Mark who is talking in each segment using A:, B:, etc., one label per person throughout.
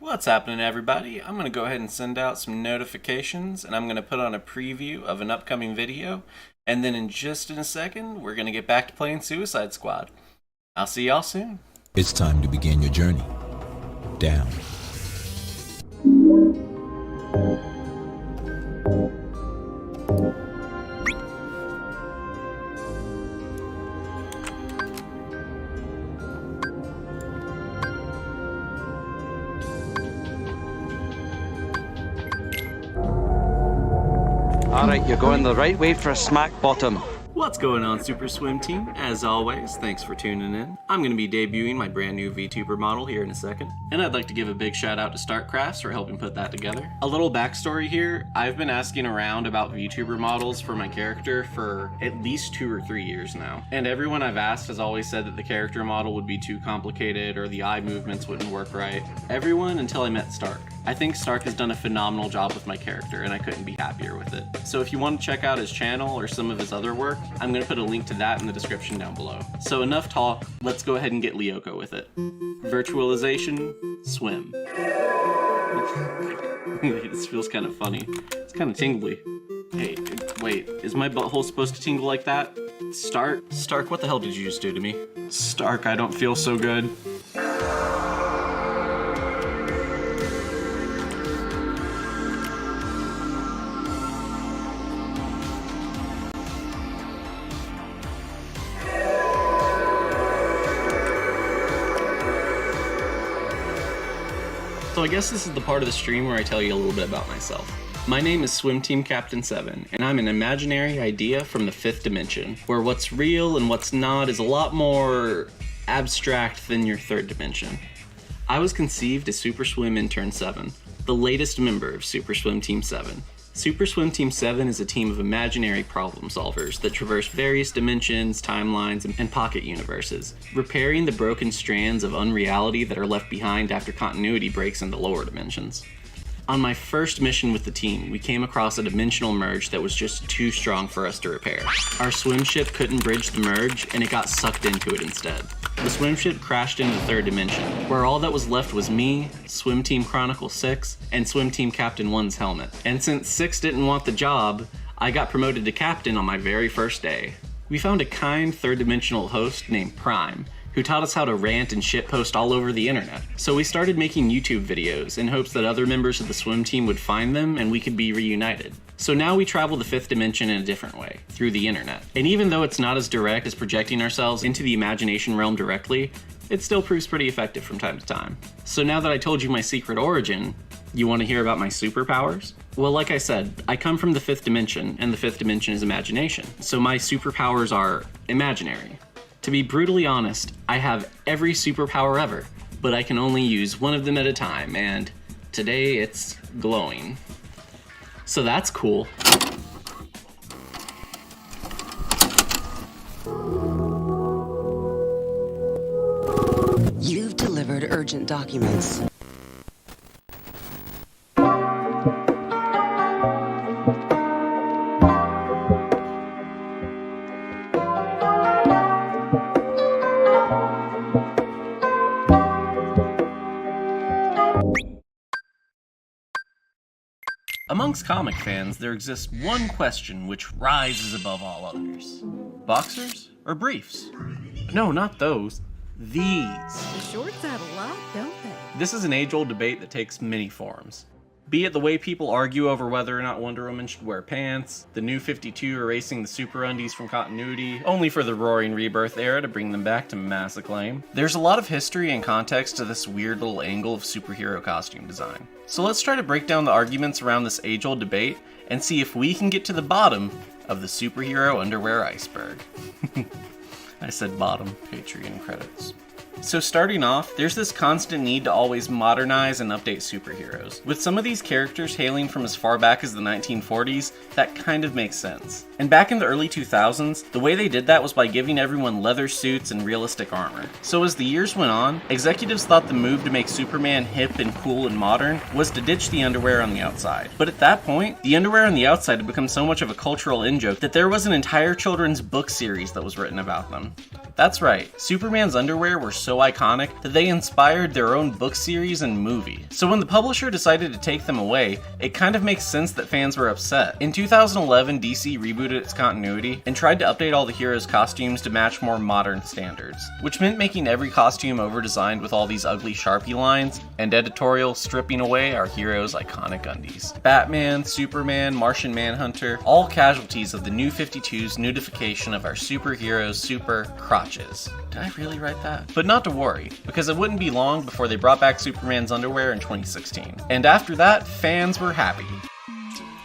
A: What's happening, everybody? I'm going to go ahead and send out some notifications, and I'm going to put on a preview of an upcoming video, and then in just a second, we're going to get back to playing Suicide Squad. I'll see y'all soon.
B: It's time to begin your journey down.
C: Alright, you're going the right way for a smack bottom.
A: What's going on, Super Swim Team? As always, thanks for tuning in. I'm going to be debuting my brand new VTuber model here in a second, and I'd like to give a big shout out to StarkCrafts for helping put that together. A little backstory here, I've been asking around about VTuber models for my character for at least 2 or 3 years now, and everyone I've asked has always said that the character model would be too complicated or the eye movements wouldn't work right. Everyone until I met Stark. I think Stark has done a phenomenal job with my character, and I couldn't be happier with it. So if you want to check out his channel or some of his other work, I'm going to put a link to that in the description down below. So enough talk, let's go ahead and get Lyoko with it. Virtualization, swim. This feels kind of funny. It's kind of tingly. Hey, wait, is my butthole supposed to tingle like that? Stark, what the hell did you just do to me? Stark, I don't feel so good. So I guess this is the part of the stream where I tell you a little bit about myself. My name is Swim Team Captain 7, and I'm an imaginary idea from the 5th dimension, where what's real and what's not is a lot more abstract than your 3rd dimension. I was conceived as Super Swim Intern 7, the latest member of Super Swim Team 7. Super Swim Team 7 is a team of imaginary problem solvers that traverse various dimensions, timelines, and pocket universes, repairing the broken strands of unreality that are left behind after continuity breaks in the lower dimensions. On my first mission with the team, we came across a dimensional merge that was just too strong for us to repair. Our swim ship couldn't bridge the merge, and it got sucked into it instead. The swim ship crashed into the 3rd dimension, where all that was left was me, Swim Team Chronicle 6, and Swim Team Captain 1's helmet. And since 6 didn't want the job, I got promoted to Captain on my very first day. We found a kind 3rd dimensional host named Prime, who taught us how to rant and shitpost all over the internet. So we started making YouTube videos in hopes that other members of the swim team would find them and we could be reunited. So now we travel the 5th dimension in a different way, through the internet. And even though it's not as direct as projecting ourselves into the imagination realm directly, it still proves pretty effective from time to time. So now that I told you my secret origin, you want to hear about my superpowers? Well, like I said, I come from the 5th dimension, and the 5th dimension is imagination. So my superpowers are imaginary. To be brutally honest, I have every superpower ever, but I can only use one of them at a time, and today it's glowing. So that's cool.
D: You've delivered urgent documents.
A: Amongst comic fans, there exists one question which rises above all others. Boxers or briefs? No, not those. These.
E: The shorts add a lot, don't they?
A: This is an age-old debate that takes many forms. Be it the way people argue over whether or not Wonder Woman should wear pants, the New 52 erasing the super undies from continuity, only for the Roaring Rebirth era to bring them back to mass acclaim. There's a lot of history and context to this weird little angle of superhero costume design. So let's try to break down the arguments around this age-old debate and see if we can get to the bottom of the superhero underwear iceberg. I said bottom, Patreon credits. So starting off, there's this constant need to always modernize and update superheroes. With some of these characters hailing from as far back as the 1940s, that kind of makes sense. And back in the early 2000s, the way they did that was by giving everyone leather suits and realistic armor. So as the years went on, executives thought the move to make Superman hip and cool and modern was to ditch the underwear on the outside. But at that point, the underwear on the outside had become so much of a cultural in-joke that there was an entire children's book series that was written about them. That's right, Superman's underwear were so iconic that they inspired their own book series and movie. So when the publisher decided to take them away, it kind of makes sense that fans were upset. In 2011, DC rebooted its continuity and tried to update all the heroes' costumes to match more modern standards, which meant making every costume over-designed with all these ugly Sharpie lines, and editorial stripping away our heroes' iconic undies. Batman, Superman, Martian Manhunter, all casualties of the New 52's nudification of our superheroes' super crotches. Did I really write that? But not to worry, because it wouldn't be long before they brought back Superman's underwear in 2016. And after that, fans were happy.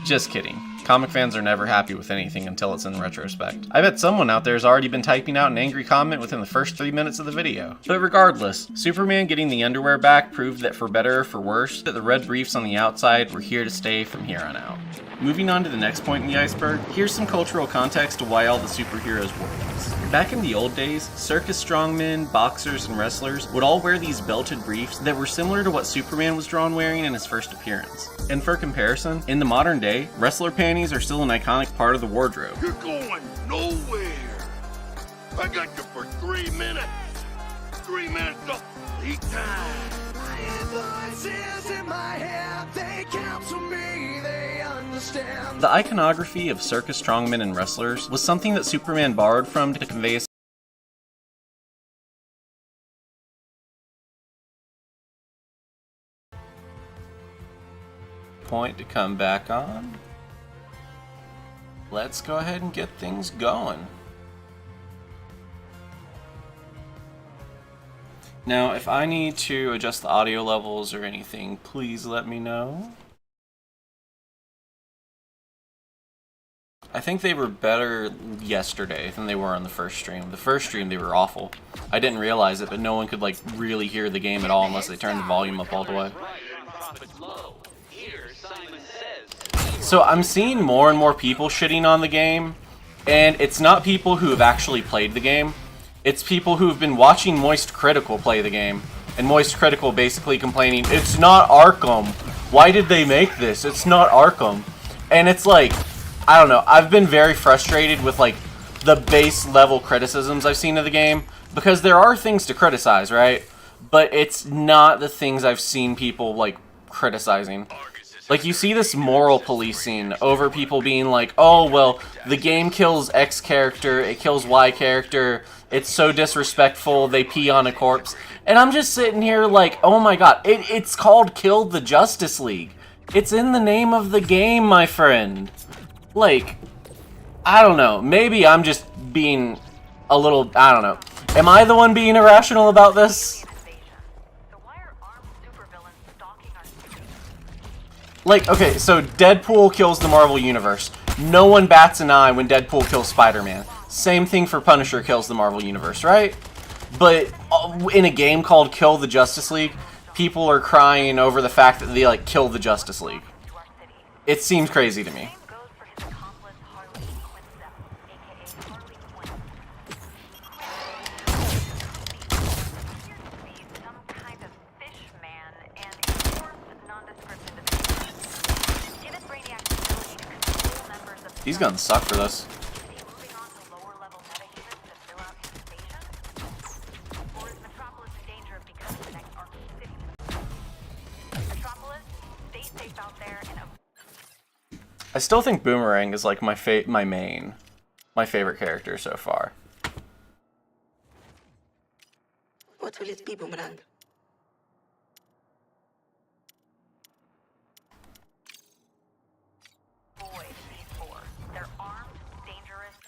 A: Just kidding. Comic fans are never happy with anything until it's in retrospect. I bet someone out there has already been typing out an angry comment within the first 3 minutes of the video. But regardless, Superman getting the underwear back proved that for better or for worse, that the red briefs on the outside were here to stay from here on out. Moving on to the next point in the iceberg, here's some cultural context to why all the superheroes wore these. Back in the old days, circus strongmen, boxers, and wrestlers would all wear these belted briefs that were similar to what Superman was drawn wearing in his first appearance. And for comparison, in the modern day, wrestler panties are still an iconic part of the wardrobe.
F: You're going nowhere. I got you for 3 minutes. 3 minutes of lead time. I have voices in my head. They counsel me. They understand.
A: The iconography of circus strongmen and wrestlers was something that Superman borrowed from to convey a point to come back on. Let's go ahead and get things going. Now, if I need to adjust the audio levels or anything, please let me know. I think they were better yesterday than they were on the first stream. The first stream, they were awful. I didn't realize it, but no one could like really hear the game at all unless they turned the volume up all the way. So I'm seeing more and more people shitting on the game, and it's not people who have actually played the game. It's people who have been watching Moist Critical play the game, and Moist Critical basically complaining, it's not Arkham. Why did they make this? It's not Arkham. And it's like, I don't know, I've been very frustrated with like the base level criticisms I've seen of the game, because there are things to criticize, right? But it's not the things I've seen people like criticizing. Like, you see this moral policing over people being like, oh, well, the game kills X character, it kills Y character, it's so disrespectful, they pee on a corpse. And I'm just sitting here like, oh my god, it's called Kill the Justice League. It's in the name of the game, my friend. Like, I don't know, maybe I'm just being a little, I don't know. Am I the one being irrational about this? Like, okay, so Deadpool kills the Marvel Universe. No one bats an eye when Deadpool kills Spider-Man. Same thing for Punisher kills the Marvel Universe, right? But in a game called Kill the Justice League, people are crying over the fact that they, like, kill the Justice League. It seems crazy to me. These guns suck for this. I still think Boomerang is like my favorite character so far.
G: What will it be, Boomerang?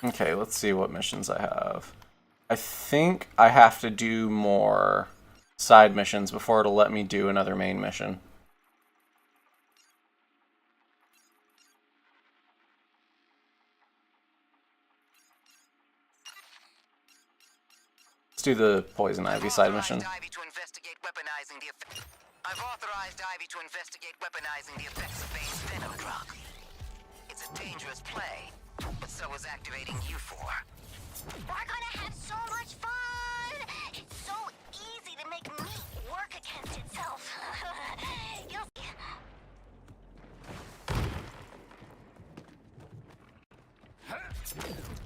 A: Okay, let's see what missions I have. I think I have to do more side missions before it'll let me do another main mission. Let's do the Poison Ivy side mission.
H: I've authorized Ivy to investigate weaponizing the effects of Bane's venom drug. It's a dangerous play, but so is activating U4.
I: We're gonna have so much fun! It's so easy to make meat work against itself. You'll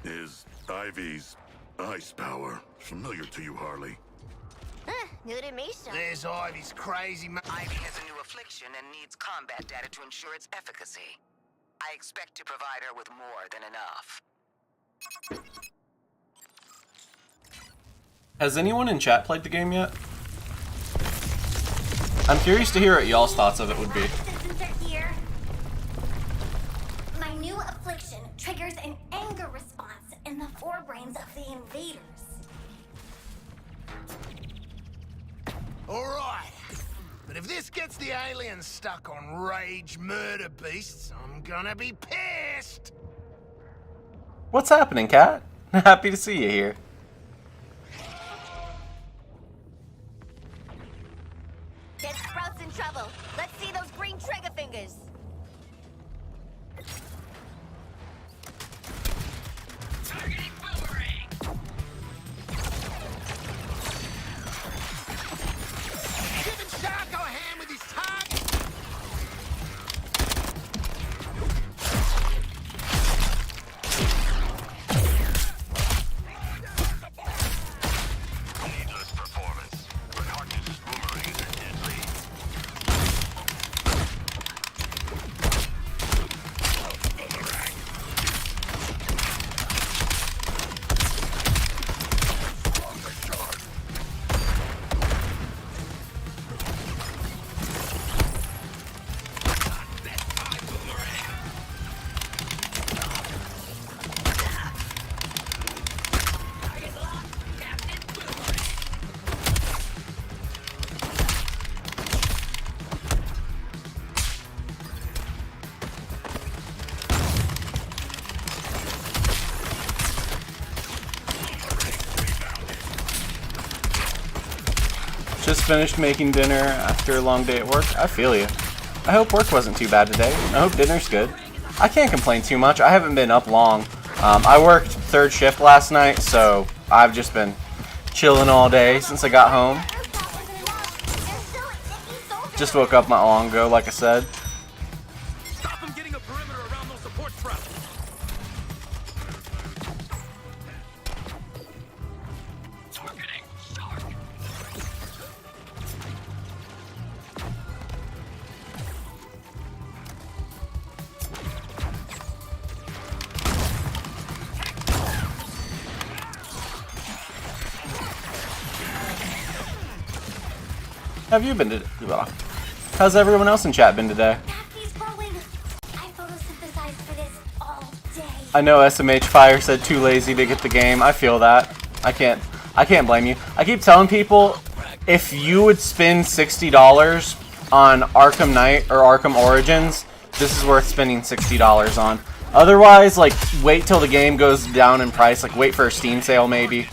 F: see. Is Ivy's ice power familiar to you, Harley?
I: New to me, son.
F: There's Ivy's crazy
H: Ivy has a new affliction and needs combat data to ensure its efficacy. I expect to provide her with more than enough.
A: Has anyone in chat played the game yet? I'm curious to hear what y'all's thoughts of it would be.
I: Citizens are here. My new affliction triggers an anger response in the forebrains of the invaders.
F: Alright. But if this gets the aliens stuck on rage murder beasts, I'm gonna be pissed!
A: What's happening, Cat? Happy to see you here.
I: Get Sprouts in trouble. Let's see those green trigger fingers.
H: Targeting boomerang!
F: Giving Sharko a hand with his target! Needless performance, but Harkness' boomerangs are deadly.
A: Just finished making dinner after a long day at work. I feel you. I hope work wasn't too bad today. I hope dinner's good. I can't complain too much. I haven't been up long. I worked third shift last night, so I've just been chilling all day since I got home. Just woke up not long ago, like I said.
F: Stop him getting a perimeter around those support traps!
H: Targeting shark!
A: Have you been to? How's everyone else in chat been today?
I: Happy's growing. I photosynthesized for this all day.
A: I know SMH Fire said too lazy to get the game. I feel that. I can't blame you. I keep telling people, if you would spend $60 on Arkham Knight or Arkham Origins, this is worth spending $60 on. Otherwise, like, wait till the game goes down in price. Like, wait for a Steam sale, maybe.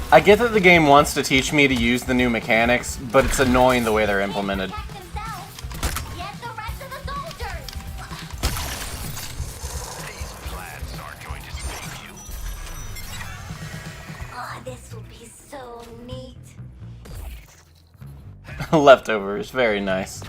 A: I get that the game wants to teach me to use the new mechanics, but it's annoying the way they're implemented.
I: Get the rest of the soldiers.
F: These plants aren't going to save you.
I: Oh, this will be so neat.
A: Leftovers, very nice.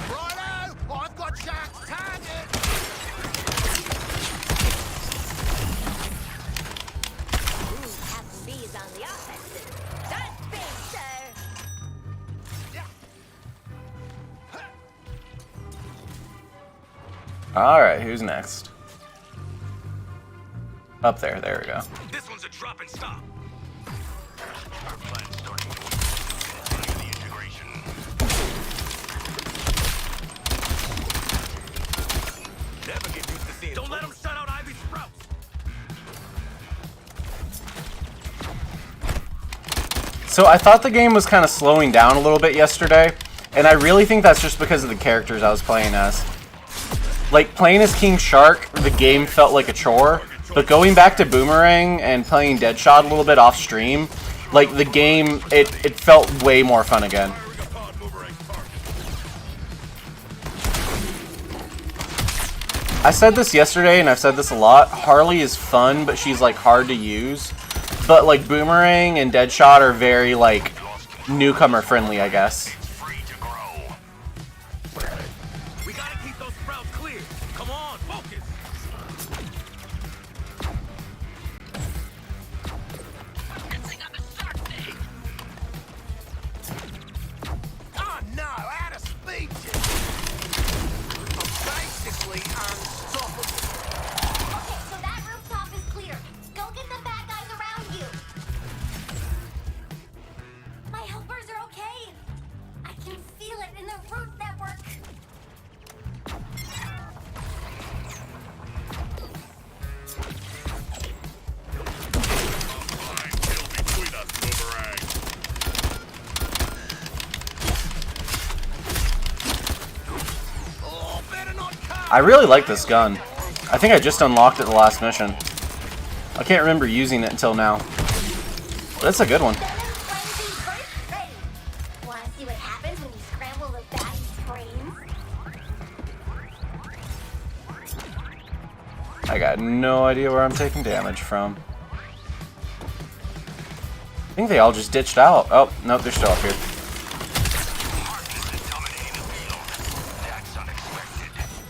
F: Righto! I've got Shark's target!
I: Have bees on the offensive. That's big, sir.
A: Alright, who's next? Up there, there we go.
F: This one's a drop and stop. Our plan's starting to work. The integration. Never get used to seeing. Don't let him shut out Ivy's sprouts.
A: So I thought the game was kind of slowing down a little bit yesterday, and I really think that's just because of the characters I was playing as. Like, playing as King Shark, the game felt like a chore, but going back to Boomerang and playing Deadshot a little bit off stream, like, the game, it felt way more fun again. I said this yesterday, and I've said this a lot, Harley is fun, but she's, like, hard to use. But, like, Boomerang and Deadshot are very, like, newcomer friendly, I guess.
F: We gotta keep those sprouts clear. Come on, focus. Oh no, out of speed. Basically unstoppable.
I: Okay, so that rooftop is clear. Go get the bad guys around you. My helpers are okay. I can feel it in the root network.
F: Between us, Boomerang. Oh, better not cut.
A: I really like this gun. I think I just unlocked it the last mission. I can't remember using it until now. But it's a good one.
I: Ready. Wanna see what happens when you scramble the baddie's brains?
A: I got no idea where I'm taking damage from. I think they all just ditched out. Oh, no, they're still up here.
F: That's unexpected.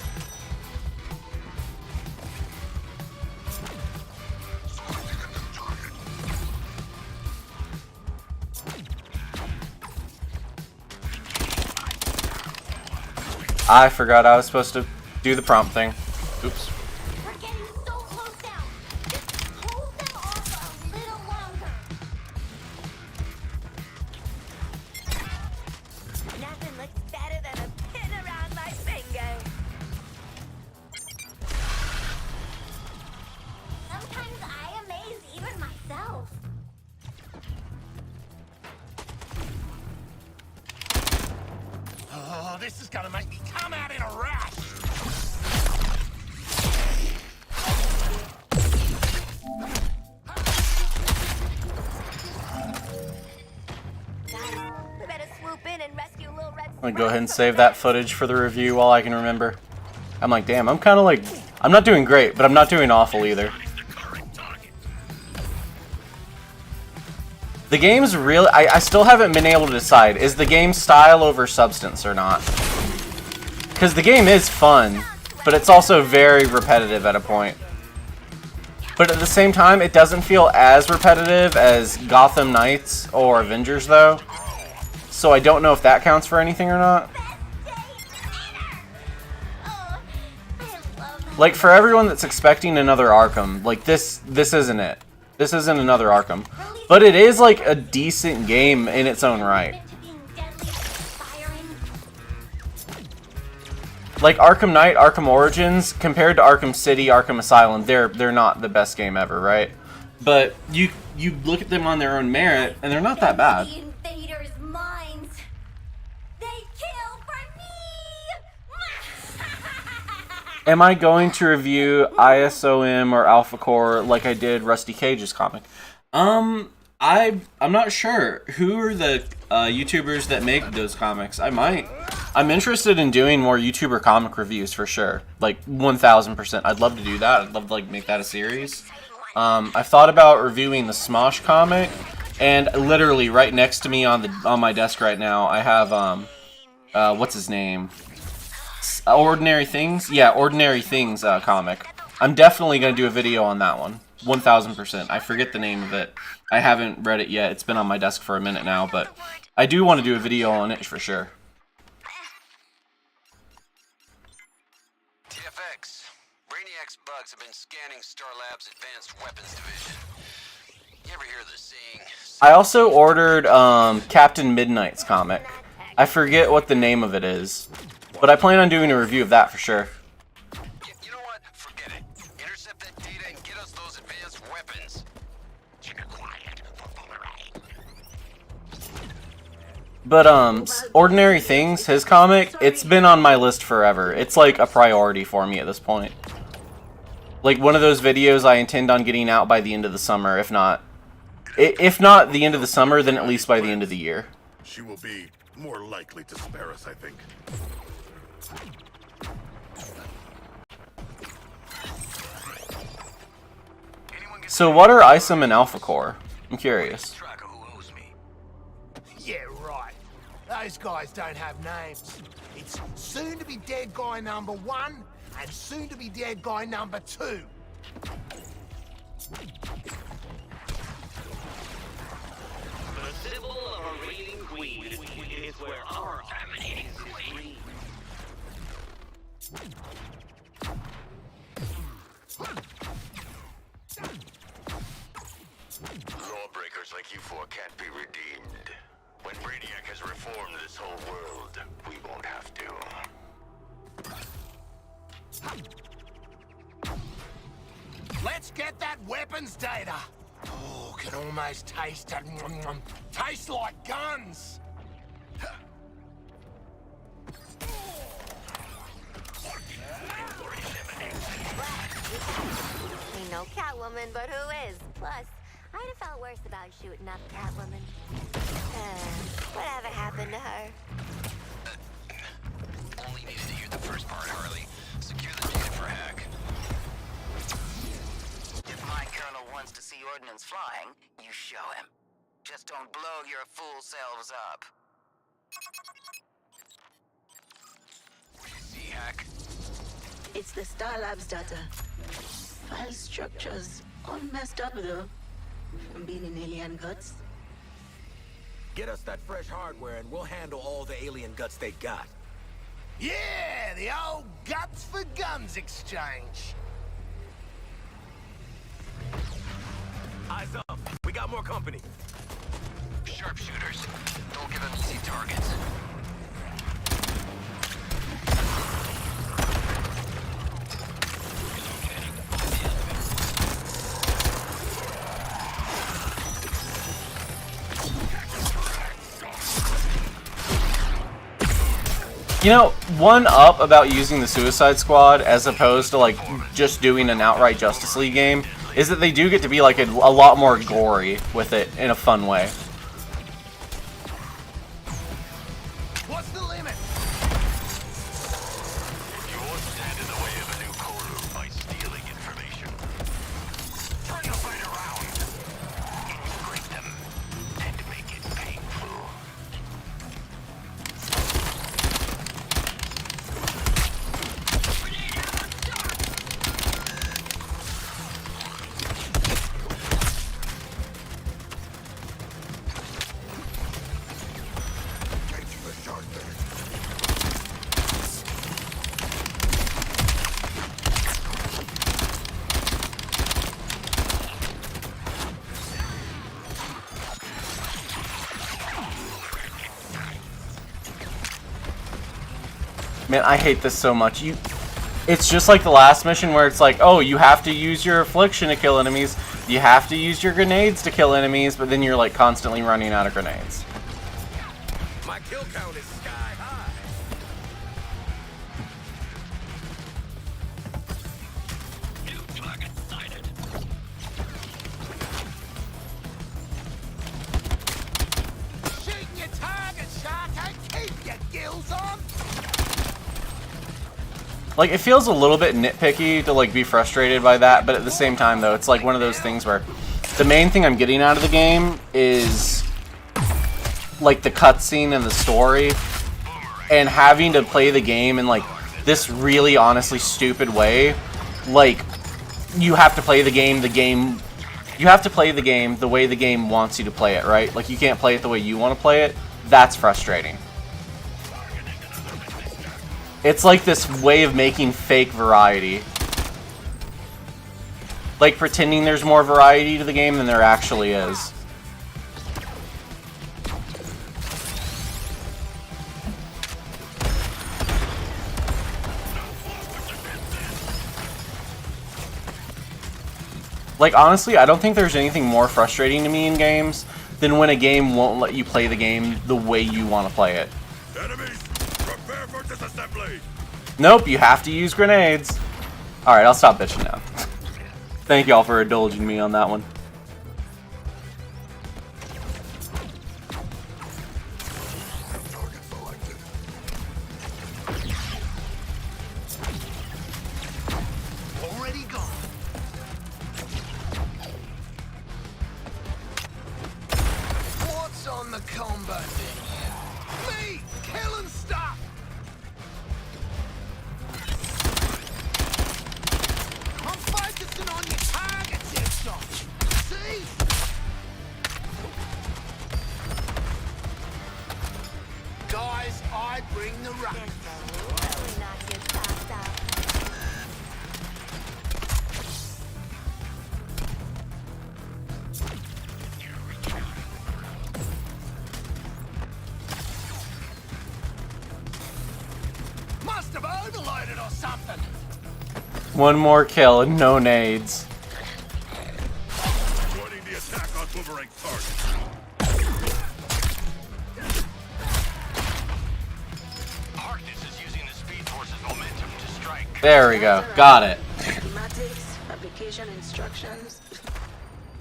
A: I forgot I was supposed to do the prompt thing. Oops.
I: We're getting so close now. Just hold them off a little longer. Nothing looks better than a pin around my finger. Sometimes I amaze even myself.
F: Oh, this is gonna make me come out in a rush.
I: Guys, we better swoop in and rescue Little Red.
A: I'm gonna go ahead and save that footage for the review while I can remember. I'm like, damn, I'm kind of like, I'm not doing great, but I'm not doing awful either. The game's really, I still haven't been able to decide, is the game style over substance or not? Because the game is fun, but it's also very repetitive at a point. But at the same time, it doesn't feel as repetitive as Gotham Knights or Avengers, though. So I don't know if that counts for anything or not. Like, for everyone that's expecting another Arkham, like, this isn't it. This isn't another Arkham. But it is, like, a decent game in its own right. Like, Arkham Knight, Arkham Origins, compared to Arkham City, Arkham Asylum, they're not the best game ever, right? But you look at them on their own merit, and they're not that bad.
I: Invaders' minds. They kill for me.
A: Am I going to review ISOM or Alpha Core like I did Rusty Cage's comic? I'm not sure. Who are the YouTubers that make those comics? I might. I'm interested in doing more YouTuber comic reviews for sure. Like 1000%. I'd love to do that. I'd love to like make that a series. I've thought about reviewing the Smosh comic, and literally right next to me on my desk right now, I have what's his name? Ordinary Things? Yeah, Ordinary Things comic. I'm definitely gonna do a video on that one. 1000%. I forget the name of it. I haven't read it yet. It's been on my desk for a minute now, but I do want to do a video on it for sure.
J: TFX. Brainiac's bugs have been scanning Star Labs' Advanced Weapons Division. You ever hear the saying?
A: I also ordered Captain Midnight's comic. I forget what the name of it is, but I plan on doing a review of that for sure.
J: You know what? Forget it. Intercept that data and get us those advanced weapons. Keep it quiet, Boomerang.
A: But Ordinary Things, his comic, it's been on my list forever. It's like a priority for me at this point. Like one of those videos I intend on getting out by the end of the summer, if not the end of the summer, then at least by the end of the year.
F: She will be more likely to spare us, I think.
A: So what are Isom and Alpha Core? I'm curious.
F: Yeah, right. Those guys don't have names. It's soon to be dead guy number 1 and soon to be dead guy number 2.
K: The symbol of a reigning queen is where our family is free.
F: Lawbreakers like you four can't be redeemed. When Brainiac has reformed this whole world, we won't have to. Let's get that weapons data. Oh, can almost taste it. Tastes like guns.
I: Ain't no Catwoman, but who is? Plus, I'd have felt worse about shooting up Catwoman. Whatever happened to her?
J: Only needed to hear the first part, Harley. Secure the data for hack.
H: If my colonel wants to see ordnance flying, you show him. Just don't blow your fool selves up.
J: What do you see, hack?
G: It's the Star Labs data. File structures all messed up though, from being in alien guts.
L: Get us that fresh hardware and we'll handle all the alien guts they got.
F: Yeah, the old guts for guns exchange.
L: Eyes up. We got more company.
J: Sharpshooters. Don't give them easy targets.
A: You know, one up about using the Suicide Squad as opposed to like just doing an outright Justice League game is that they do get to be like a lot more gory with it in a fun way.
F: What's the limit?
J: You won't stand in the way of a new courtroom by stealing information. Turn the fight around. Integrate them and make it painful.
A: Man, I hate this so much. It's just like the last mission where it's like, oh, you have to use your affliction to kill enemies. You have to use your grenades to kill enemies, but then you're like constantly running out of grenades.
L: My kill count is sky high.
K: New target sighted.
F: Shoot your target, Shark, and keep your gills on.
A: Like, it feels a little bit nitpicky to like be frustrated by that, but at the same time though, it's like one of those things where the main thing I'm getting out of the game is like the cutscene and the story, and having to play the game in like this really honestly stupid way. Like, you have to play the game you have to play the game the way the game wants you to play it, right? Like, you can't play it the way you want to play it. That's frustrating. It's like this way of making fake variety. Like pretending there's more variety to the game than there actually is. Like, honestly, I don't think there's anything more frustrating to me in games than when a game won't let you play the game the way you want to play it.
F: Enemies, prepare for disassembly.
A: Nope, you have to use grenades. Alright, I'll stop bitching now. Thank y'all for indulging me on that one.
F: Already gone. What's on the combat thing? Me! Kill and stop! I'm focusing on your targets, headshot. See? Guys, I bring the ruck. Must have overloaded or something.
A: One more kill and no nades.
F: Joining the attack on boomerang target.
J: Harkness is using the Speed Force's momentum to strike.
A: There we go. Got it.
G: Schematics, application instructions.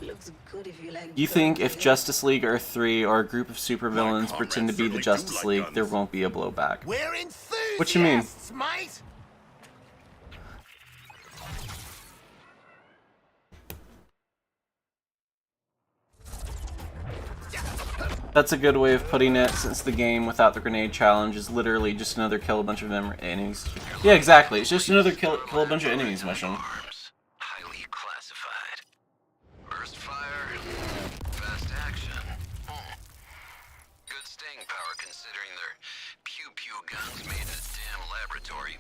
G: Looks good if you like.
A: You think if Justice League Earth 3 or a group of supervillains pretend to be the Justice League, there won't be a blowback?
F: We're enthusiasts,
A: What you mean?
F: mate.
A: That's a good way of putting it, since the game without the grenade challenge is literally just another kill a bunch of enemies. Yeah, exactly. It's just another kill a bunch of enemies mission.
J: Highly classified. Burst fire, fast action. Good staying power considering their pew-pew guns made in a damn laboratory.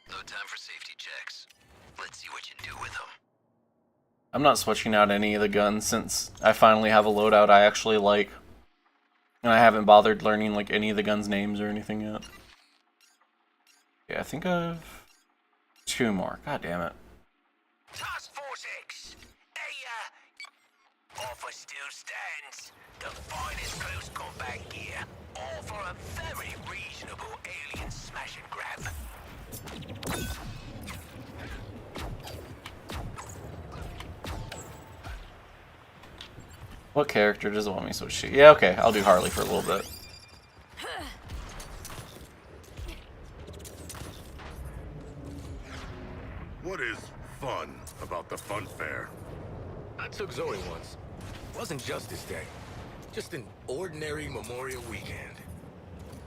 J: No time for safety checks. Let's see what you do with them.
A: I'm not switching out any of the guns since I finally have a loadout I actually like. And I haven't bothered learning like any of the guns' names or anything yet. Yeah, I think I've 2 more. God damn it.
J: Task Force X, offer still stands. The finest close combat gear, all for a very reasonable alien smash and grab.
A: What character does it want me to switch to? Yeah, okay, I'll do Harley for a little bit.
F: What is fun about the fun fair?
L: I took Zoe once. Wasn't Justice Day. Just an ordinary Memorial weekend.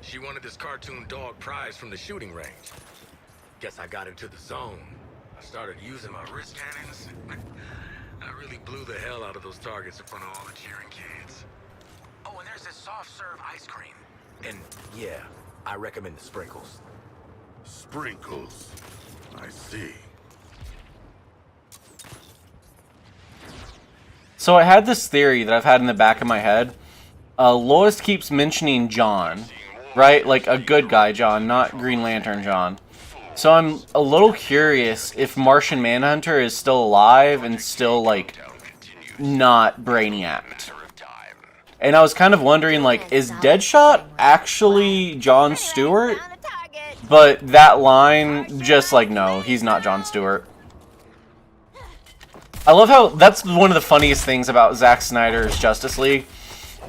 L: She wanted this cartoon dog prize from the shooting range. Guess I got into the zone. I started using my wrist cannons. I really blew the hell out of those targets in front of all the cheering kids. Oh, and there's this soft serve ice cream. And yeah, I recommend the sprinkles.
F: Sprinkles. I see.
A: So I had this theory that I've had in the back of my head. Lois keeps mentioning John, right? Like a good guy John, not Green Lantern John. So I'm a little curious if Martian Manhunter is still alive and still, like, not Brainiac. And I was kind of wondering, like, is Deadshot actually Jon Stewart? But that line, just like, no, he's not Jon Stewart. I love how, that's one of the funniest things about Zack Snyder's Justice League.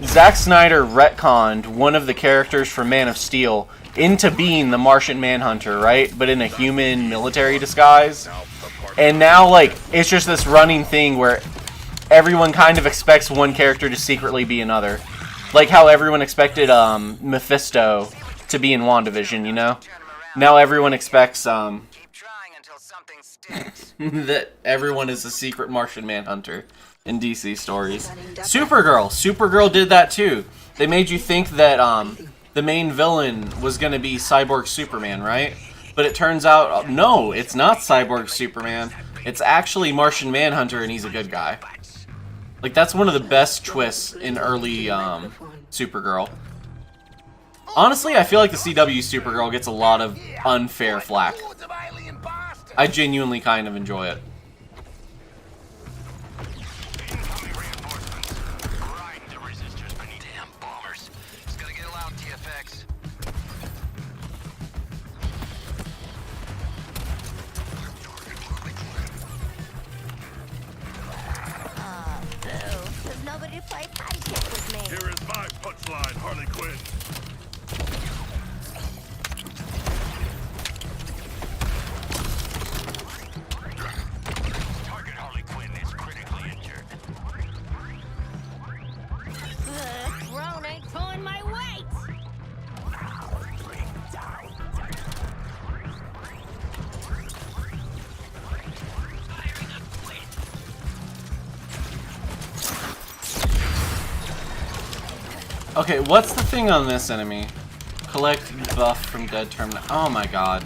A: Zack Snyder retconned one of the characters from Man of Steel into being the Martian Manhunter, right? But in a human military disguise. And now, like, it's just this running thing where everyone kind of expects one character to secretly be another. Like how everyone expected Mephisto to be in WandaVision, you know? Now everyone expects that everyone is a secret Martian Manhunter in DC stories. Supergirl did that too. They made you think that the main villain was going to be Cyborg Superman, right? But it turns out, no, it's not Cyborg Superman. It's actually Martian Manhunter, and he's a good guy. Like, that's one of the best twists in early Supergirl. Honestly, I feel like the CW Supergirl gets a lot of unfair flack. I genuinely kind of enjoy it.
H: TFX.
I: Oh, boo. There's nobody to play patty cake with me.
F: Here is my punchline, Harley Quinn.
J: Target Harley Quinn is critically injured.
E: Throne ain't pulling my weight.
A: Okay, what's the thing on this enemy? Collect buff from dead terminal. Oh my god.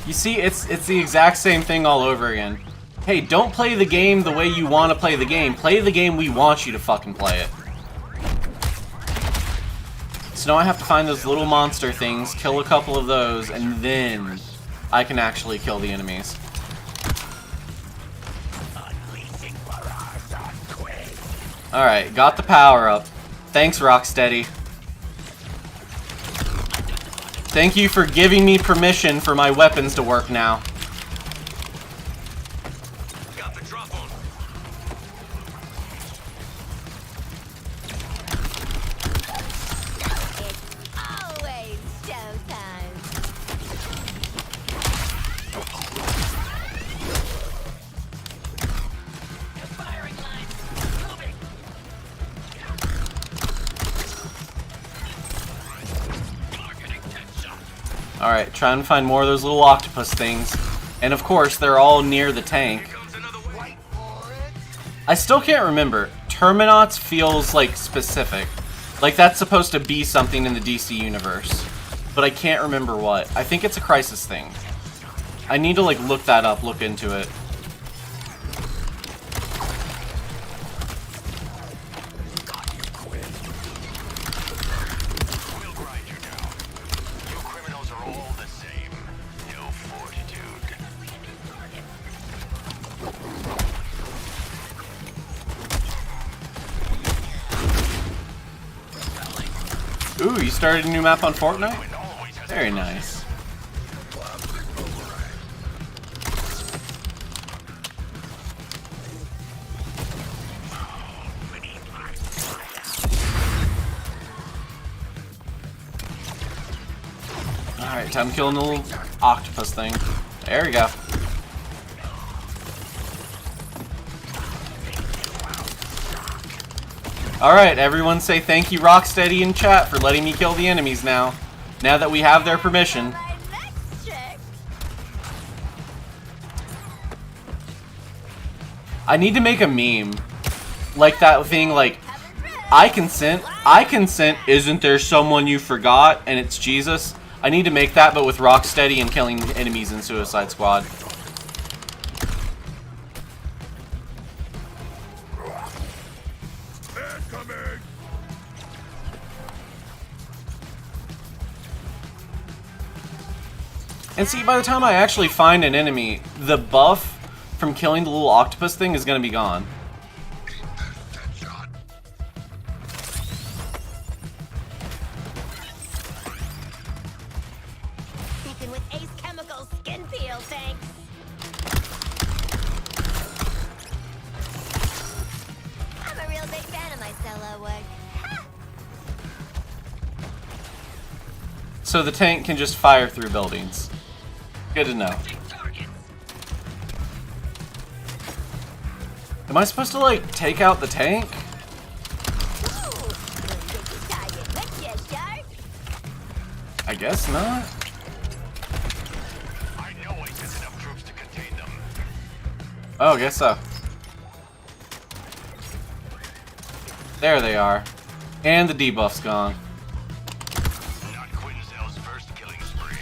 A: You see, it's the exact same thing all over again. Hey, don't play the game the way you want to play the game. Play the game we want you to fucking play it. So now I have to find those little monster things, kill a couple of those, and then I can actually kill the enemies. Alright, got the power up. Thanks, Rocksteady. Thank you for giving me permission for my weapons to work now.
L: Got the drop on.
I: It's always showtime.
K: Firing line. Moving.
A: Alright, trying to find more of those little octopus things. And of course, they're all near the tank. I still can't remember. Terminauts feels like specific. Like that's supposed to be something in the DC universe. But I can't remember what. I think it's a Crisis thing. I need to like look that up, look into it. Ooh, you started a new map on Fortnite? Very nice. Alright, time to kill the little octopus thing. There we go. Alright, everyone say thank you Rocksteady in chat for letting me kill the enemies now. Now that we have their permission. I need to make a meme. Like that thing like, I consent, isn't there someone you forgot? And it's Jesus. I need to make that but with Rocksteady and killing enemies in Suicide Squad. And see, by the time I actually find an enemy, the buff from killing the little octopus thing is gonna be gone.
I: Sticking with Ace Chemicals skin peel, thanks. I'm a real big fan of my solo work.
A: So the tank can just fire through buildings. Good to know. Am I supposed to, like, take out the tank? I guess not.
J: I know I sent enough troops to contain them.
A: Oh, I guess so. There they are. And the debuff's gone.
J: Not Quinzel's first killing spree.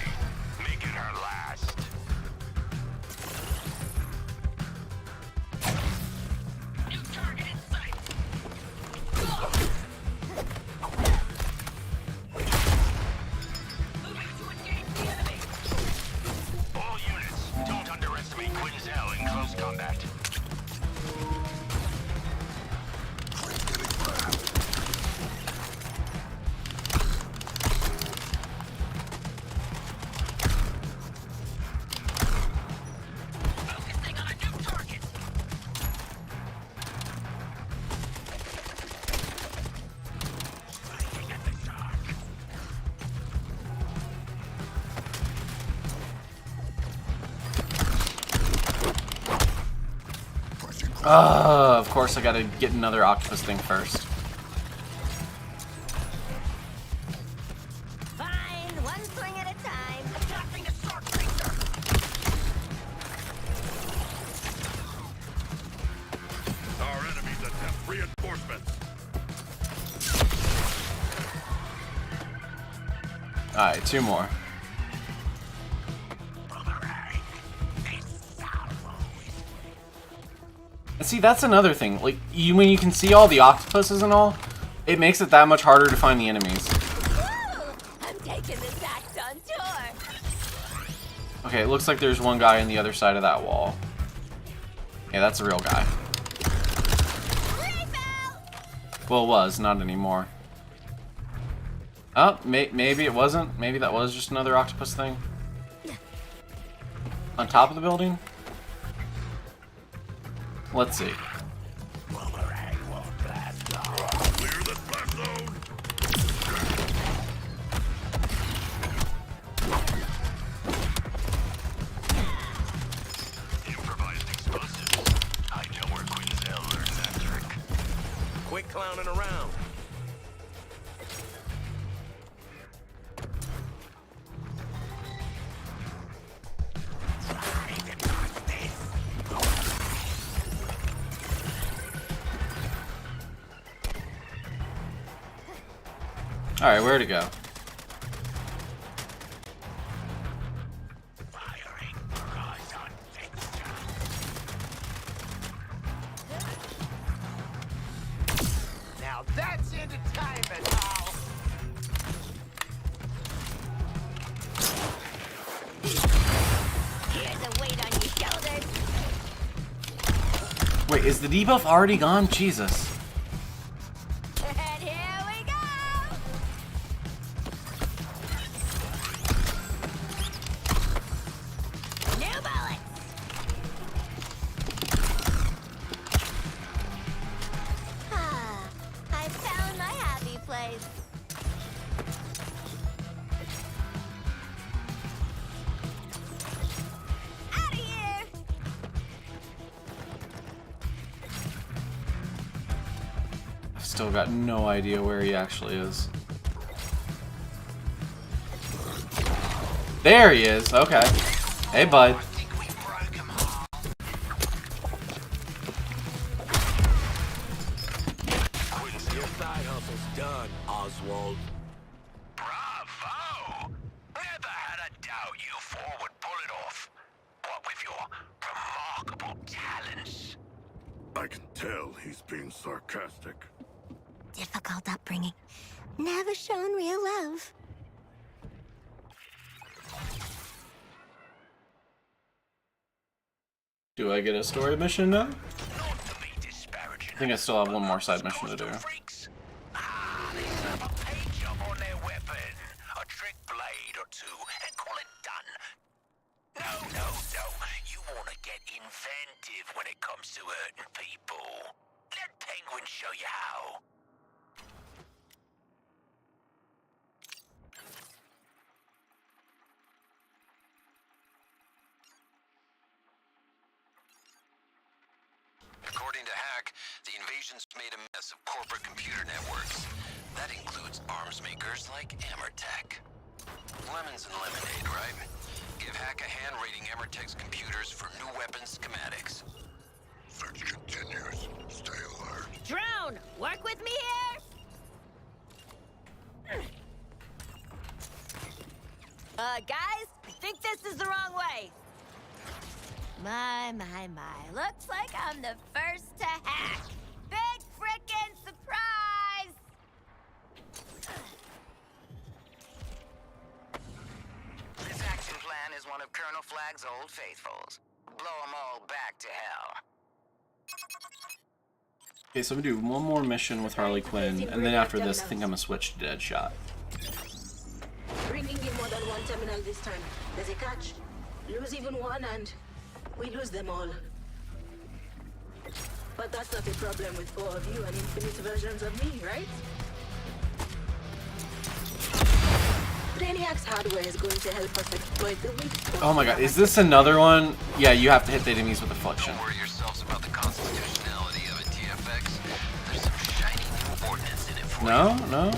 J: Make it her last.
K: New target in sight. Moving to engage the enemy.
J: All units, don't underestimate Quinzel in close combat.
A: Of course I gotta get another octopus thing first.
E: Fine, one swing at a time.
F: Attacking a shark creature. Our enemies attempt reinforcements.
A: Alright, 2 more. And see, that's another thing. Like, when you can see all the octopuses and all, it makes it that much harder to find the enemies.
E: Woo! I'm taking this act on tour.
A: Okay, it looks like there's one guy on the other side of that wall. Yeah, that's a real guy. Well, it was, not anymore. Oh, maybe it wasn't. Maybe that was just another octopus thing. On top of the building? Let's see.
J: Improvised explosives. I know where Quinzel learned that trick.
L: Quit clowning around.
A: Alright, where to go?
F: Now that's entertainment, pal.
E: Here's a weight on your shoulders.
A: Wait, is the debuff already gone? Jesus.
E: And here we go. New bullets. Ah, I found my happy place. Out of here.
A: I've still got no idea where he actually is. There he is. Okay. Hey, bud.
L: Your side hustle's done, Oswald.
J: Bravo! Never had a doubt you four would pull it off. What with your remarkable talents.
F: I can tell he's being sarcastic.
I: Difficult upbringing. Never shown real love.
A: Do I get a story mission now?
J: Not to be disparaging.
A: I think I still have one more side mission to do.
J: Freaks. Ah, they serve a paint job on their weapon, a trick blade or two, and call it done. No, no, no. You want to get inventive when it comes to hurting people. Let Penguin show you how. According to Hack, the invasion's made a mess of corporate computer networks. That includes arms makers like Amertech. Lemons and lemonade, right? Give Hack a hand rating Amertech's computers for new weapons schematics.
F: Search continues. Stay alert.
E: Drone, work with me here. Guys, I think this is the wrong way. My. Looks like I'm the first to hack. Big frickin' surprise!
H: This action plan is one of Colonel Flagg's old faithfuls. Blow them all back to hell.
A: Okay, so I'm gonna do one more mission with Harley Quinn, and then after this, I think I'm gonna switch to Deadshot.
G: Bringing in more than one terminal this time. There's a catch. Lose even one and we lose them all. But that's not a problem with 4 of you and infinite versions of me, right? Brainiac's hardware is going to help us exploit the weak spots.
A: Oh my god, is this another one? Yeah, you have to hit the enemies with Affliction.
J: Don't worry yourselves about the Constitution
A: No, no.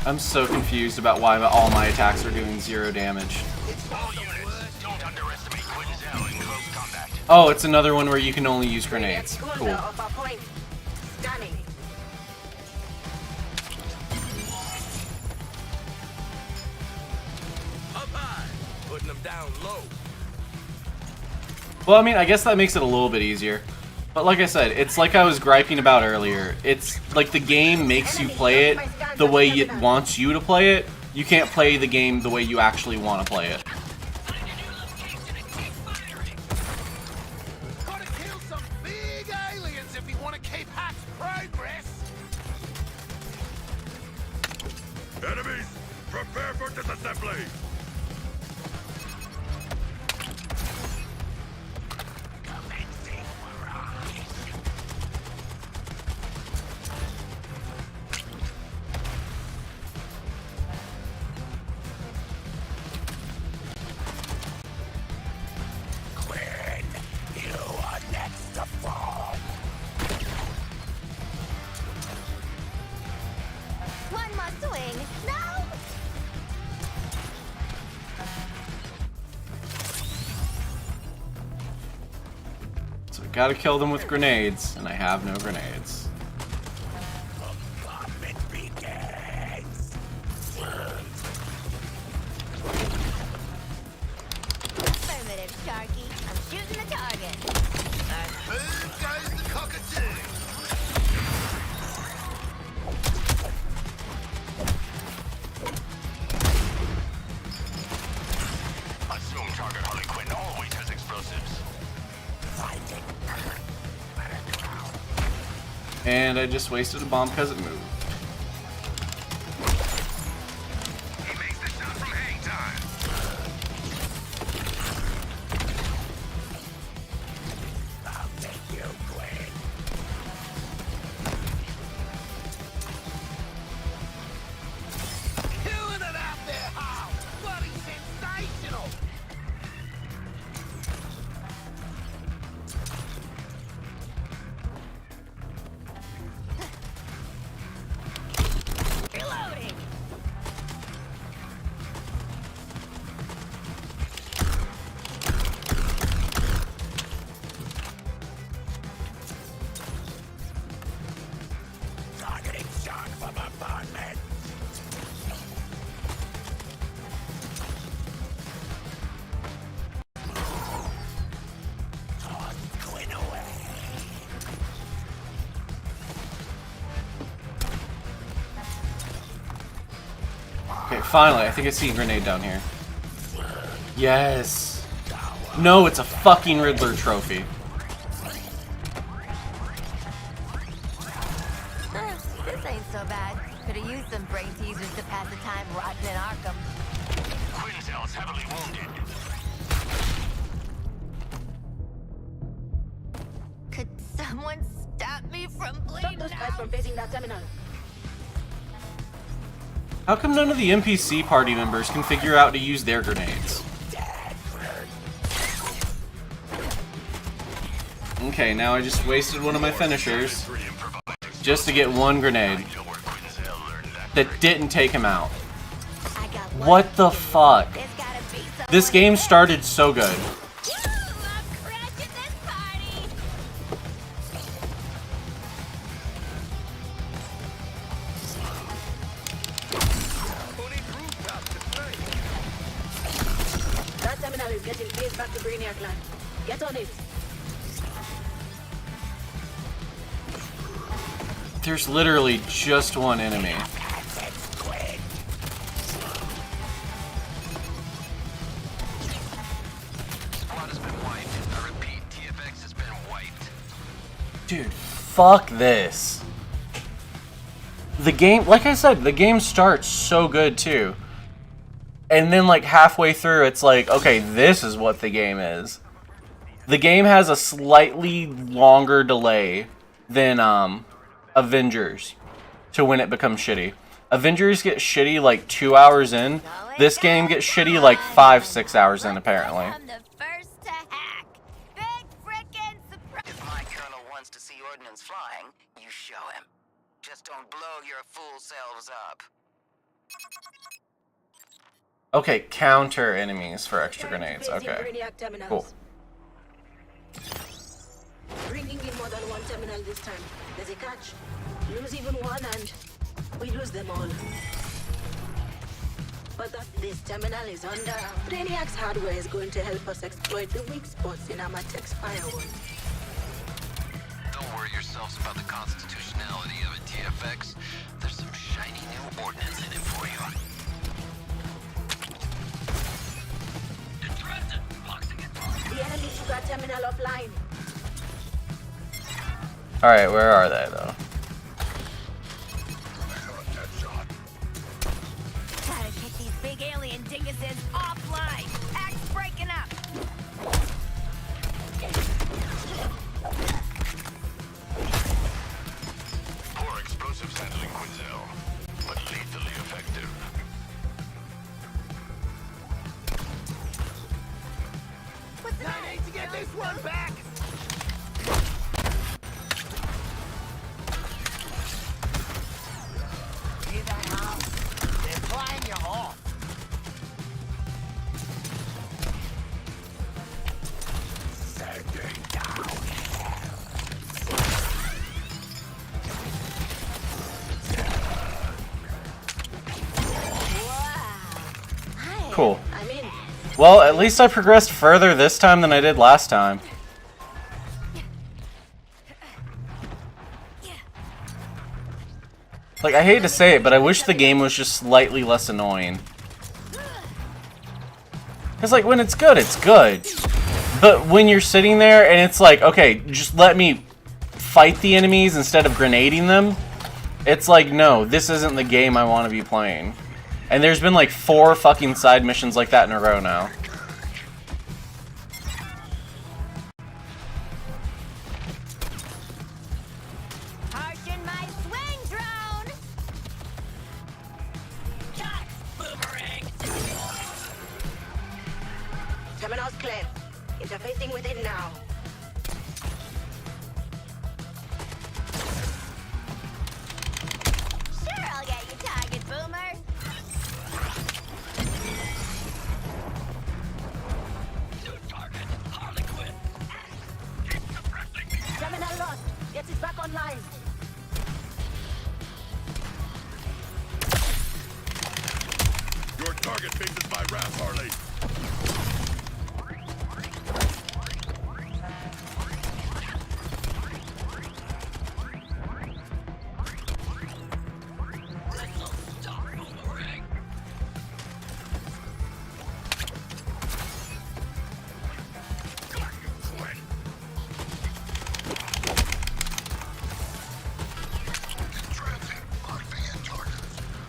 A: I'm so confused about why all my attacks are doing 0 damage.
J: All units, don't underestimate Quinzel in close combat.
A: Oh, it's another one where you can only use grenades. Cool.
L: Up high, putting them down low.
A: Well, I mean, I guess that makes it a little bit easier. But like I said, it's like I was griping about earlier. It's like the game makes you play it the way it wants you to play it. You can't play the game the way you actually want to play it.
F: Gotta kill some big aliens if you want to keep Hack's progress. Enemies, prepare for disassembly.
E: One must swing. No!
A: So I gotta kill them with grenades, and I have no grenades.
E: Affirmative, Sharky. I'm shooting the target.
F: And who goes the cockatoo?
J: Assume target Harley Quinn always has explosives.
A: And I just wasted a bomb because it moved.
J: He makes the shot from hang time. I'll take you, Quinn.
F: Killing it out there, Hal. Bloody sensational.
E: Reloading.
J: Targeting shock from apartment. Toss Quinn away.
A: Okay, finally, I think I see a grenade down here. Yes! No, it's a fucking Riddler trophy.
E: This ain't so bad. Could've used some brain teasers to pass the time rotting in Arkham.
J: Quinzel's heavily wounded.
E: Could someone stop me from bleeding
G: Stop those guys from facing that terminal.
A: How come none of the NPC party members can figure out to use their grenades? Okay, now I just wasted one of my finishers just to get one grenade that didn't take him out. What the fuck? This game started so good.
G: That terminal is getting phased back to Brainiac Land. Get on it.
A: There's literally just one enemy.
J: Squad has been wiped. I repeat, TFX has been wiped.
A: Dude, fuck this. The game, like I said, the game starts so good too. And then like halfway through, it's like, okay, this is what the game is. The game has a slightly longer delay than Avengers to when it becomes shitty. Avengers get shitty like 2 hours in. This game gets shitty like 5-6 hours in, apparently.
E: I'm the
H: wants to see ordnance flying, you show him. Just don't blow your fool selves up.
A: Okay, counter enemies for extra grenades. Okay. Cool.
G: Bringing in more than one terminal this time. There's a catch. Lose even one and we lose them all. But this terminal is under. Brainiac's hardware is going to help us exploit the weak spots in Amatek's firewall.
M: Don't worry yourselves about the constitutionality of a TFX. There's some shiny new ordnance in it for you.
G: The enemy took our terminal offline.
A: Alright, where are they, though?
E: Gotta get these big alien dinguses offline. Act's breaking up.
J: Poor explosives handling Quinzel, but lethally effective.
F: I need to get this one back! See that now? They're flying you off. Sending down.
A: Cool. Well, at least I progressed further this time than I did last time. Like, I hate to say it, but I wish the game was just slightly less annoying. Because, like, when it's good, it's good. But when you're sitting there and it's like, okay, just let me fight the enemies instead of grenading them, it's like, no, this isn't the game I want to be playing. And there's been like 4 fucking side missions like that in a row now.
E: Harshin my swing drone.
G: Terminal's clear. Interfacing with it now.
E: Sure, I'll get you, target boomer.
G: Terminal lost. Get it back online.
F: Your target faces my wrath, Harley.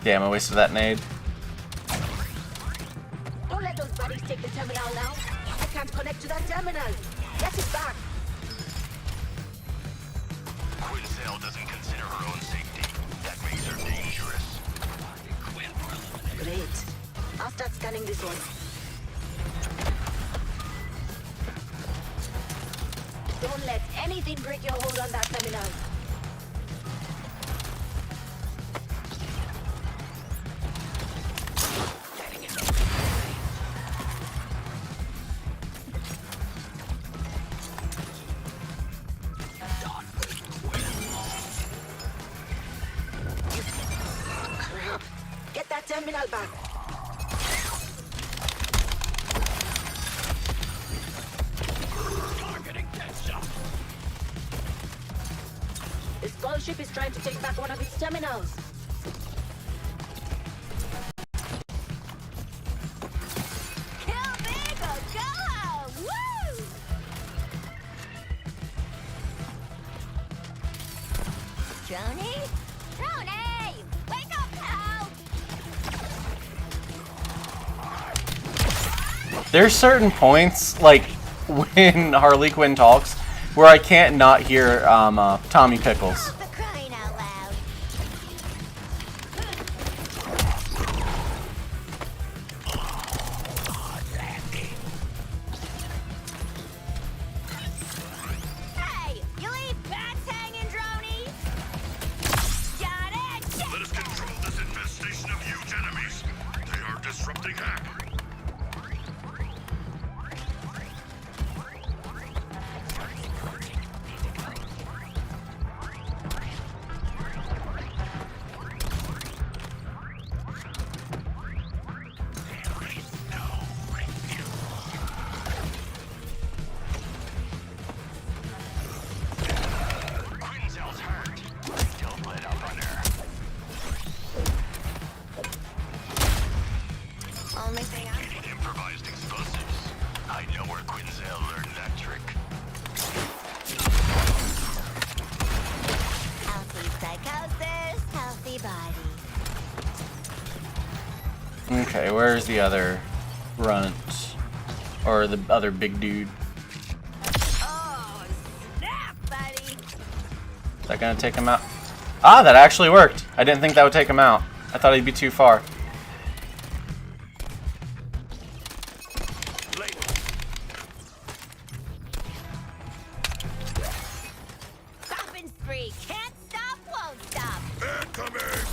A: Damn, I wasted that nade.
G: Don't let those buddies take the terminal now. I can't connect to that terminal. Get it back.
J: Quinzel doesn't consider her own safety. That makes her dangerous.
G: Great. I'll start scanning this one. Don't let anything break your hold on that terminal. Crap. Get that terminal back. The skull ship is trying to take back one of its terminals.
E: Kill big or go home. Woo! Droney? Droney! Wake up now!
A: There's certain points, like when Harley Quinn talks, where I can't not hear Tommy Pickles.
E: For crying out loud. Hey, you leave bad
A: Okay, where's the other runt? Or the other big dude?
E: Oh, snap, buddy.
A: Is that gonna take him out? Ah, that actually worked. I didn't think that would take him out. I thought he'd be too far.
E: Stopping spree. Can't stop, won't stop.
F: Incoming!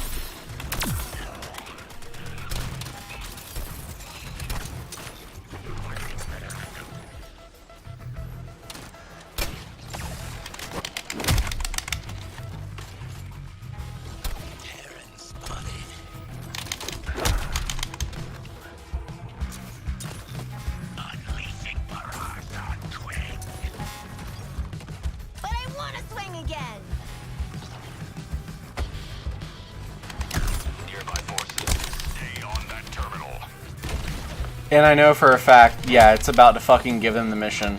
E: But I want to swing again.
J: Nearby forces, stay on that terminal.
A: And I know for a fact, yeah, it's about to fucking give him the mission.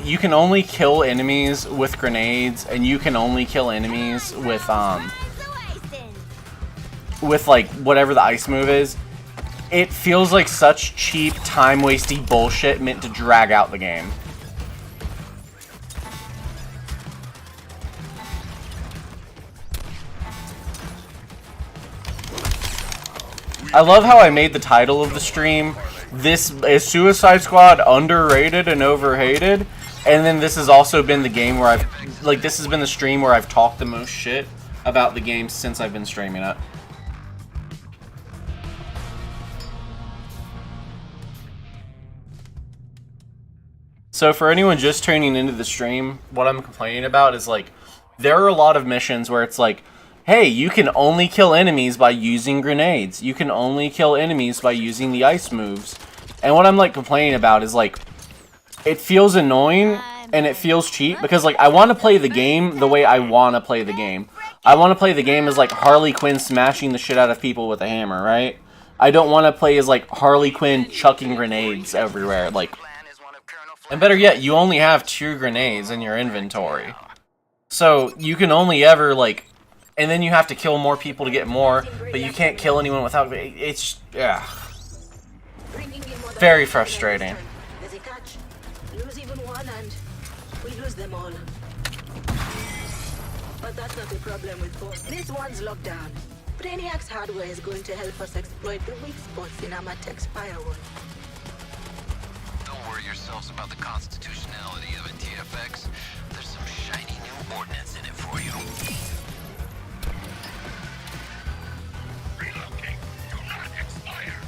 A: You can only kill enemies with grenades, and you can only kill enemies with like whatever the ice move is. It feels like such cheap, time-wasty bullshit meant to drag out the game. I love how I made the title of the stream, this is Suicide Squad underrated and overhated, and then this has also been the game where this has been the stream where I've talked the most shit about the game since I've been streaming it. So for anyone just tuning into the stream, what I'm complaining about is like, there are a lot of missions where it's like, hey, you can only kill enemies by using grenades. You can only kill enemies by using the ice moves. And what I'm like complaining about is like, it feels annoying and it feels cheap because like I want to play the game the way I want to play the game. I want to play the game as like Harley Quinn smashing the shit out of people with a hammer, right? I don't want to play as like Harley Quinn chucking grenades everywhere. Like, and better yet, you only have 2 grenades in your inventory. So you can only ever like, and then you have to kill more people to get more, but you can't kill anyone without, it's, yeah. Very frustrating.
G: There's a catch. Lose even one and we lose them all. But that's not a problem with both. This one's locked down. Brainiac's hardware is going to help us exploit the weak spots in Amatek's firewall.
M: Don't worry yourselves about the constitutionality of a TFX. There's some shiny new ordnance in it for you.
J: Relocate. Do not expire.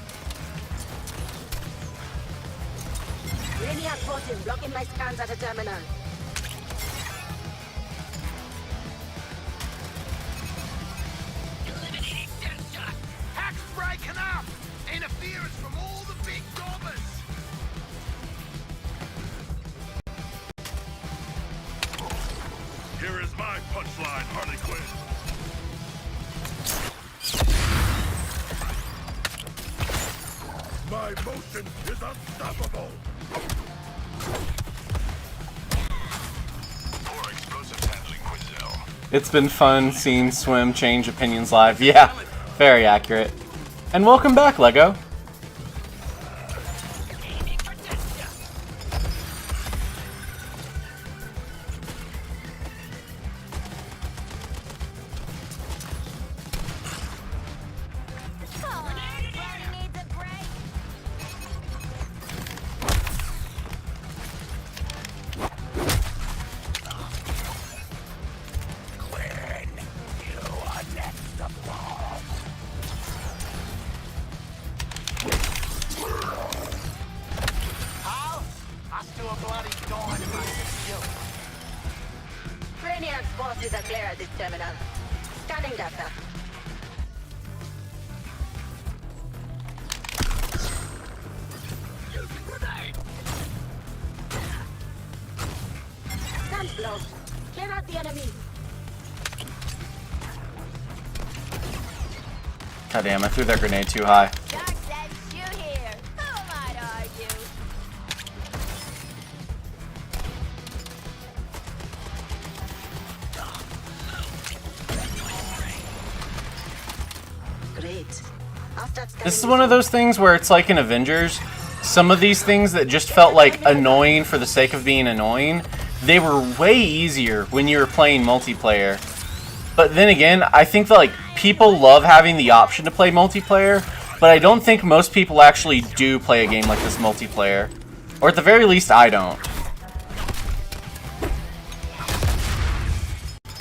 G: Brainiac bought him, blocking my scans at a terminal.
J: Eliminating Deathshot. Hack's breaking up. Interference from all the big dobbers.
F: Here is my punchline, Harley Quinn. My motion is unstoppable.
J: Poor explosives handling, Quinzel.
A: It's been fun seeing Swim change opinions live. Yeah, very accurate. And welcome back, Lego.
G: Brainiac's forces are clear at this terminal. Scanning data. Scans blocked. Clear out the enemy.
A: God damn, I threw that grenade too high.
E: Doc says shoot here. Who am I to argue?
G: Great.
A: This is one of those things where it's like in Avengers, some of these things that just felt like annoying for the sake of being annoying, they were way easier when you were playing multiplayer. But then again, I think that like people love having the option to play multiplayer, but I don't think most people actually do play a game like this multiplayer. Or at the very least, I don't.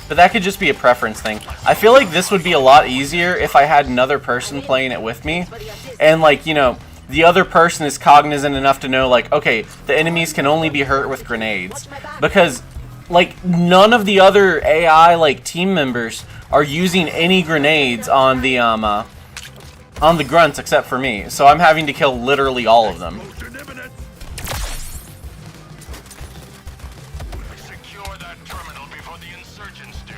A: But that could just be a preference thing. I feel like this would be a lot easier if I had another person playing it with me. And like, you know, the other person is cognizant enough to know like, okay, the enemies can only be hurt with grenades. Because like none of the other AI like team members are using any grenades on the grunts except for me. So I'm having to kill literally all of them.
J: Secure that terminal before the insurgents do.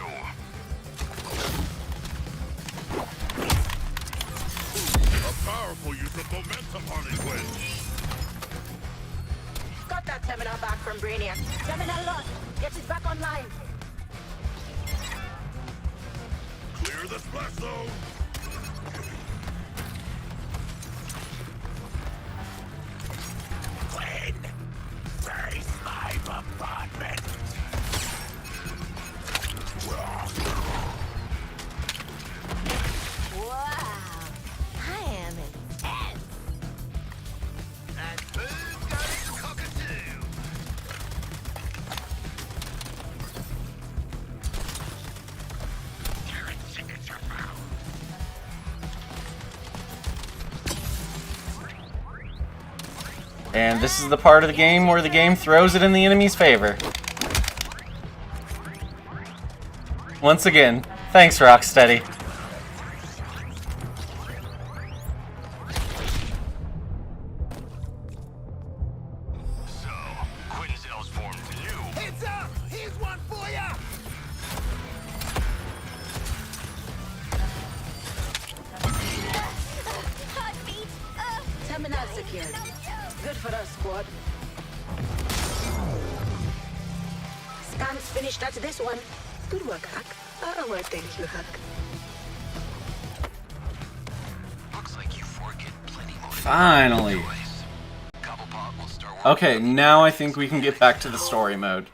F: A powerful use of momentum on his way.
G: Got that terminal back from Brainiac. Terminal lost. Get it back online.
F: Clear the splash zone.
J: When? Where's my bombardment?
E: Wow. I am intense.
F: And who's got his cockatoo?
J: Carrot signature found.
A: And this is the part of the game where the game throws it in the enemy's favor. Once again, thanks Rocksteady.
J: So, Quinzel's formed new.
F: Heads up! Here's one for ya!
E: Heartbeat.
G: Terminal secured. Good for us, squad. Scans finished at this one. Good work, Hack. Well, thank you, Hack.
M: Looks like you four get plenty more.
A: Finally.
M: Cobblepot will start working.
A: Okay, now I think we can get back to the story mode.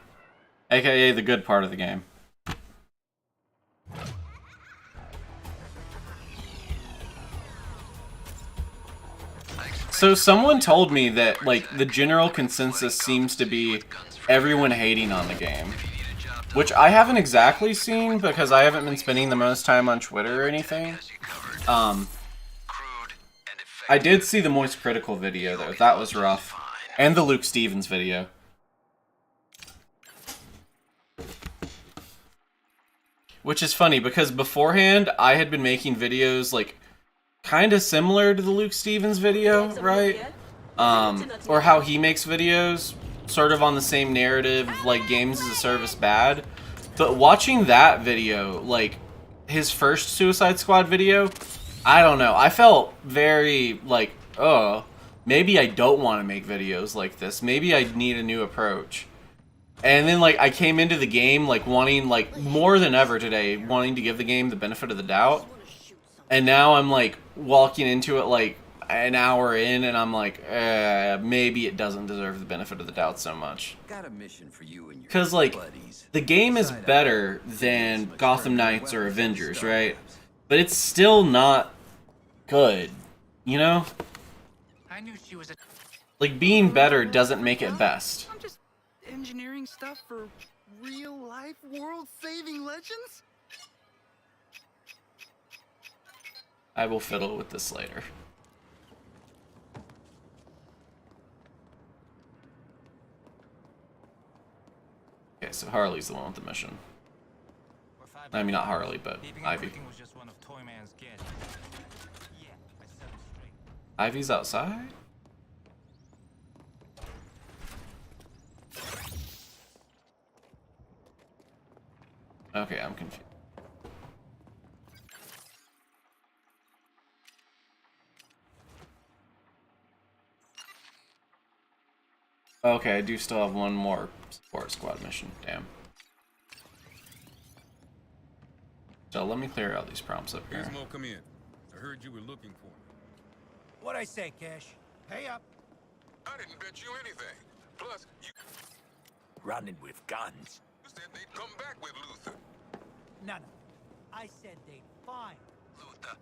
A: AKA the good part of the game. So someone told me that like the general consensus seems to be everyone hating on the game. Which I haven't exactly seen because I haven't been spending the most time on Twitter or anything. I did see the Moist Critical video though, that was rough. And the Luke Stevens video. Which is funny because beforehand I had been making videos like kind of similar to the Luke Stevens video, right? Or how he makes videos, sort of on the same narrative of like games as a service bad. But watching that video, like his first Suicide Squad video, I don't know. I felt very like, oh, maybe I don't want to make videos like this. Maybe I need a new approach. And then like I came into the game like wanting like more than ever today, wanting to give the game the benefit of the doubt. And now I'm like walking into it like an hour in and I'm like, maybe it doesn't deserve the benefit of the doubt so much.
N: Got a mission for you and your
A: Cuz like
N: buddies.
A: the game is better than Gotham Knights or Avengers, right? But it's still not good, you know?
O: I knew she was a
A: Like being better doesn't make it best.
O: I'm just engineering stuff for
F: Real life world saving legends?
A: I will fiddle with this later. Okay, so Harley's the one with the mission. I mean, not Harley, but Ivy. Ivy's outside? Okay, I'm confused. Okay, I do still have one more support squad mission. Damn. So let me clear out these prompts up here.
N: Gizmo, come in. I heard you were looking for me.
P: What'd I say, Cash? Pay up.
N: I didn't bet you anything. Plus, you
P: Running with guns.
N: said they'd come back with Luther.
P: No. I said they'd find
J: Luther,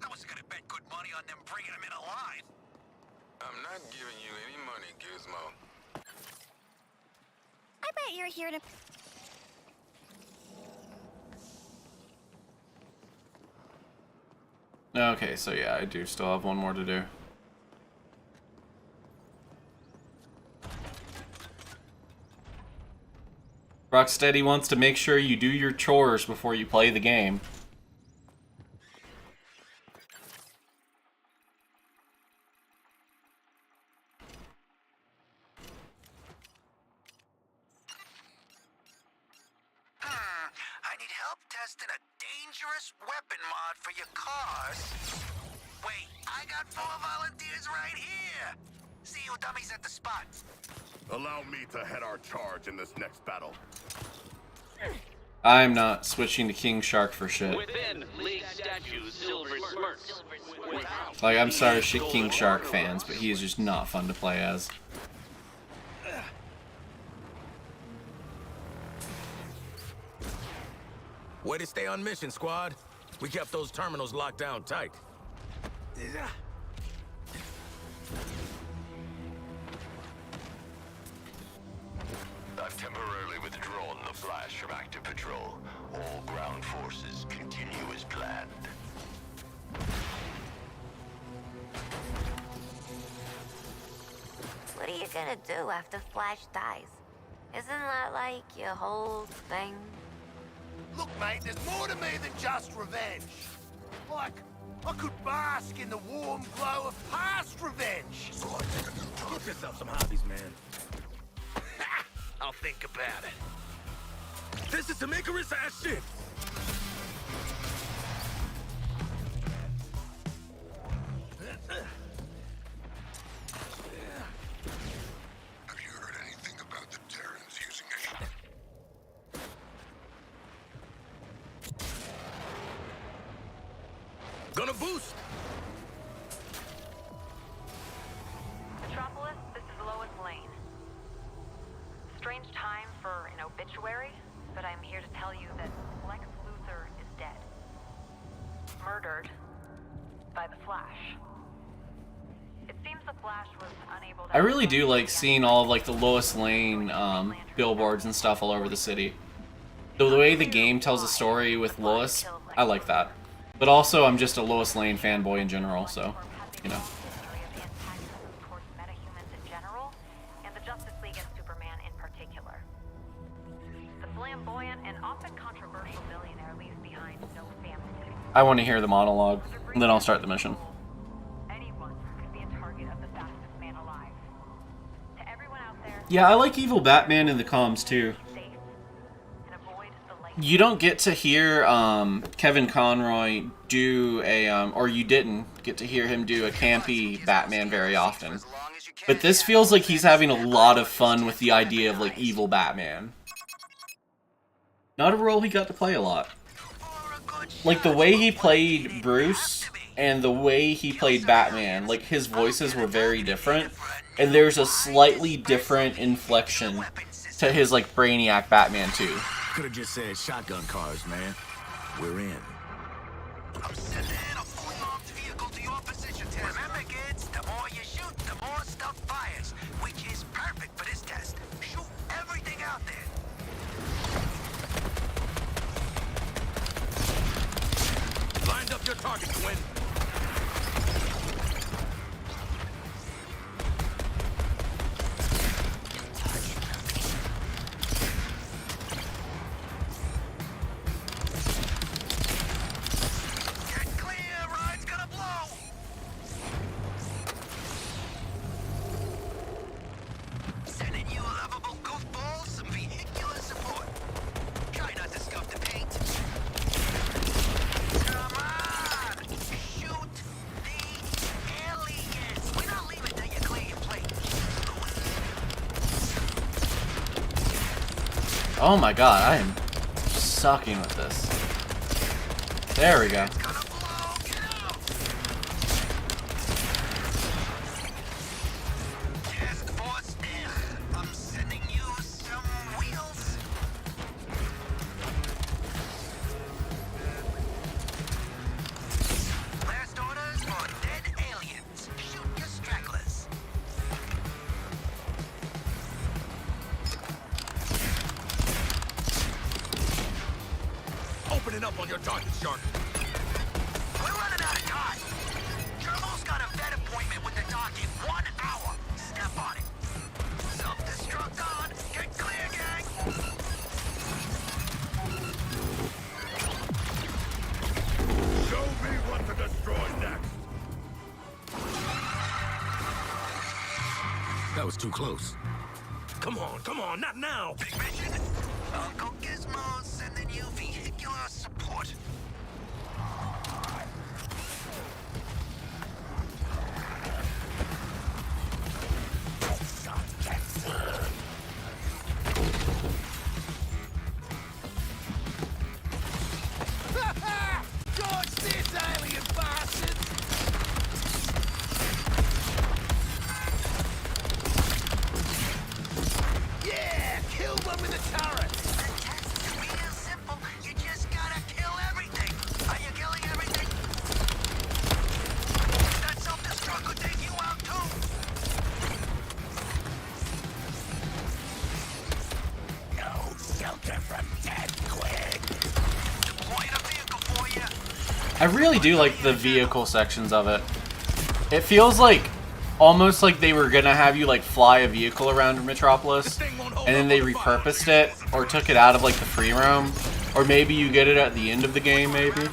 J: I was gonna bet good money on them bringing him in alive.
N: I'm not giving you any money, Gizmo.
I: I bet you're here to...
A: Okay, so yeah, I do still have one more to do. Rocksteady wants to make sure you do your chores before you play the game.
J: I need help testing a dangerous weapon mod for your cars. Wait, I got 4 volunteers right here. See you dummies at the spot.
F: Allow me to head our charge in this next battle.
A: I'm not switching to King Shark for shit.
K: Within, League statues, silver smirks. Without,
A: Like, I'm sorry, shit King Shark fans, but he is just not fun to play as.
L: Way to stay on mission, squad. We kept those terminals locked down tight.
J: I've temporarily withdrawn the Flash from active patrol. All ground forces continue as planned.
E: What are you gonna do after Flash dies? Isn't that like your whole thing?
F: Look, mate, there's more to me than just revenge. Like, I could bask in the warm glow of past revenge.
L: Get yourself some hobbies, man.
J: I'll think about it.
L: This is some Icarus ass shit.
N: Have you heard anything about the Terrans using a...
L: Gonna boost.
Q: Metropolis, this is Lois Lane. Strange time for an obituary, but I'm here to tell you that Lex Luthor is dead. Murdered by the Flash. It seems the Flash was unable to...
A: I really do like seeing all of like the Lois Lane billboards and stuff all over the city. So the way the game tells a story with Lois, I like that. But also, I'm just a Lois Lane fanboy in general, so, you know. I want to hear the monologue, and then I'll start the mission. Yeah, I like Evil Batman in the comms too. You don't get to hear Kevin Conroy do a, or you didn't get to hear him do a campy Batman very often. But this feels like he's having a lot of fun with the idea of like evil Batman. Not a role he got to play a lot. Like the way he played Bruce and the way he played Batman, like his voices were very different. And there's a slightly different inflection to his like Brainiac Batman too.
L: Could have just said shotgun cars, man. We're in.
J: I'm sending a fully armed vehicle to your position test. Remember, kids, the more you shoot, the more stuff fires, which is perfect for this test. Shoot everything out there.
L: Lined up your target, Gwen.
A: Oh my god, I am sucking with this. There we go.
J: I'm sending you some wheels. Last orders for dead aliens. Shoot your stragglers.
L: Opening up on your target, Shark.
J: We're running out of time. Germo's got a vet appointment with the doc in 1 hour. Step on it. Self-destruct on. Get clear, gang.
F: Show me what to destroy next.
L: That was too close. Come on, not now.
J: Big mission. Uncle Gizmo's sending you vehicular support.
F: Dodge this, alien bastard! Yeah, kill one with a turret!
J: The test is real simple. You just gotta kill everything. Are you killing everything? That self-destruct could take you out too.
F: No shelter from death, quick!
J: Deploying a vehicle for you.
A: I really do like the vehicle sections of it. It feels like almost like they were gonna have you like fly a vehicle around Metropolis, and then they repurposed it or took it out of like the free roam, or maybe you get it at the end of the game, maybe.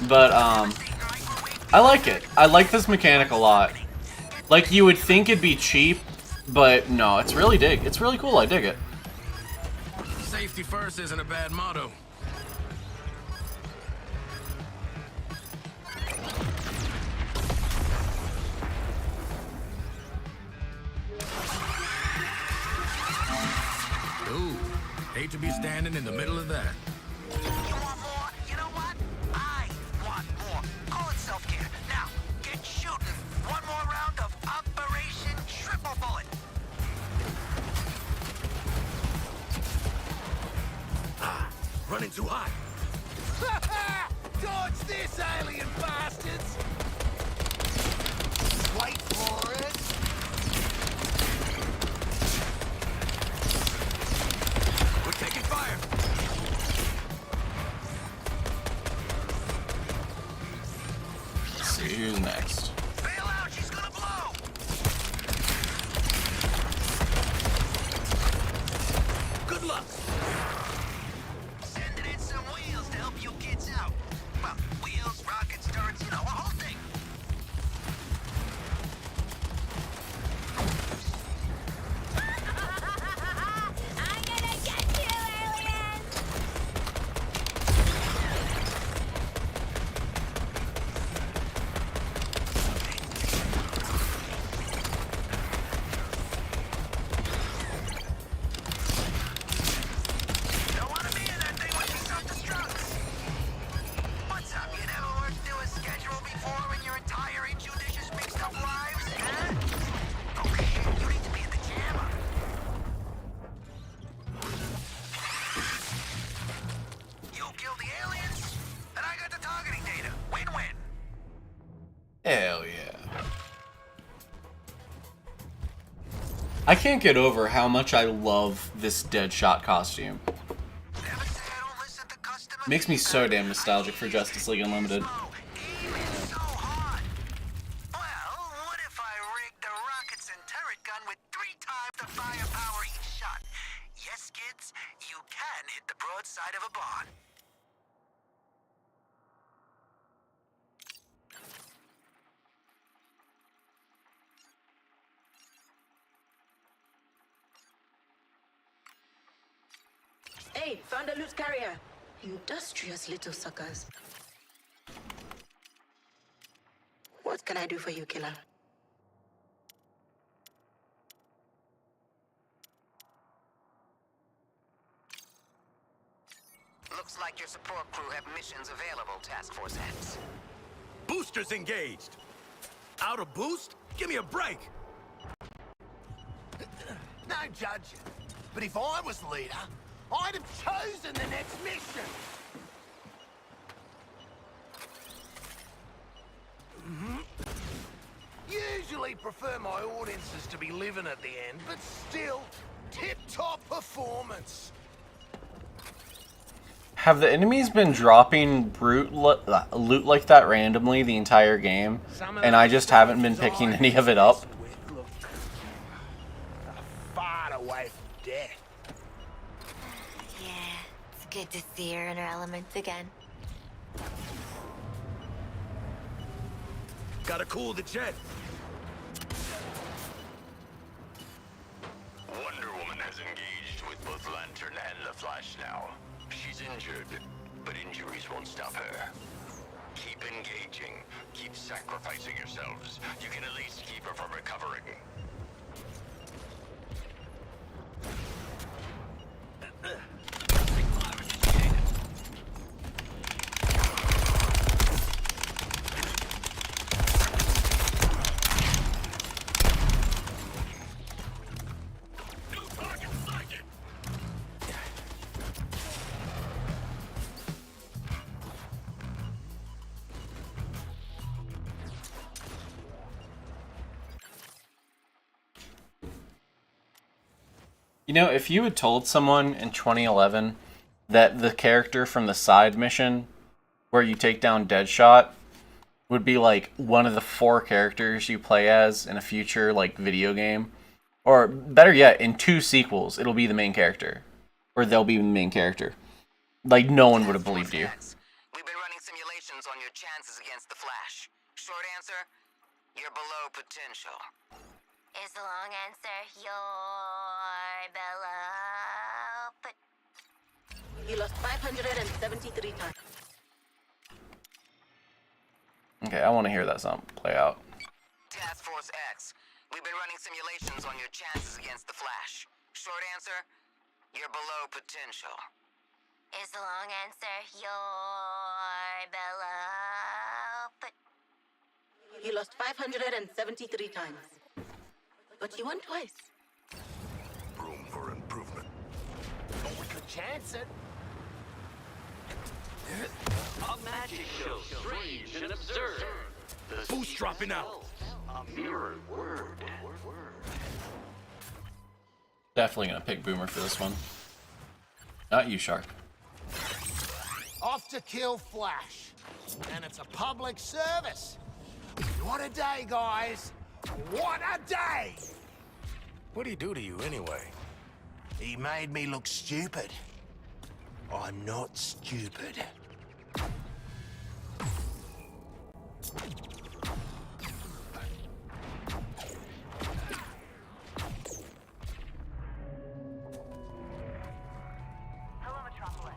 A: But I like it. I like this mechanic a lot. Like you would think it'd be cheap, but no, it's really It's really cool. I dig it.
L: Safety first isn't a bad motto. Ooh, hate to be standing in the middle of that.
J: You want more? You know what? I want more. Call it self-care. Now, get shooting. One more round of Operation Triple Bullet.
L: Running too hot.
F: Dodge this, alien bastards! Wait for it!
L: We're taking fire.
A: Let's see who's next.
J: Bail out. She's gonna blow.
L: Good luck.
J: Sending in some wheels to help you kids out. Well, wheels, rockets, turrets, you know, a whole thing.
E: I'm gonna get you, aliens!
J: Don't want to be in that thing with your self-destructs. What's up? You never worked through a schedule before in your entire injudicious mixed-up lives, huh? Oh shit, you need to be in the jammer. You killed the aliens, and I got the targeting data. Win-win.
A: Hell yeah. I can't get over how much I love this Deadshot costume. Makes me so damn nostalgic for Justice League Unlimited.
J: Well, what if I rigged the rockets and turret gun with 3 times the firepower each shot? Yes, kids, you can hit the broadside of a barn.
G: Hey, found a loot carrier. Industrious little suckers. What can I do for you, killer?
H: like your support crew have missions available, Task Force X.
L: Boosters engaged. Out of boost? Give me a break.
F: No judging. But if I was leader, I'd have chosen the next mission. Usually prefer my audiences to be living at the end, but still, tip-top performance.
A: Have the enemies been dropping loot like that randomly the entire game, and I just haven't been picking any of it up?
F: Far away from death.
E: Yeah, it's good to see her in her elements again.
L: Gotta cool the jet.
J: Wonder Woman has engaged with both Lantern and the Flash now. She's injured, but injuries won't stop her. Keep engaging. Keep sacrificing yourselves. You can at least keep her from recovering.
A: You know, if you had told someone in 2011 that the character from the side mission where you take down Deadshot would be like one of the 4 characters you play as in a future like video game, or better yet, in 2 sequels, it'll be the main character, or they'll be the main character, like no one would have believed you.
H: We've been running simulations on your chances against the Flash. Short answer, you're below potential.
E: Is the long answer you're below? But
G: You lost 573 times.
A: Okay, I want to hear that sound play out.
H: Task Force X, we've been running simulations on your chances against the Flash. Short answer, you're below potential.
E: is the long answer you're below? But
G: You lost 573 times. But you won twice.
F: Room for improvement. But we could chance it.
K: A magic show, strange and absurd.
L: Who's dropping out?
K: A mirrored word.
A: Definitely gonna pick Boomer for this one. Not you, Shark.
F: Off to kill Flash. And it's a public service. What a day, guys. What a day!
L: What'd he do to you anyway?
F: He made me look stupid. I'm not stupid.
Q: Hello, Metropolis.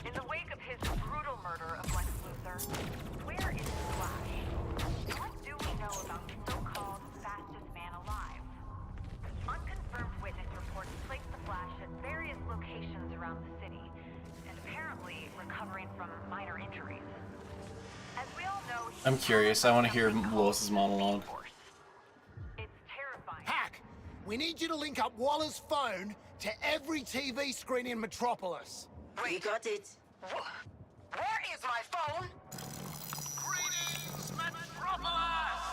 Q: In the wake of his brutal murder of Lex Luthor, where is Flash? What do we know about the so-called fastest man alive? Unconfirmed witness reports place the Flash at various locations around the city, and apparently recovering from minor injuries. As we all know,
A: I'm curious. I want to hear Lois's monologue.
F: Hack, we need you to link up Waller's phone to every TV screen in Metropolis.
G: You got it.
H: Where is my phone?
F: Greetings, Metropolis!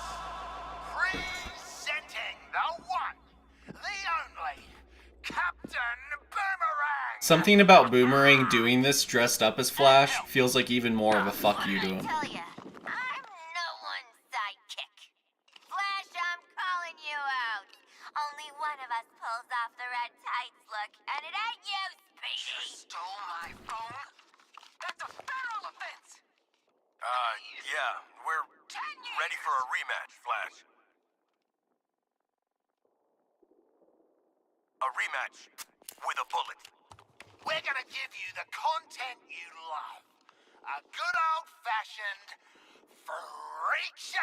F: Presenting the one, the only, Captain Boomerang!
A: Something about Boomerang doing this dressed up as Flash feels like even more of a fuck you to him.
E: tell ya, I'm no one's sidekick. Flash, I'm calling you out. Only one of us pulls off the red tights look, and it ain't you, Speedy.
H: Stole my phone? That's a federal offense!
L: Yeah, we're ready for a rematch, Flash. A rematch with a bullet.
F: We're gonna give you the content you love. A good old-fashioned freak show!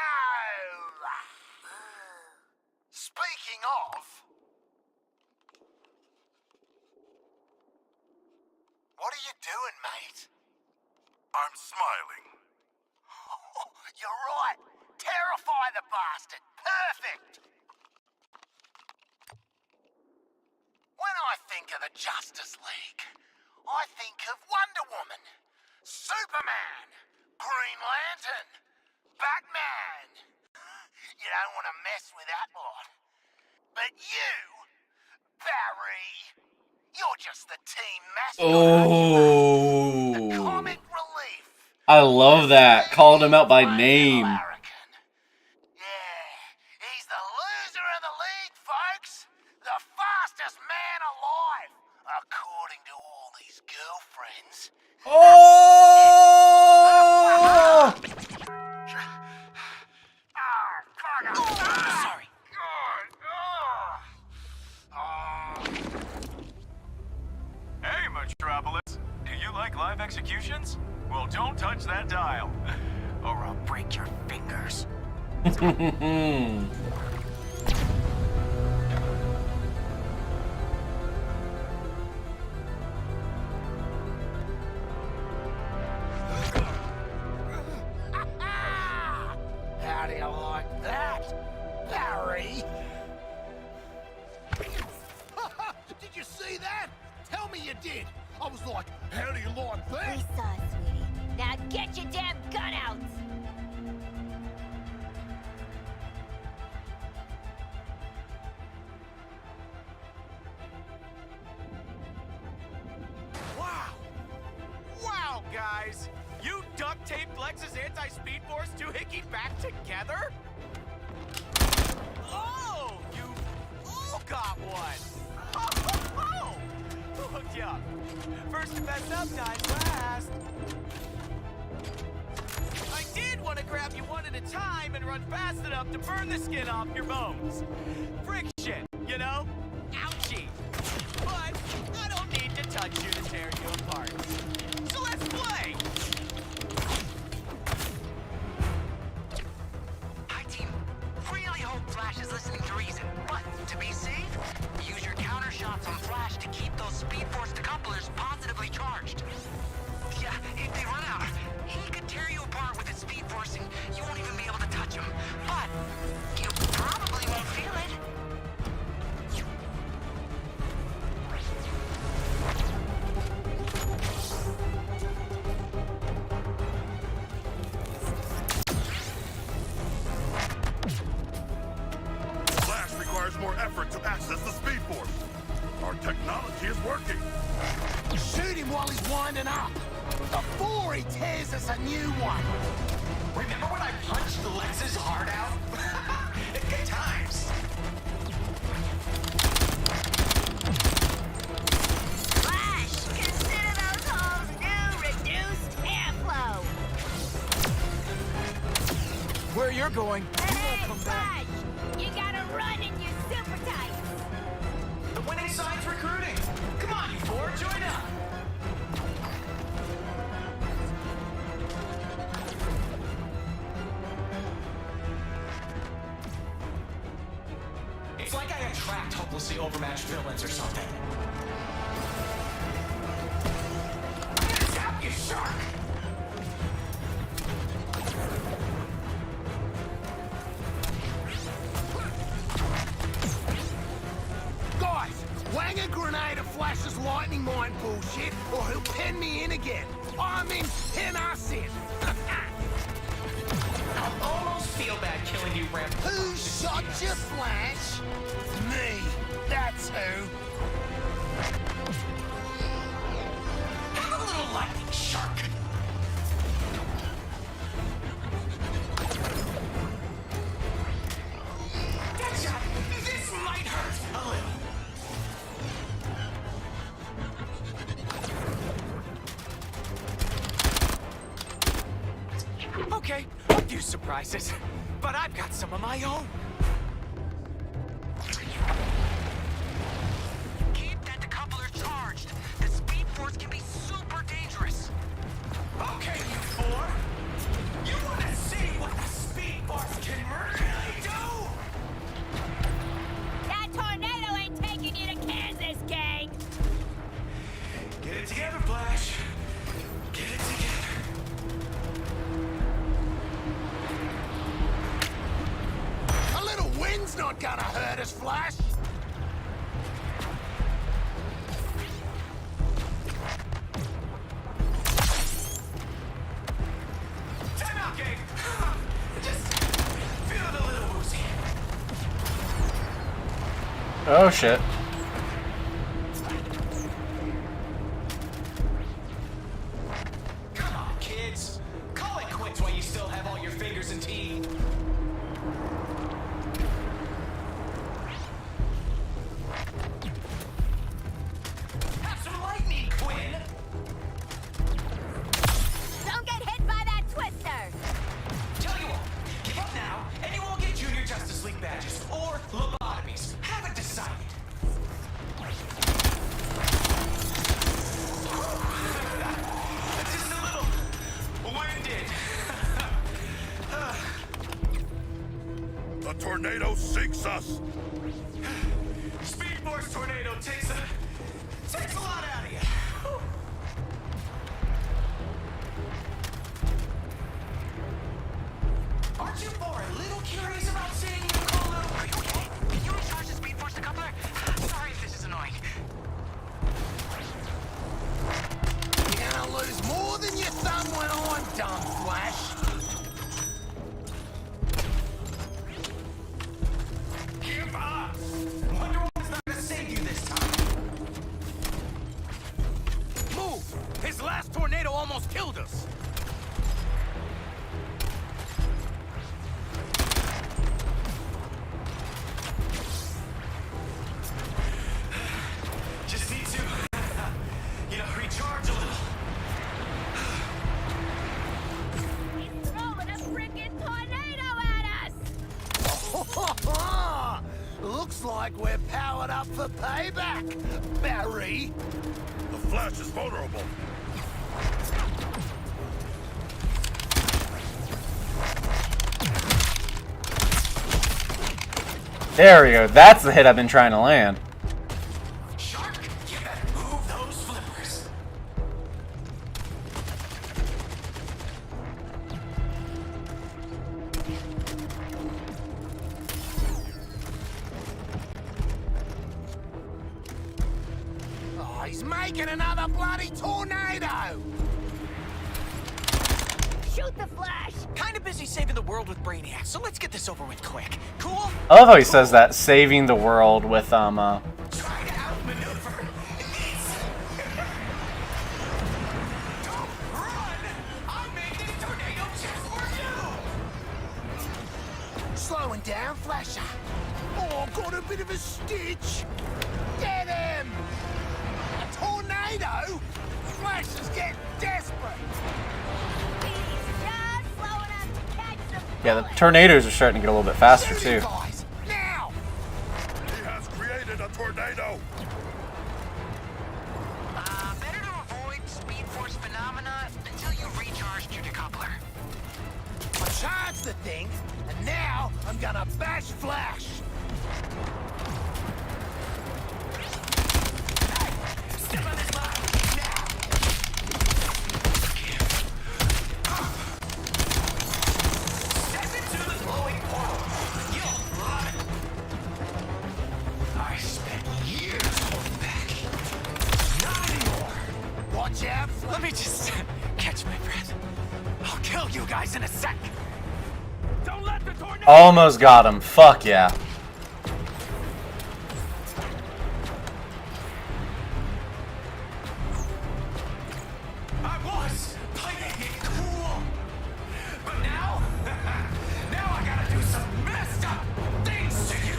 F: Speaking of... What do you
J: you doing, mate?
F: I'm smiling.
J: You're right. Terrify the bastard. Perfect. When I think of the Justice League, I think of Wonder Woman, Superman, Green Lantern, Batman. You don't want to mess with that lot. But you, Barry, you're just the team mascot.
A: Oh.
J: The comic relief.
A: I love that. Called him out by name.
J: He's the loser of the league, folks. The fastest man alive, according to all these girlfriends.
A: Oh!
J: Sorry.
R: Hey, Metropolis. Do you like live executions? Well, don't touch that dial, or I'll break your fingers.
J: How do you like that, Barry?
F: Did you see that? Tell me you did. I was like, how do you like that?
E: We saw it, sweetie. Now get your damn gun out!
R: Wow, guys! You duct taped Lex's anti-speed force doohickey back together? Oh! You all got one! Oh! Who hooked you up? First to mess up dies last. I did want to grab you one at a time and run fast enough to burn the skin off your bones. Friction, you know? Ouchie. But I don't need to touch you to tear you apart. So let's play!
H: Hi, team. Really hope Flash is listening to reason. But to be safe, use your counter shots on Flash to keep those Speed Force decouplers positively charged. Yeah, if they run out, he could tear you apart with his Speed Force and you won't even be able to touch him. But you probably won't feel it.
F: Flash requires more effort to access the Speed Force. Our technology is working.
J: Shoot him while he's winding up, before he tears us a new one.
R: Remember when I punched Lex's heart out? Good times.
E: Flash, consider those holes new reduced airflow.
R: Where you're going, you won't come back.
E: Flash, you gotta run in your super tights.
R: The winning side's recruiting. Come on, you four, join up. It's like I attract hopelessly overmatched villains or something. Tap, you shark!
J: Guys, wang a grenade at Flash's lightning mine bullshit, or he'll pen me in again. I mean, pen us in.
R: I almost feel bad killing you, Ramp.
J: Who shot you, Flash? Me. That's who.
R: Have a little lightning, shark. Deadshot, this might hurt a little. Okay, a few surprises, but I've got some of my own.
H: Keep that decoupler charged. The Speed Force can be super dangerous.
R: Okay, you four. You want to see what the Speed Force can really do?
E: That tornado ain't taking you to Kansas, gang.
R: Get it together, Flash.
J: gonna hurt us, Flash.
R: Time out, gang. Just feeling a little woozy.
A: Oh shit.
R: Come on, kids. Call it quits while you still have all your fingers and teeth. Have some lightning, Quinn.
E: Don't get hit by that twister!
R: Tell you what, give up now, and you won't get Junior Justice League badges or lobotomies. Haven't decided. Just a little winded.
F: The tornado sinks us.
R: Speed Force tornado takes a lot out of you. Aren't you four a little curious about seeing you call out?
H: Are you okay? Can you recharge the Speed Force decoupler? Sorry if this is annoying.
J: You're gonna lose more than your thumb when I'm done, Flash.
R: Give up! Wonder Woman's not gonna save you this time.
J: Move! His last tornado almost killed us.
R: Just need to, recharge a little.
E: He's throwing a freaking tornado at us!
J: Looks like we're powered up for payback, Barry.
F: The Flash is vulnerable.
A: There we go. That's the hit I've been trying to land.
R: Shark, you better move those flippers.
J: Oh, he's making another bloody tornado.
E: Shoot the Flash!
R: Kinda busy saving the world with Brainiac, so let's get this over with quick. Cool?
A: I love how he says that, saving the world with
R: Try to outmaneuver. Don't run! I'm making a tornado just for you!
J: Slowing down, Flasher. Oh, got a bit of a stitch. Get him! A tornado? Flash is getting desperate.
A: yeah, the tornadoes are starting to get a little bit faster too.
J: Guys, now!
F: He has created a tornado.
H: Better to avoid Speed Force phenomena until you recharged your decoupler.
J: I charged the thing, and now I'm gonna bash Flash.
R: Step on this line, now! Step into the glowing portal. You'll love it. I spent years holding back. Not anymore.
J: Watch out, Flash.
R: Let me just catch my breath. I'll kill you guys in a sec. Don't let the tornado.
A: Almost got him. Fuck yeah.
R: I was playing it cool, but now, now I gotta do some messed up things to you.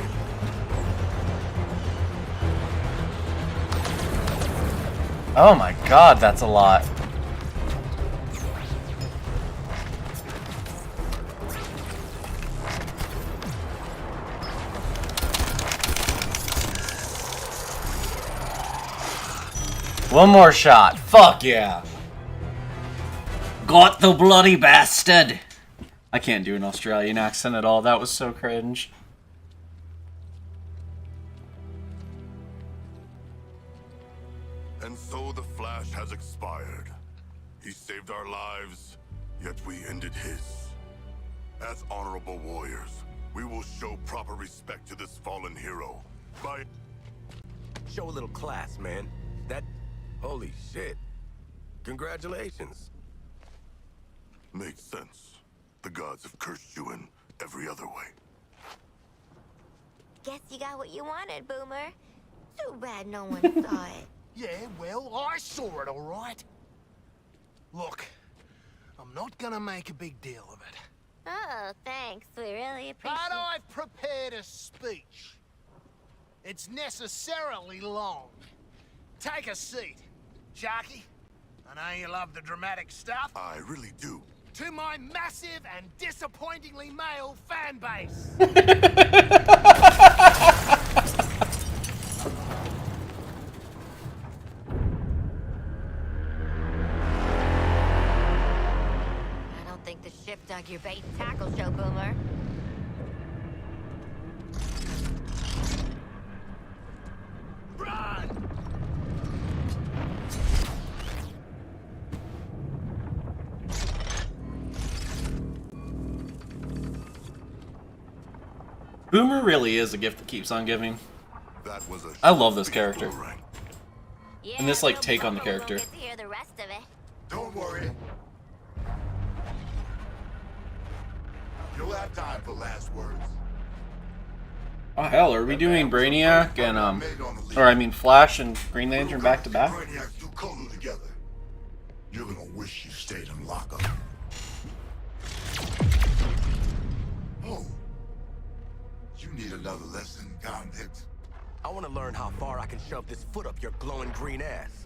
A: Oh my god, that's a lot. One more shot. Fuck yeah. Got the bloody bastard. I can't do an Australian accent at all. That was so cringe.
F: And so the Flash has expired. He saved our lives, yet we ended his. As honorable warriors, We will show proper respect to this fallen hero by...
L: Show a little class, man. That... Holy shit. Congratulations.
F: Makes sense. The gods have cursed you in every other way.
E: Guess you got what you wanted, Boomer. Too bad no one saw it.
P: Yeah, well, I saw it, all right. Look, I'm not gonna make a big deal of it.
E: Oh, thanks. We really appreciate
P: But I've prepared a speech. It's necessarily long. Take a seat. Sharky, I know you love the dramatic stuff.
F: I really do.
P: To my massive and disappointingly male fan base.
E: I don't think the ship dug your bait and tackle show, Boomer.
P: Run!
A: Boomer really is a gift that keeps on giving.
F: That was a
A: I love this character.
E: Yeah,
A: And this like
E: so
A: take on the
E: Boomer won't
A: character.
E: get to hear the rest of it.
F: Don't worry. You'll have time for last words.
A: Oh hell, are we doing Brainiac and or I mean Flash and Green Lantern back to back?
F: Brainiacs do cuddle together. You're gonna wish you stayed in lockup. Oh. You need another lesson, convict.
L: I want to learn how far I can shove this foot up your glowing green ass.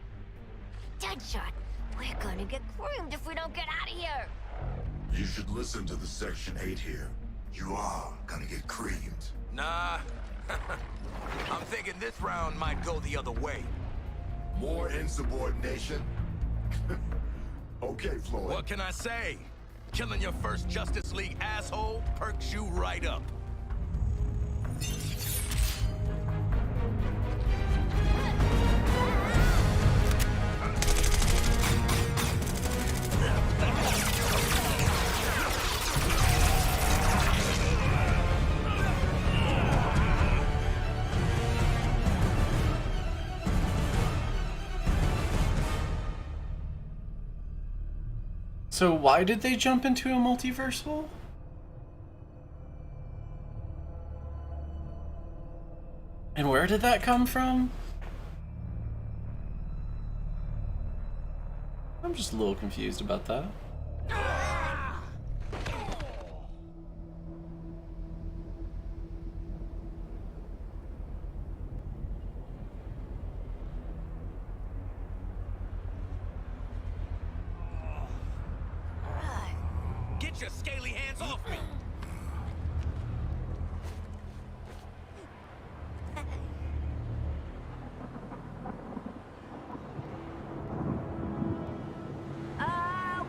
E: Deadshot, we're gonna get groomed if we don't get out of here.
F: You should listen to the Section 8 here. You are gonna get creamed.
L: Nah. I'm thinking this round might go the other way.
F: More insubordination? Okay, Floyd.
L: What can I say? Killing your first Justice League asshole perks you right up.
A: So why did they jump into a multiverse hole? And where did that come from? I'm just a little confused about that.
L: Get your scaly hands off me!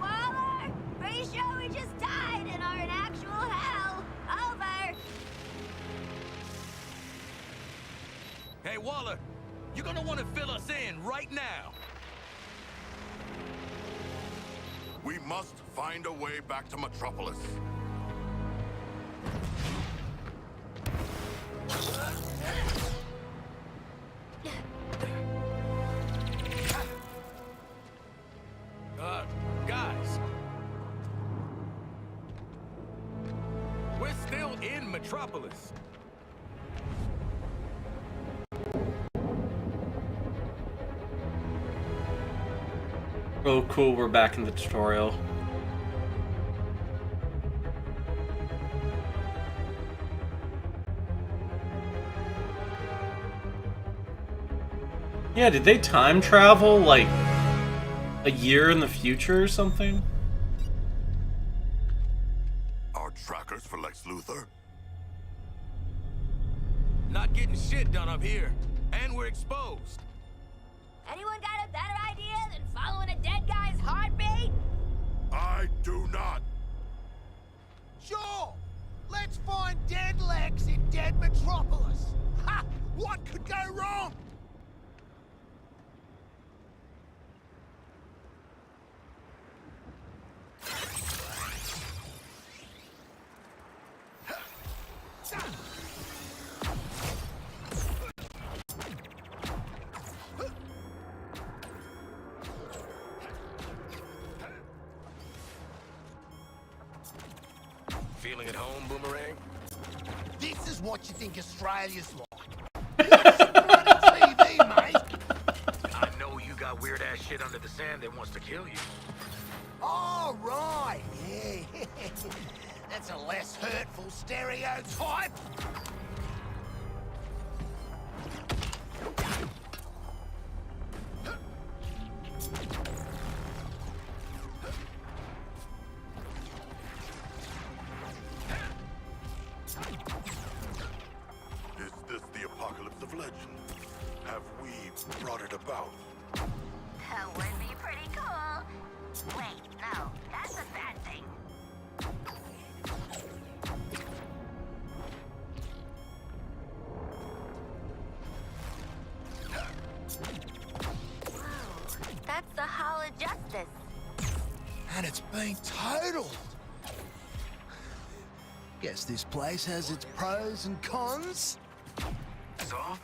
E: Waller? Pretty sure we just died and are in actual hell. Over.
L: Hey, Waller, you're gonna want to fill us in right now.
F: We must find a way back to Metropolis.
L: Guys. We're still in Metropolis.
A: Oh cool, we're back in the tutorial. Yeah, did they time travel like a year in the future or something?
F: Our trackers for Lex Luthor?
L: Not getting shit done up here. And we're exposed.
E: Anyone got a better idea than following a dead guy's heartbeat?
F: I do not.
P: Sure. Let's find dead Lex in dead Metropolis. Ha! What could go wrong?
L: Feeling at home, Boomerang?
P: This is what you think Australia's like. TV, mate.
L: I know you got weird-ass shit under the sand that wants to kill you.
P: Oh, right, yeah. That's a less hurtful stereotype.
F: Is this the apocalypse of legend? Have we brought it about?
I: That would be pretty cool. Wait, no, that's a bad thing.
E: Whoa, that's the Hall of Justice.
P: And it's been totaled. Guess this place has its pros and cons.
L: It's off?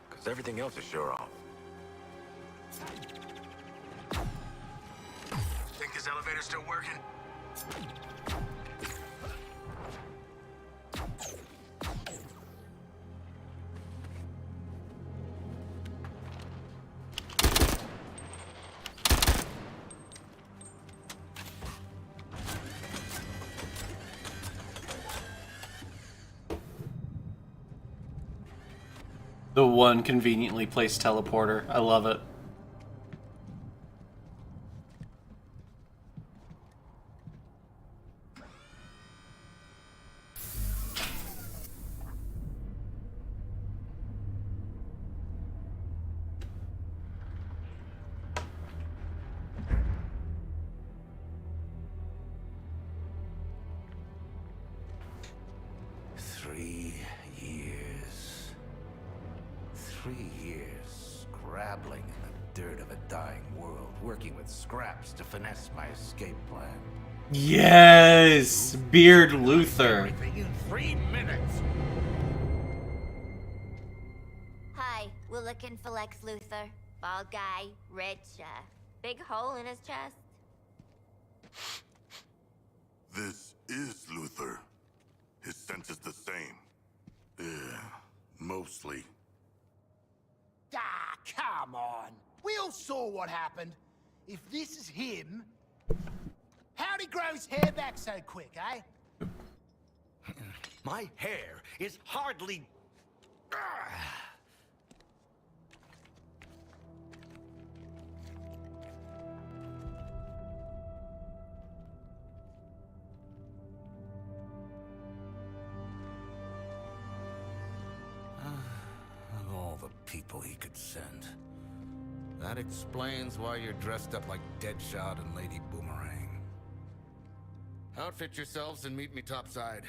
L: Because everything else is sure off. Think this elevator's still working?
A: The one conveniently placed teleporter. I love it.
J: Scrabbling in the dirt of a dying world, working with scraps to finesse my escape plan.
A: Yes! Beard Luther.
J: Everything in 3 minutes.
E: Hi, we're looking for Lex Luthor. Bald guy, rich, big hole in his chest.
F: This is Luther. His sense is the same. Yeah, mostly.
P: Ah, come on. We all saw what happened. If this is him, how'd he grow his hair back so quick, eh?
J: My hair is hardly... Of all the people he could send. That explains why you're dressed up like Deadshot and Lady Boomerang. Outfit yourselves and meet me topside.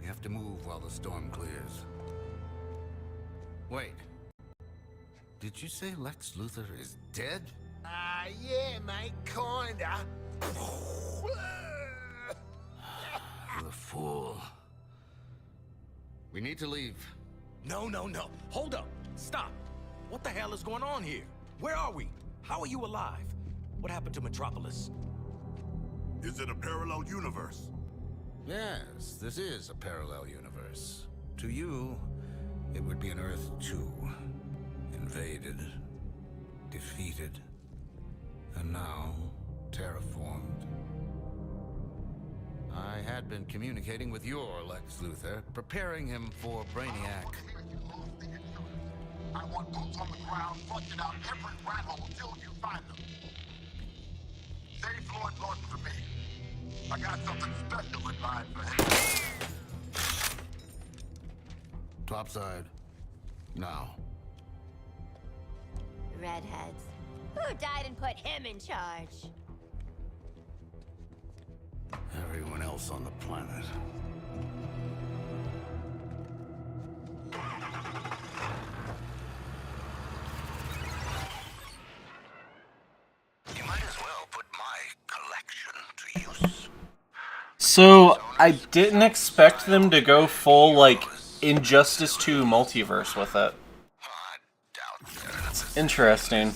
J: We have to move while the storm clears. Wait. Did you say Lex Luthor is dead?
P: Yeah, mate, kinda.
J: The fool. We need to leave.
L: No. Hold up. Stop. What the hell is going on here? Where are we? How are you alive? What happened to Metropolis?
F: Is it a parallel universe?
J: Yes, this is a parallel universe. To you, it would be an Earth 2. Invaded, defeated, and now terraformed. I had been communicating with your Lex Luthor, preparing him for Brainiac.
N: I want boots on the ground, flushing out every rat hole till you find them. Save Lord Norton for me. I got something special in mind for him.
J: Topside. Now.
E: Redheads. Who died and put him in charge?
J: Everyone else on the planet.
N: You might as well put my collection to use.
A: So, I didn't expect them to go full, like, Injustice 2 multiverse with it. Interesting.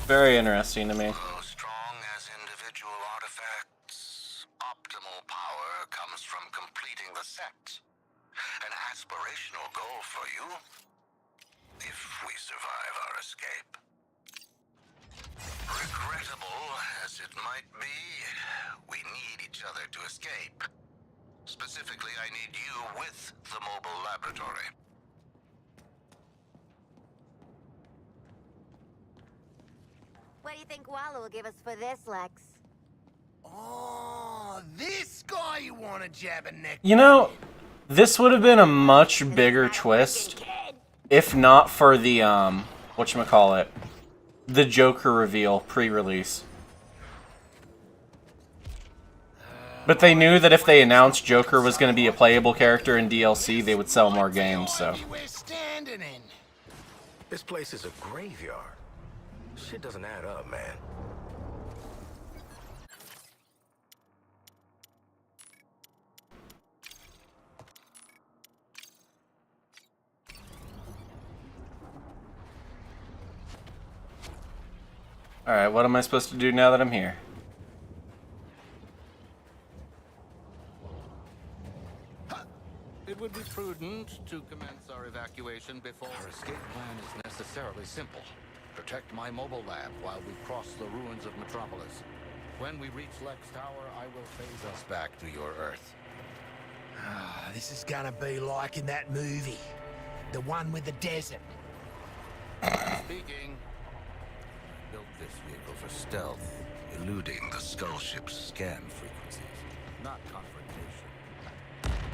A: Very interesting to me.
J: Strong as individual artifacts, optimal power comes from
N: It might be. We need each other to escape. Specifically, I need you with the mobile laboratory.
E: What do you think Walla will give us for this, Lex?
P: Oh, this guy you want to jab a neck.
A: You know, this would have been a much bigger twist if not for the, whatchamacallit, the Joker reveal pre-release. But they knew that if they announced Joker was going to be a playable character in DLC, they would sell more games, so.
L: This place is a graveyard. Shit doesn't add up, man.
A: Alright, what am I supposed to do now that I'm here?
S: It would be prudent to commence our evacuation before... Our escape plan is necessarily simple. Protect my mobile lab while we cross the ruins of Metropolis. When we reach Lex Tower, I will phase us back to your Earth.
P: Ah, this is gonna be like in that movie. The one with the desert.
S: Speaking. Built this vehicle for stealth, eluding the Skull Ship's scan frequencies. Not confrontation.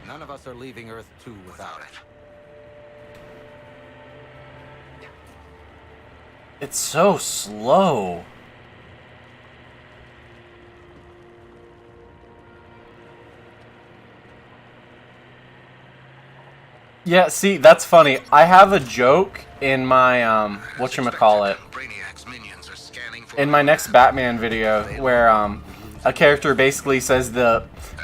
S: None of us are leaving Earth 2 without it.
A: It's so slow. Yeah, see, that's funny. I have a joke in my, whatchamacallit, in my next Batman video where, a character basically says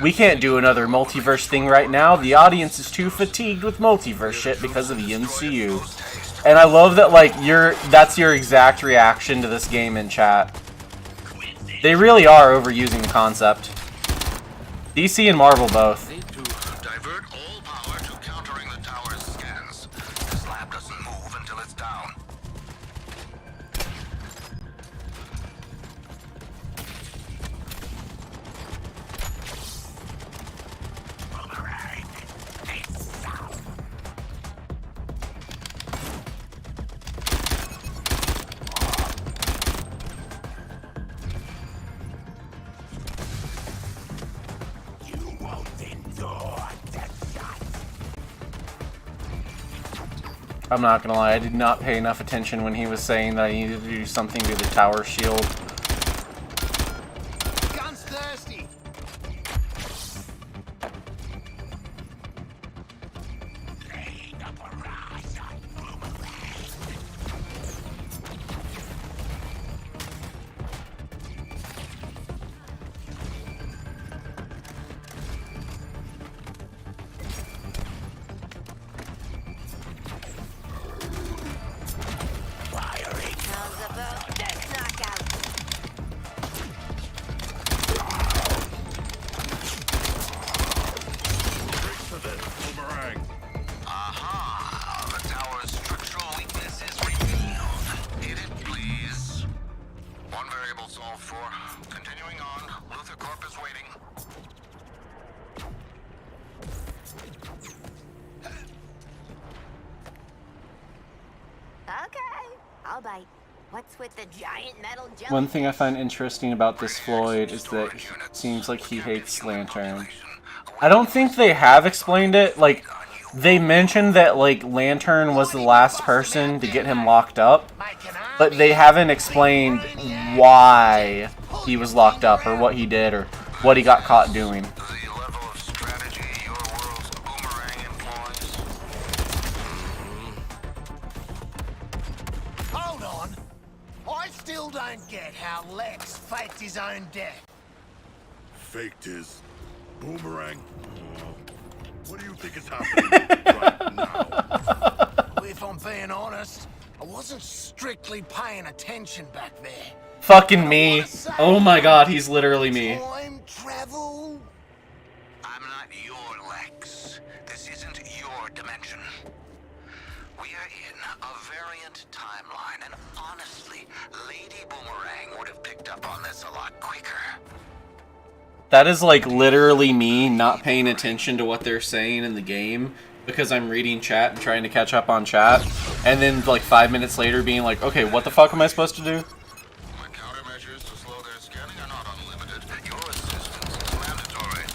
A: we can't do another multiverse thing right now. The audience is too fatigued with multiverse shit because of the MCU. And I love that, like, that's your exact reaction to this game in chat. They really are overusing the concept. DC and Marvel both.
N: Divert all power to countering the tower's scans. This lab doesn't move until it's down.
A: I'm not gonna lie, I did not pay enough attention when he was saying that I needed to do something to the tower shield.
P: Gun's thirsty.
E: How's about this knockout?
N: Aha! The tower's structural weakness is revealed. Hit it, please. One variable solved for. Continuing on. Luther Corp is waiting.
E: Okay, I'll bite. What's with the giant metal jump?
A: One thing I find interesting about this Floyd is that it seems like he hates Lantern. I don't think they have explained it. Like, they mentioned that, like, Lantern was the last person to get him locked up, but they haven't explained why he was locked up or what he did or what he got caught doing.
P: Hold on. I still don't get how Lex faked his own death.
F: Faked his boomerang? What do you think is happening right now?
P: If I'm being honest, I wasn't strictly paying attention back there.
A: Fucking me. Oh my god, he's literally me.
P: Time travel?
N: I'm not your Lex. This isn't your dimension. We are in a variant timeline, and honestly, Lady Boomerang would have picked up on this a lot quicker.
A: That is like literally me not paying attention to what they're saying in the game because I'm reading chat and trying to catch up on chat, and then like 5 minutes later being like, okay, what the fuck am I supposed to do?
N: My countermeasures to slow their scanning are not unlimited. Your assistance is mandatory.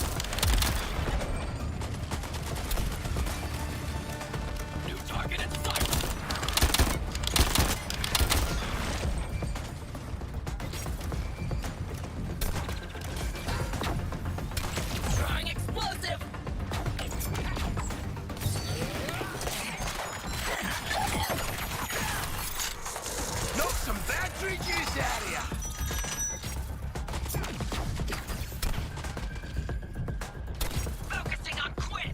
K: New target in sight. Trying explosive.
P: Knock some battery juice out of ya.
K: Focusing on Quinn.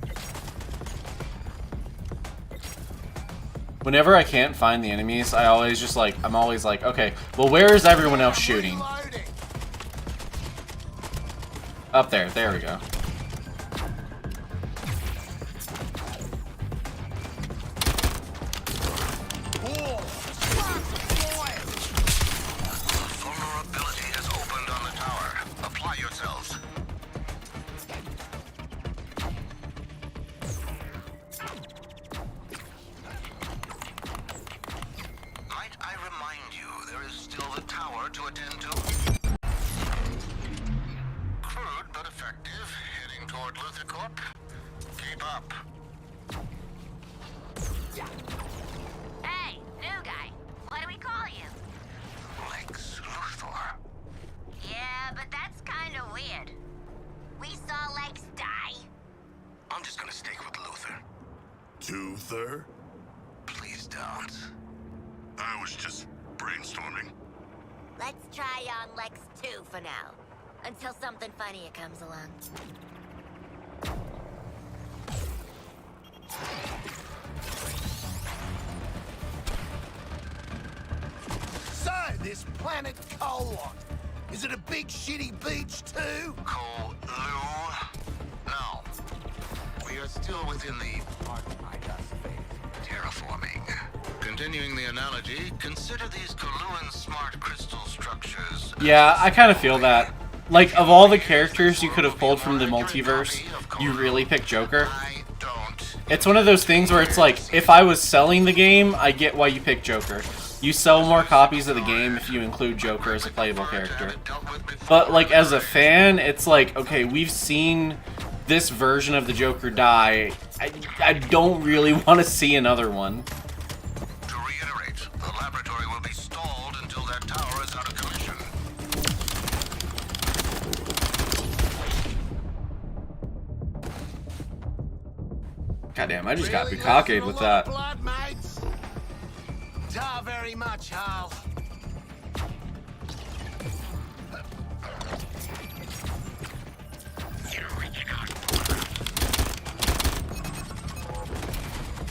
A: Whenever I can't find the enemies, I'm always like, okay, well, where is everyone else shooting? Up there. There we go.
N: Vulnerability has opened on the tower. Apply yourselves. Might I remind you, there is still the tower to attend to? Crude but effective. Heading toward Luther Corp. Keep up.
E: Hey, new guy. What do we call you?
N: Lex Luthor.
E: Yeah, but that's kind of weird. We saw Lex die.
N: I'm just gonna stick with Luther.
F: Luther?
N: Please don't.
F: I was just brainstorming.
E: Let's try on Lex 2 for now. Until something funnier comes along.
P: So, this planet Colon. Is it a big shitty beach too?
N: Colu? No. We are still within the terraforming. Continuing the analogy, consider these Coluan smart crystal structures.
A: Yeah, I kind of feel that. Like, of all the characters you could have pulled from the multiverse, you really picked Joker. It's one of those things where it's like, if I was selling the game, I get why you picked Joker. You sell more copies of the game if you include Joker as a playable character. But, like, as a fan, it's like, okay, we've seen this version of the Joker die. I don't really want to see another one.
N: To reiterate, the laboratory will be stalled until that tower is out of commission.
A: Goddamn, I just got bukkake with that.
P: Blood, mates. Ta very much, Hal.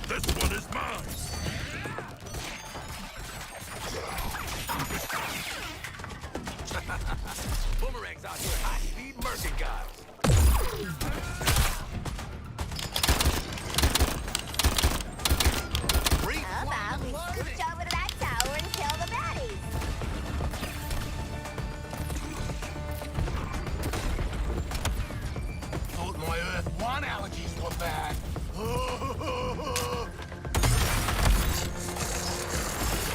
F: This one is mine.
L: Boomerang's out here high-speed murking guys.
E: How about we scooch over to that tower and kill the baddies?
P: Thought my Earth 1 allergies were bad.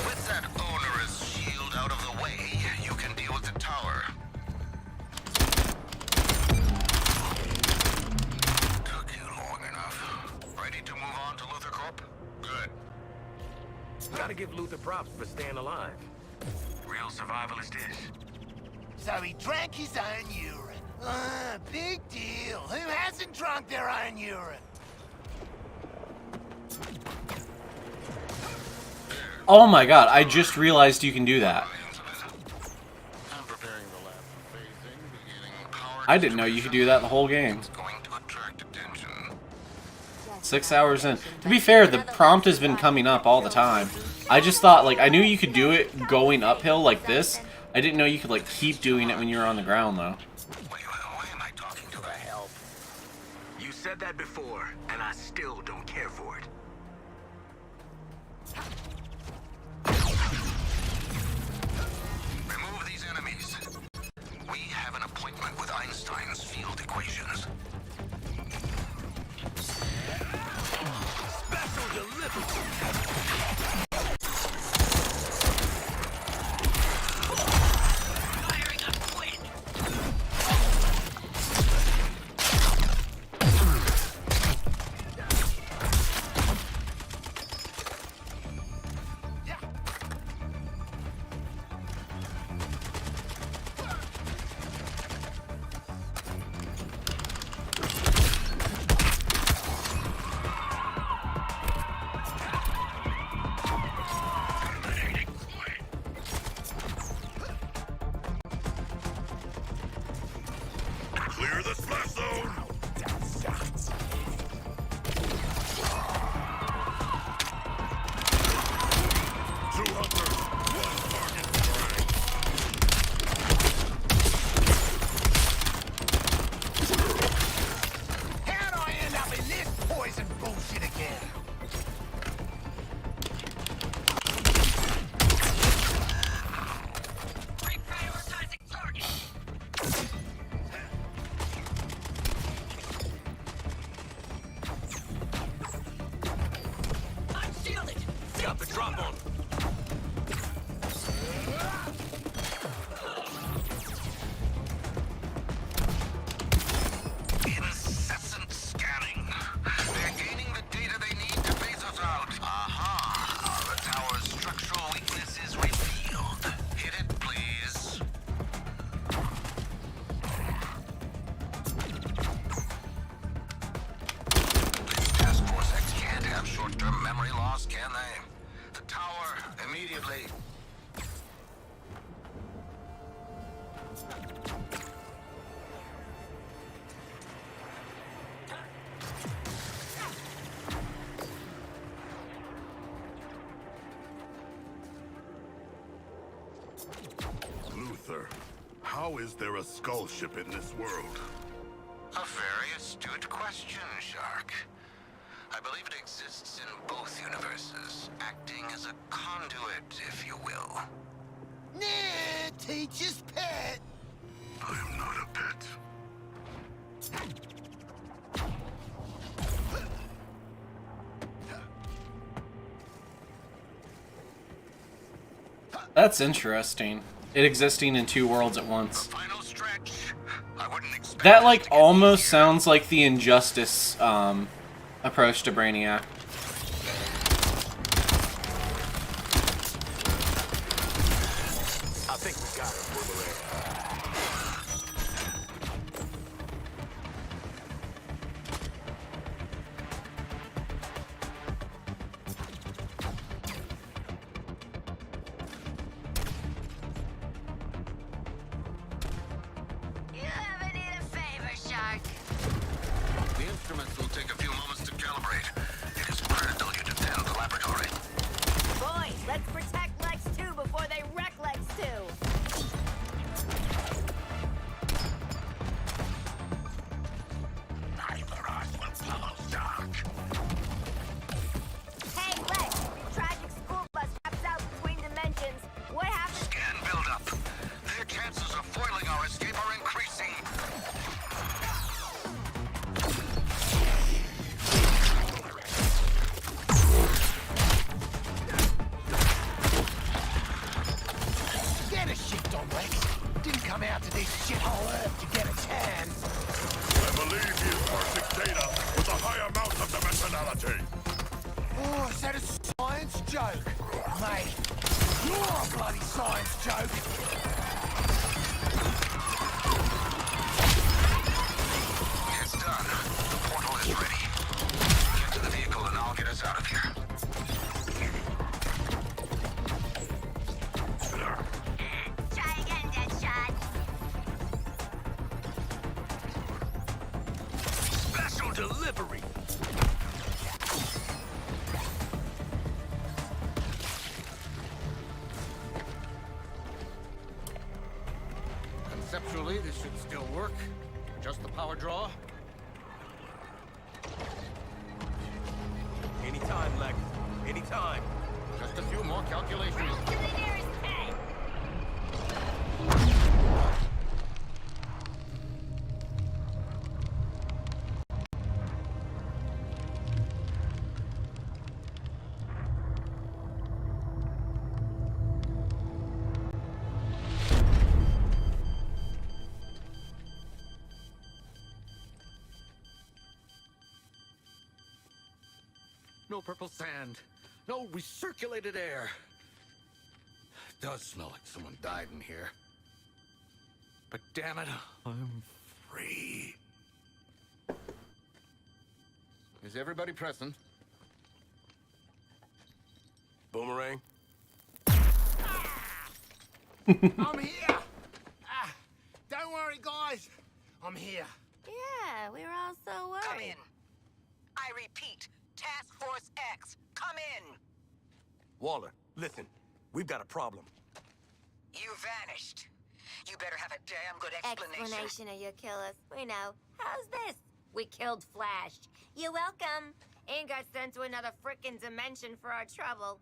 N: With that onerous shield out of the way, you can deal with the tower. Took you long enough. Ready to move on to Luther Corp? Good.
L: Gotta give Luther props for staying alive.
J: Real survivalist dish.
P: So he drank his own urine. Big deal. Who hasn't drunk their own urine?
A: Oh my god, I just realized you can do that.
N: I'm preparing the lab for phasing, beginning power.
A: I didn't know you could do that the whole game.
N: Going to attract attention.
A: 6 hours in. To be fair, the prompt has been coming up all the time. I just thought, like, I knew you could do it going uphill like this. I didn't know you could, like, keep doing it when you were on the ground, though.
N: Why am I talking to the help?
J: You said that before, and I still don't care for it.
N: Remove these enemies. We have an appointment. with Einstein's field equations.
F: Special delivery! Clear the splash zone! Two hunters, one target strike. How'd I end up in this poison bullshit again?
J: Reprioritizing target. I'm shielded.
F: Got the drop on.
N: Incessant scanning. They're gaining the data they need to phase us out. Aha! The tower's structural weakness is revealed. Hit it, please. This Task Force X can't have short-term memory loss, can they? The tower, immediately.
F: Luther, how is there a skull ship in this world?
N: A very astute question, Shark. I believe it exists in both universes, acting as a conduit, if you will.
P: Nah, teacher's pet.
F: I am not a pet.
A: That's interesting. It existing in two worlds at once.
N: Final stretch. I wouldn't expect
A: That like almost sounds like the Injustice approach to Brainiac.
F: I think we got it, Wolverine.
E: You ever need a favor, Shark?
N: The instruments will take a few moments to calibrate. It is critical you defend the laboratory.
E: Boys, let's protect Lex 2 before they wreck Lex 2.
N: Neither of us will follow Shark.
E: Hey, Lex, tragic school bus taps out between dimensions. What happened?
N: Scan buildup. Their chances of foiling our escape are increasing.
P: Get a shit on, Lex. Didn't come out to this shithole Earth to get a tan.
F: I believe he is parsing data with a high amount of dimensionality.
P: Oh, is that a science joke? Mate, you're a bloody science joke.
N: It's done. The portal is ready. Get to the vehicle and I'll get us out of here.
E: Try again, Deadshot.
F: Special delivery.
S: Conceptually, this should still work. Just the power draw.
F: Anytime, Lex. Anytime.
S: Just a few more calculations.
E: To the nearest 10.
S: No purple sand. No recirculated air. It does smell like someone died in here. But damn it, I'm free. Is everybody present?
L: Boomerang?
P: I'm here! Don't worry, guys. I'm here.
E: Yeah, we were all so worried.
H: Come in. I repeat, Task Force X, come in.
L: Waller, listen. We've got a problem.
H: You vanished. You better have a damn good explanation.
E: Or you kill us. We know. How's this? We killed Flash. You're welcome. And got sent to another frickin' dimension for our trouble.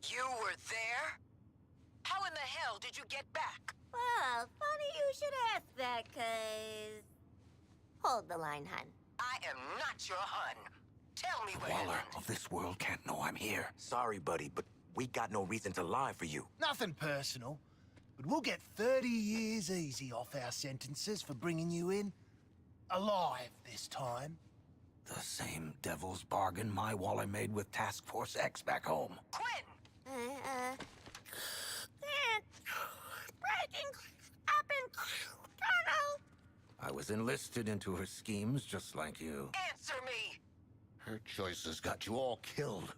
H: You were there? How in the hell did you get back?
E: Well, funny you should ask that, 'cause... Hold the line, hun.
H: I am not your hun. Tell me where you
N: Waller
H: went.
N: of this world can't know I'm here. Sorry, buddy, but we got no reason to lie for you.
P: Nothing personal, but we'll get 30 years easy off our sentences for bringing you in. Alive this time.
N: The same devil's bargain my Waller made with Task Force X back home.
E: Breaking up in tunnel.
S: I was enlisted into her schemes just like you.
H: Answer me!
S: Her choices got you all killed.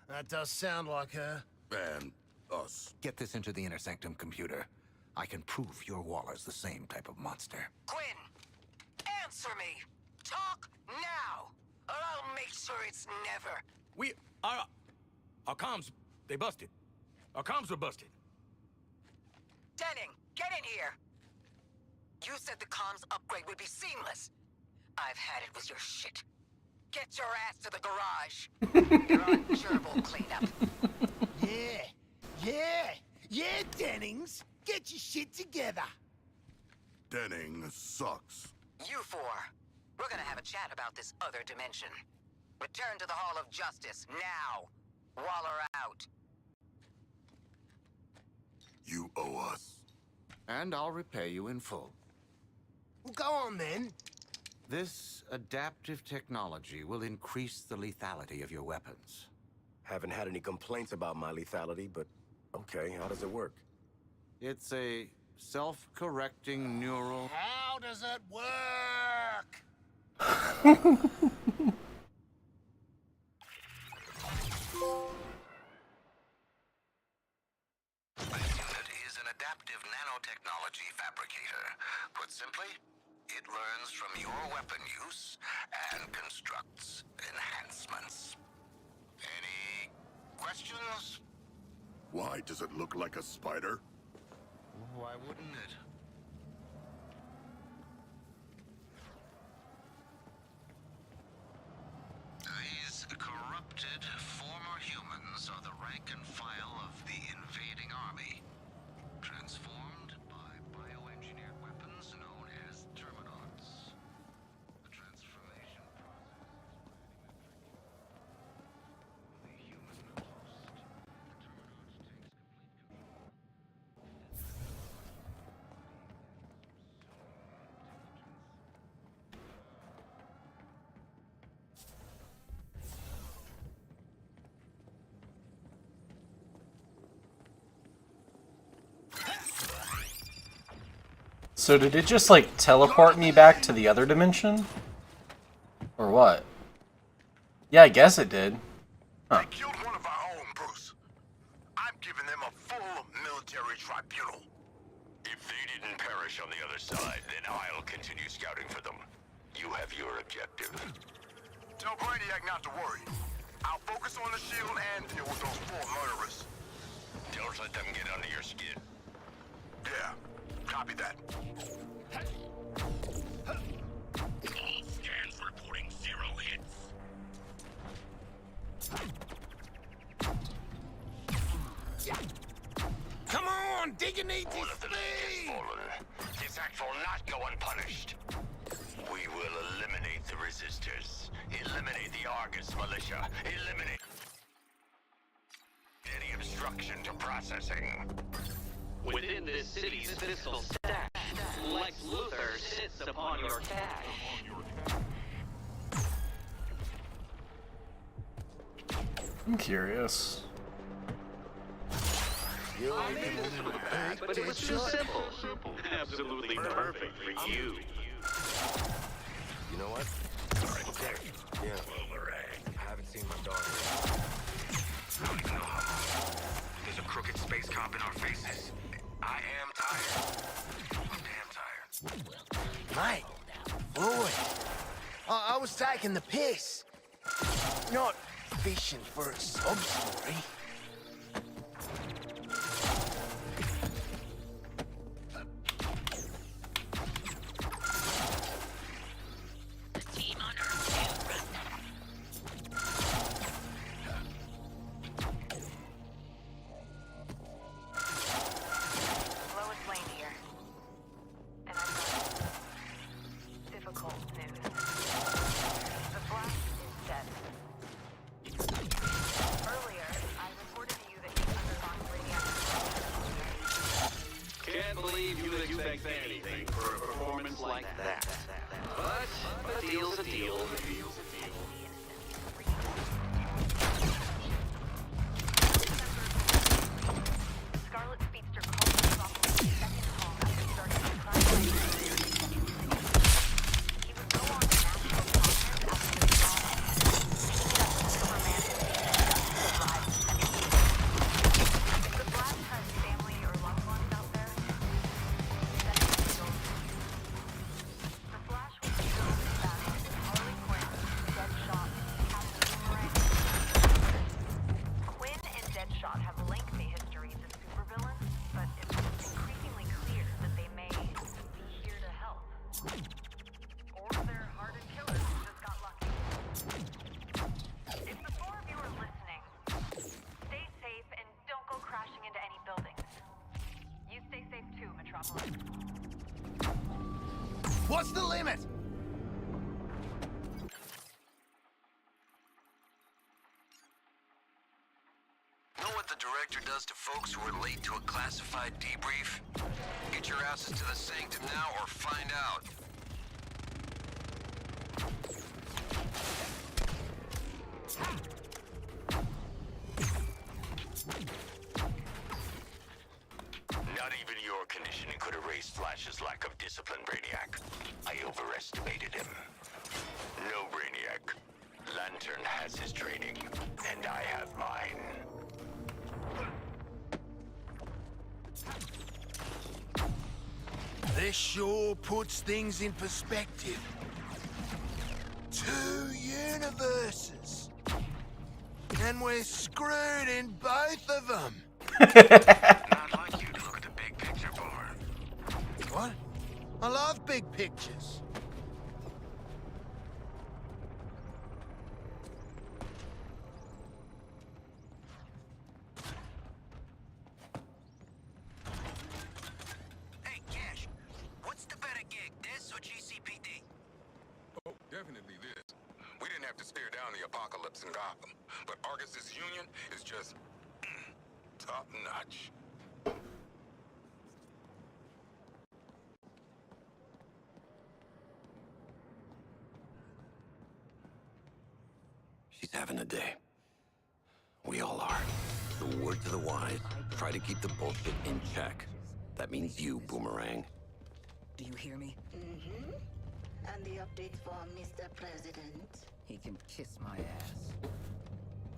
P: That does sound like her.
N: And us. Get this into the inner sanctum computer. I can prove your Waller's the same type of monster.
H: Quinn, answer me! Talk now, or I'll make sure it's never.
L: Our comms, they busted. Our comms were busted.
H: Denning, get in here! You said the comms upgrade would be seamless. I've had it with your shit. Get your ass to the garage. You're on gerbil cleanup.
P: Yeah, Dennings. Get your shit together.
F: Denning sucks.
H: You four, we're gonna have a chat about this other dimension. Return to the Hall of Justice, now. Waller out.
F: You owe us.
S: And I'll repay you in full.
P: Well, go on then.
S: This adaptive technology will increase the lethality of your weapons.
L: Haven't had any complaints about my lethality, but okay, how does it work?
S: It's a self-correcting neural...
P: How does it work?
N: This unit is an adaptive nanotechnology fabricator. Put simply, it learns from your weapon use and constructs enhancements. Any questions?
F: Why does it look like a spider?
S: Why wouldn't it?
N: These corrupted former humans are the rank and file of the invading army. Transformed by bioengineered weapons known as Terminons. The transformation process is the human host. The Terminons takes complete
A: So did it just, like, teleport me back to the other dimension? Or what? Yeah, I guess it did. Huh.
F: They killed one of our own, Bruce. I'm giving them a full military tribunal. If they didn't perish on the other side, then I'll continue scouting for them. You have your objective. Tell Brainiac not to worry. I'll focus on the shield and deal with those 4 murderers. Don't let them get under your skin. Yeah, copy that. Scans reporting 0 hits.
P: Come on, Digger needs his
F: League has fallen. This act will not go unpunished. We will eliminate the resistors. Eliminate the Argus militia. Eliminate any obstruction to processing.
K: Within this city's fiscal stack, Lex Luthor sits upon your tag.
A: I'm curious.
K: I made this for the back, but it was too simple. Absolutely perfect for you.
L: You know what? Okay. Yeah. I haven't seen my daughter. I don't even know how long. There's a crooked space cop in our faces. I am tired. I'm damn tired.
P: Mate, Floyd, I was taking the piss. Not fishing for a sob story.
K: Can't believe you would expect anything for a performance like that. But a deal's a deal.
Q: Scarlet Speedster called us off of his second home after starting a crime. He would go on to national prominence after the justice for man who justice arrived. If the Blast has family or loved ones out there, then it's still The Flash was filled with battles with Harley Quinn, Deadshot, Captain Boomerang. Quinn and Deadshot have lengthy histories as supervillains, but it's increasingly clear that they may be here to help. Or they're hardened killers who just got lucky. If the four of you are listening, stay safe and don't go crashing into any buildings. You stay safe too, Metropolis.
P: What's the limit?
M: Know what the director does to folks who are late to a classified debrief? Get your asses to the sanctum now or find out.
J: Not even your conditioning could erase Flash's lack of discipline, Brainiac. I overestimated him. No, Brainiac. Lantern has his training, and I have mine.
P: This sure puts things in perspective. 2 universes. And we're screwed in both of them.
L: Not like you to look at the big picture, Boomer.
P: What? I love big pictures.
J: Hey, Cash, what's the better gig, this or GCPD?
L: Oh, definitely this. We didn't have to stare down the apocalypse in Gotham, but Argus's union is just top notch.
J: She's having a day. We all are. The word to the wise, try to keep the bullshit in check. That means you, Boomerang.
D: Do you hear me?
G: Mm-hmm. And the update for Mr. President?
D: He can kiss my ass.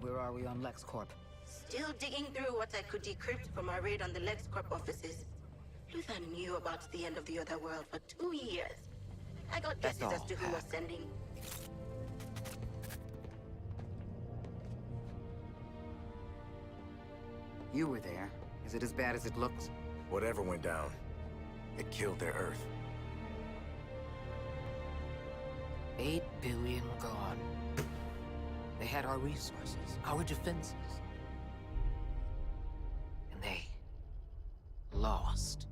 D: Where are we on LexCorp?
G: Still digging through what I could decrypt from my raid on the LexCorp offices. Luther knew about the end of the other world for 2 years. I got guesses as to who was sending.
D: You were there. Is it as bad as it looks?
L: Whatever went down, it killed their Earth.
D: 8 billion gone. They had our resources, our defenses. And they lost.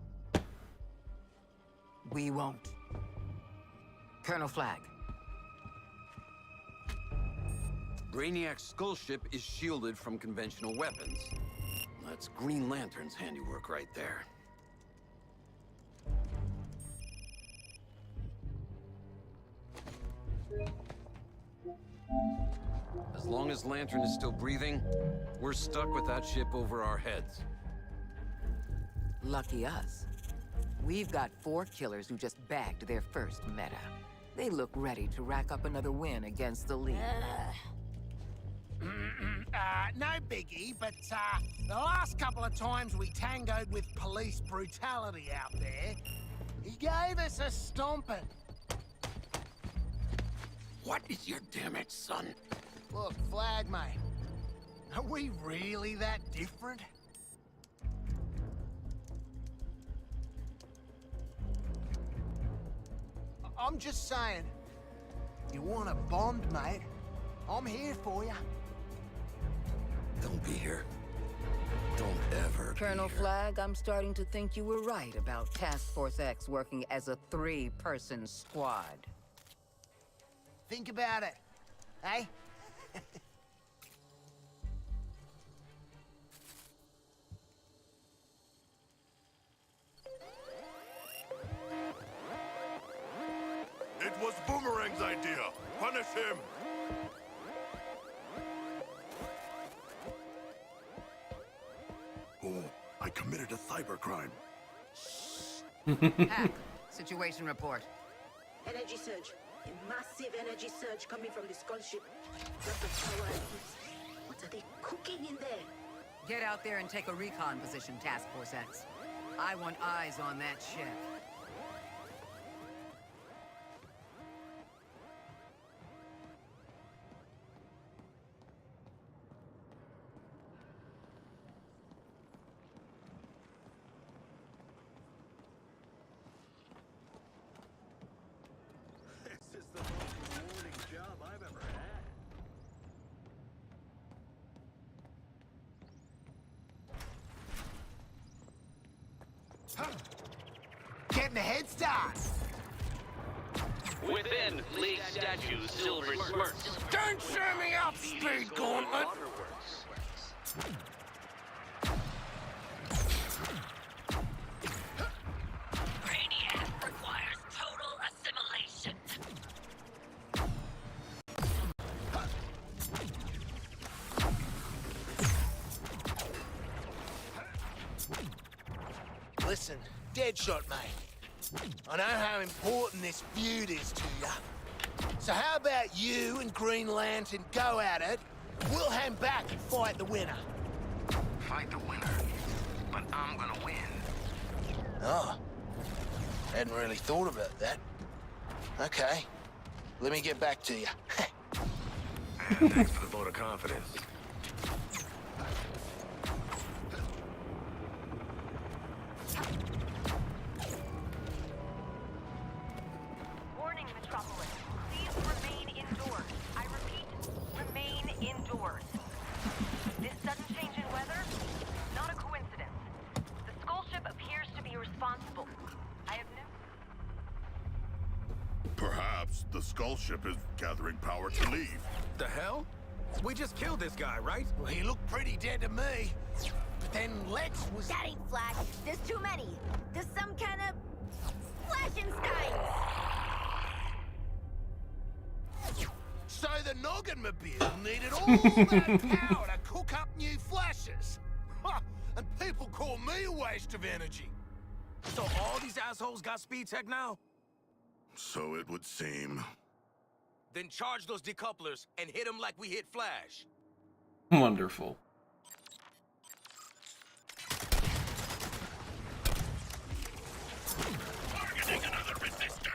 D: We won't. Colonel Flagg.
J: Brainiac's skull ship is shielded from conventional weapons. That's Green Lantern's handiwork right there.
S: As
M: long as Lantern is still breathing, we're stuck with that ship over our heads.
D: Lucky us. We've got 4 killers who just bagged their first meta. They look ready to rack up another win against the League.
P: No biggie, but the last couple of times we tangoed with police brutality out there, he gave us a stomping.
J: What is your damage, son?
P: Look, Flag, mate. Are we really that different? I'm just saying, you want a bond, mate? I'm here for you.
M: Don't be here. Don't ever be
D: Colonel
M: here.
D: Flag, I'm starting to think you were right about Task Force X working as a 3-person squad.
P: Think about it, eh?
F: It was Boomerang's idea. Punish him. Oh, I committed a cybercrime.
D: Hack, situation report.
G: Energy surge. A massive energy surge coming from the skull ship. Lots of power and heat. What are they cooking in there?
D: Get out there and take a recon position, Task Force X. I want eyes on that ship.
F: This is the most rewarding job I've ever had.
P: Getting a head start.
K: Within, League statues, silver smirks.
P: Don't show me up, speed gauntlet.
K: Waterworks.
I: Brainiac requires total assimilation.
P: Listen, Deadshot, mate. I know how important this feud is to you. So how about you and Green Lantern go at it? We'll hang back and fight the winner.
J: Fight the winner. But I'm gonna win.
P: Oh. Hadn't really thought about that. Okay. Let me get back to you.
L: Thanks for the vote of confidence.
Q: Warning, Metropolis. Please remain indoors. I repeat, remain indoors. This sudden change in weather? Not a coincidence. The Skull ship appears to be responsible. I have no...
F: Perhaps the Skull ship is gathering power to leave.
L: The hell? We just killed this guy, right?
P: Well, he looked pretty dead to me. But then Lex was...
E: That ain't Flash. There's too many. There's some kind of Flashensteins.
P: So the Noggin-mobile needed all that power to cook up new flashes. And people call me a waste of energy.
L: So all these assholes got speed tech now?
F: So it would seem.
R: Then charge those decouplers and hit them like we hit Flash.
A: Wonderful.
F: Targeting another resistor.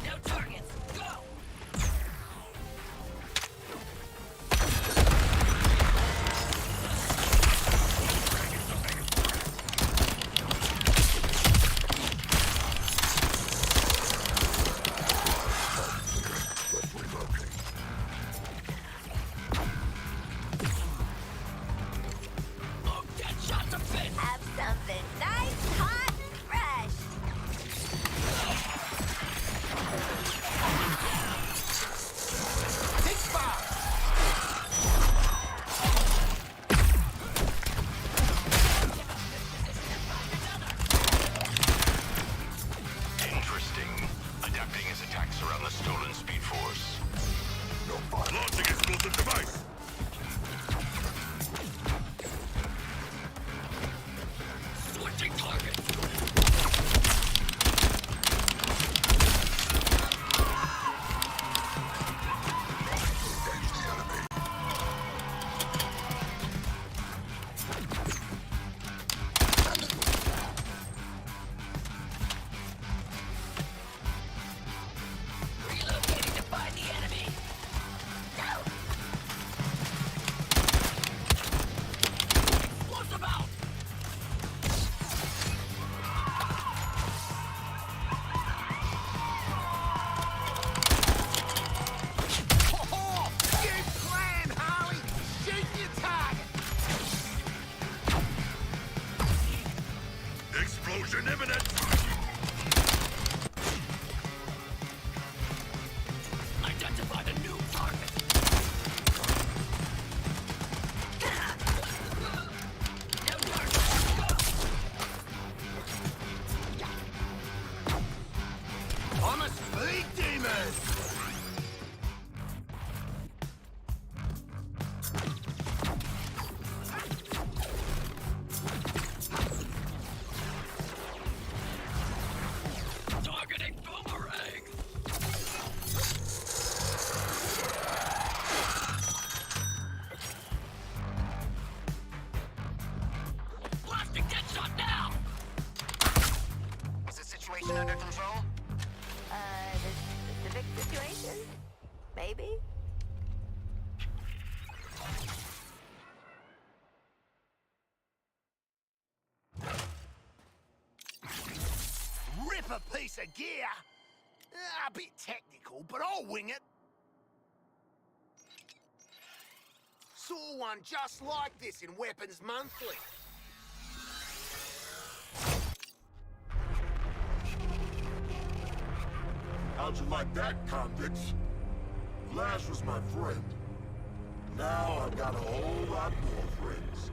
I: No targets. Go!
F: Collision imminent!
K: Identify the new target.
P: I'm a speed demon!
K: Targeting boomerang. Blasting dead shot now.
H: Is the situation under control?
E: The specific situation? Maybe?
P: Rip a piece of gear! A bit technical, but I'll wing it. Saw one just like this in Weapons Monthly.
F: How'd you like that, convicts? Flash was my friend. Now I've got a whole lot more friends.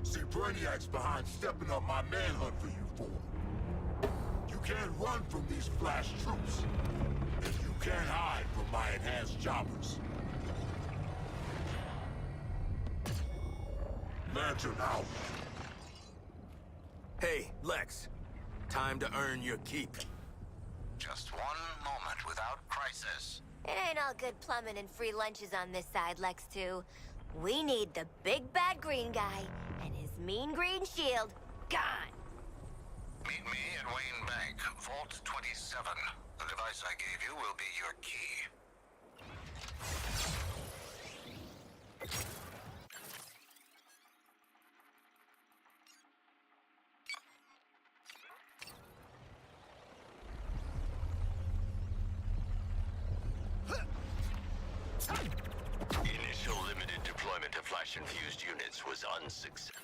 F: See, Brainiac's behind stepping up my manhunt for you four. You can't run from these Flash troops. And you can't hide from my enhanced choppers. Lantern out.
L: Hey, Lex. Time to earn your keep.
N: Just one moment without crisis.
E: It ain't all good plumbing and free lunches on this side, Lex 2. We need the big bad green guy and his mean green shield gone.
N: Meet me at Wayne Bank, Vault 27. The device I gave you will be your key.
J: Initial limited deployment of flash-infused units was unsuccessful.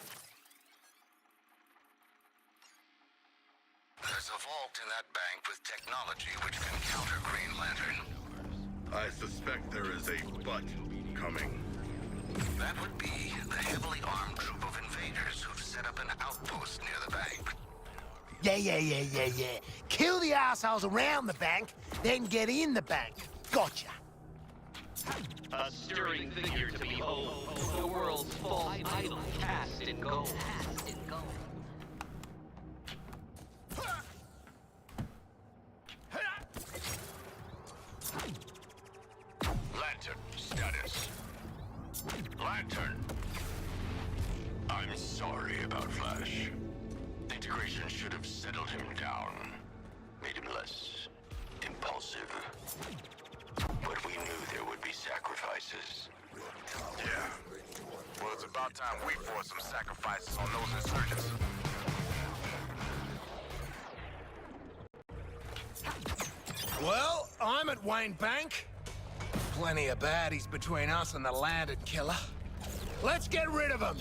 N: There's a vault in that bank with technology which can counter Green Lantern.
F: I suspect there is a butt coming.
N: That would be the heavily armed troop of invaders who've set up an outpost near the bank.
P: Yeah. Kill the assholes around the bank, then get in the bank. Gotcha.
K: A stirring figure to behold. The world's false idol cast in gold.
J: Lantern status. Lantern. I'm sorry about Flash. Integration should have settled him down. Made him less impulsive. But we knew there would be sacrifices.
F: Yeah. Well, it's about time we forced some sacrifices on those insurgents.
P: Well, I'm at Wayne Bank. Plenty of baddies between us and the Lantern Killer. Let's get rid of them.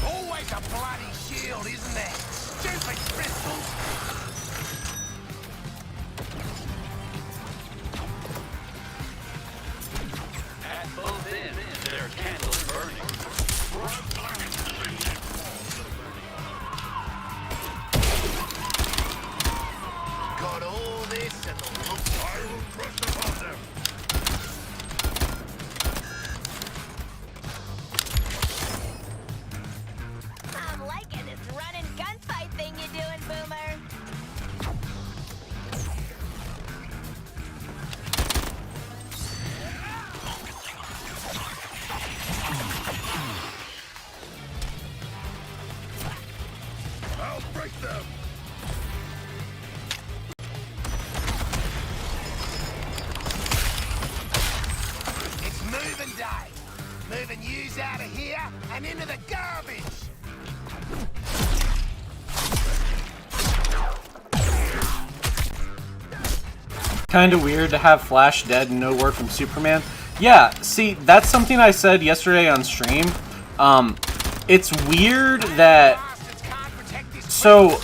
P: Always a bloody shield, isn't there? Stupid crystals!
K: At both ends, there are candles burning.
P: Got all this and the look.
F: I will crush upon them.
E: I'm liking this running gunfight thing you're doing, Boomer.
F: I'll break them.
P: It's moving day. Moving yous out of here and into the garbage.
A: Kind of weird to have Flash dead and no word from Superman. Yeah, see, that's something I said yesterday on stream. It's weird that... So,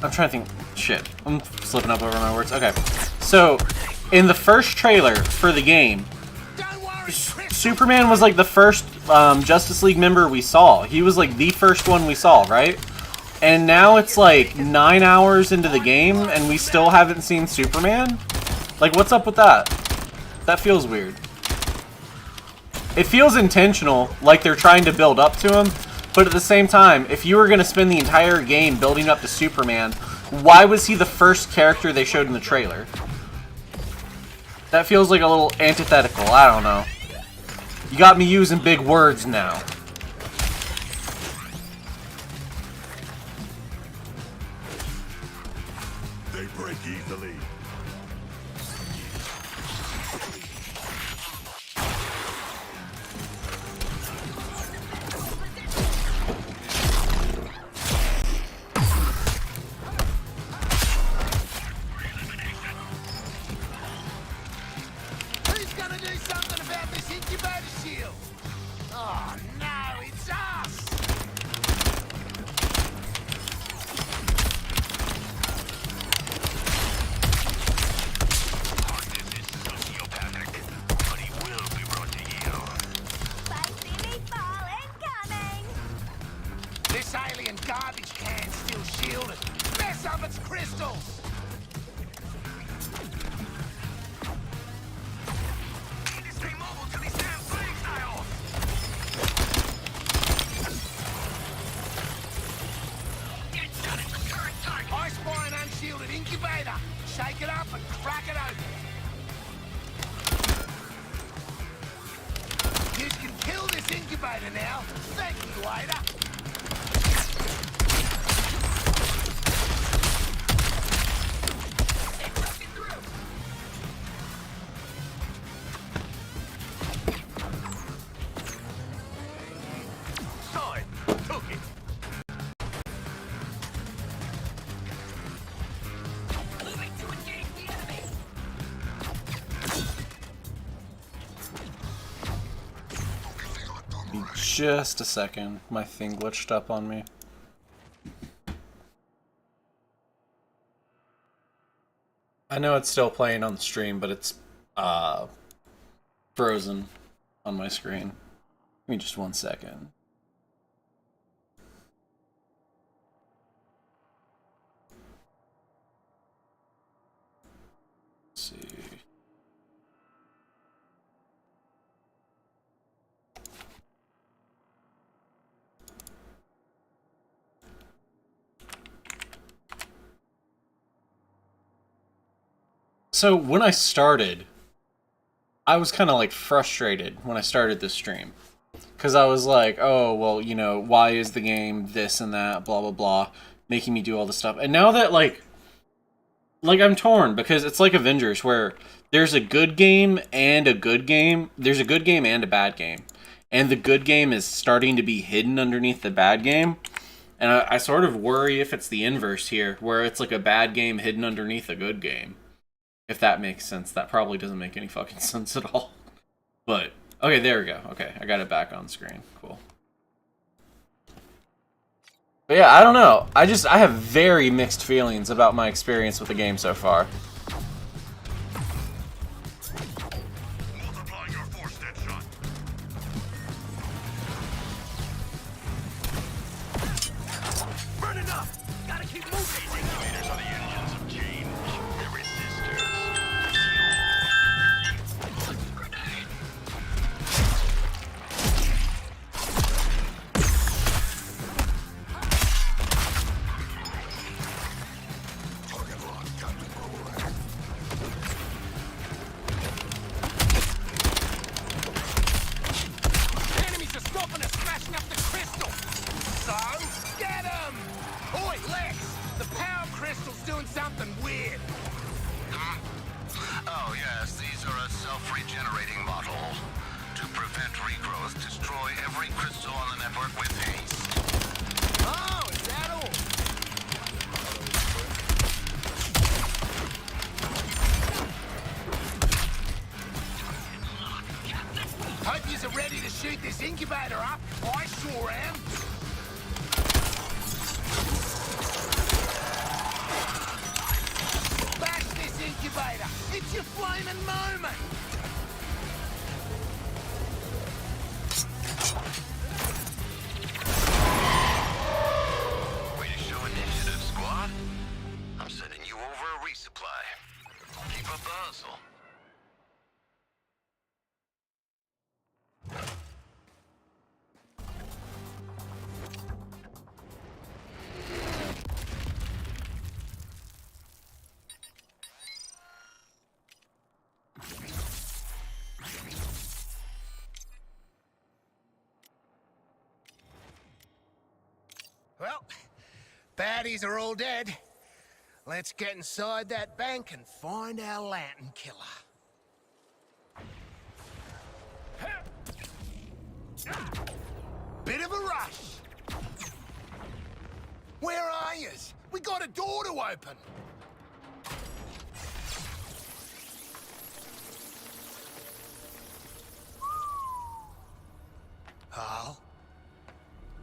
A: I'm trying to think... Shit, I'm slipping up over my words. Okay, so, in the first trailer for the game, Superman was like the first Justice League member we saw. He was like the first one we saw, right? And now it's like 9 hours into the game and we still haven't seen Superman? Like, what's up with that? That feels weird. It feels intentional, like they're trying to build up to him, but at the same time, if you were going to spend the entire game building up to Superman, why was he the first character they showed in the trailer? That feels like a little antithetical, I don't know. You got me using big words now.
F: They break easily.
P: Who's gonna do something about this incubator shield? Oh no, it's us! This alien garbage can's still shielded. Mess up its crystals! I spy an unshielded incubator. Shake it up and crack it open. You can kill this incubator now. Thank you, waiter.
F: Side. Took it.
A: Just a second. My thing glitched up on me. I know it's still playing on the stream, but it's frozen on my screen. Give me just 1 second. Let's see. So when I started, I was kind of like frustrated when I started this stream. Because I was like, oh, well, you know, why is the game this and that, blah, blah, blah, making me do all this stuff. And now that, like I'm torn, because it's like Avengers, where there's a good game and a good game. There's a good game and a bad game. And the good game is starting to be hidden underneath the bad game. And I sort of worry if it's the inverse here, where it's like a bad game hidden underneath a good game. If that makes sense. That probably doesn't make any fucking sense at all. But, okay, there we go. Okay, I got it back on screen. Cool. But yeah, I don't know. I have very mixed feelings about my experience with the game so far.
F: Multiplying your force, Deadshot. Burning up! Gotta keep moving! Regulators are the engines of change. Their resistors. Grenade! Target locked, Captain Global.
N: must destroy every crystal on the network with haste.
P: Oh, is that all? Hope you're ready to shoot this incubator up. I sure am. Bash this incubator. It's your flaming moment.
M: Way to show initiative, squad. I'm sending you over a resupply. Keep up the hustle.
P: Well, baddies are all dead. Let's get inside that bank and find our lantern killer. Bit of a rush. Where are yous? We got a door to open. Oh?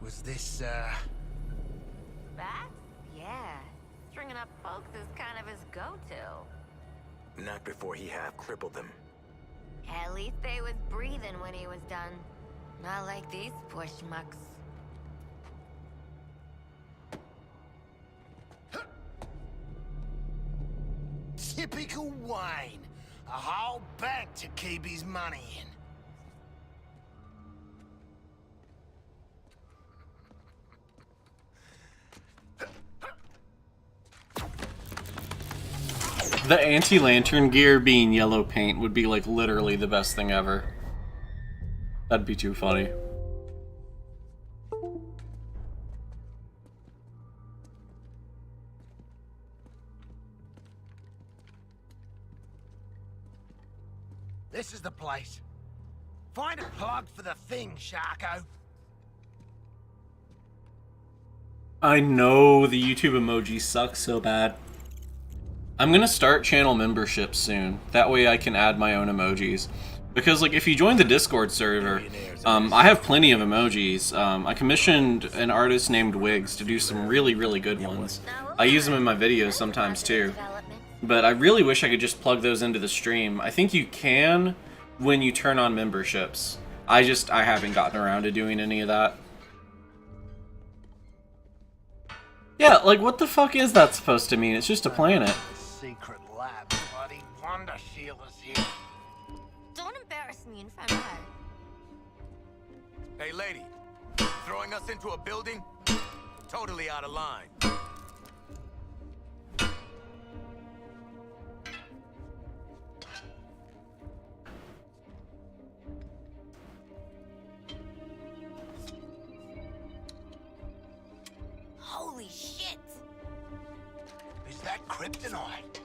P: Was this,
E: Bats? Yeah. Stringing up folks is kind of his go-to.
L: Not before he half crippled them.
E: At least they was breathing when he was done. Not like these poor schmucks.
P: Typical Wayne. A whole bank to keep his money in.
A: The anti-lantern gear being yellow paint would be like literally the best thing ever. That'd be too funny.
P: This is the place. Find a plug for the thing, Sharko.
A: I know the YouTube emoji sucks so bad. I'm gonna start channel memberships soon. That way I can add my own emojis. Because like if you join the Discord server, I have plenty of emojis. I commissioned an artist named Wiggs to do some really, really good ones. I use them in my videos sometimes too. But I really wish I could just plug those into the stream. I think you can when you turn on memberships. I haven't gotten around to doing any of that. Yeah, like what the fuck is that supposed to mean? It's just a planet.
P: Secret lab, bloody Wonder Shield is here.
E: Don't embarrass me in front of her.
L: Hey, lady. Throwing us into a building? Totally out of line.
E: Holy shit!
P: Is that kryptonite?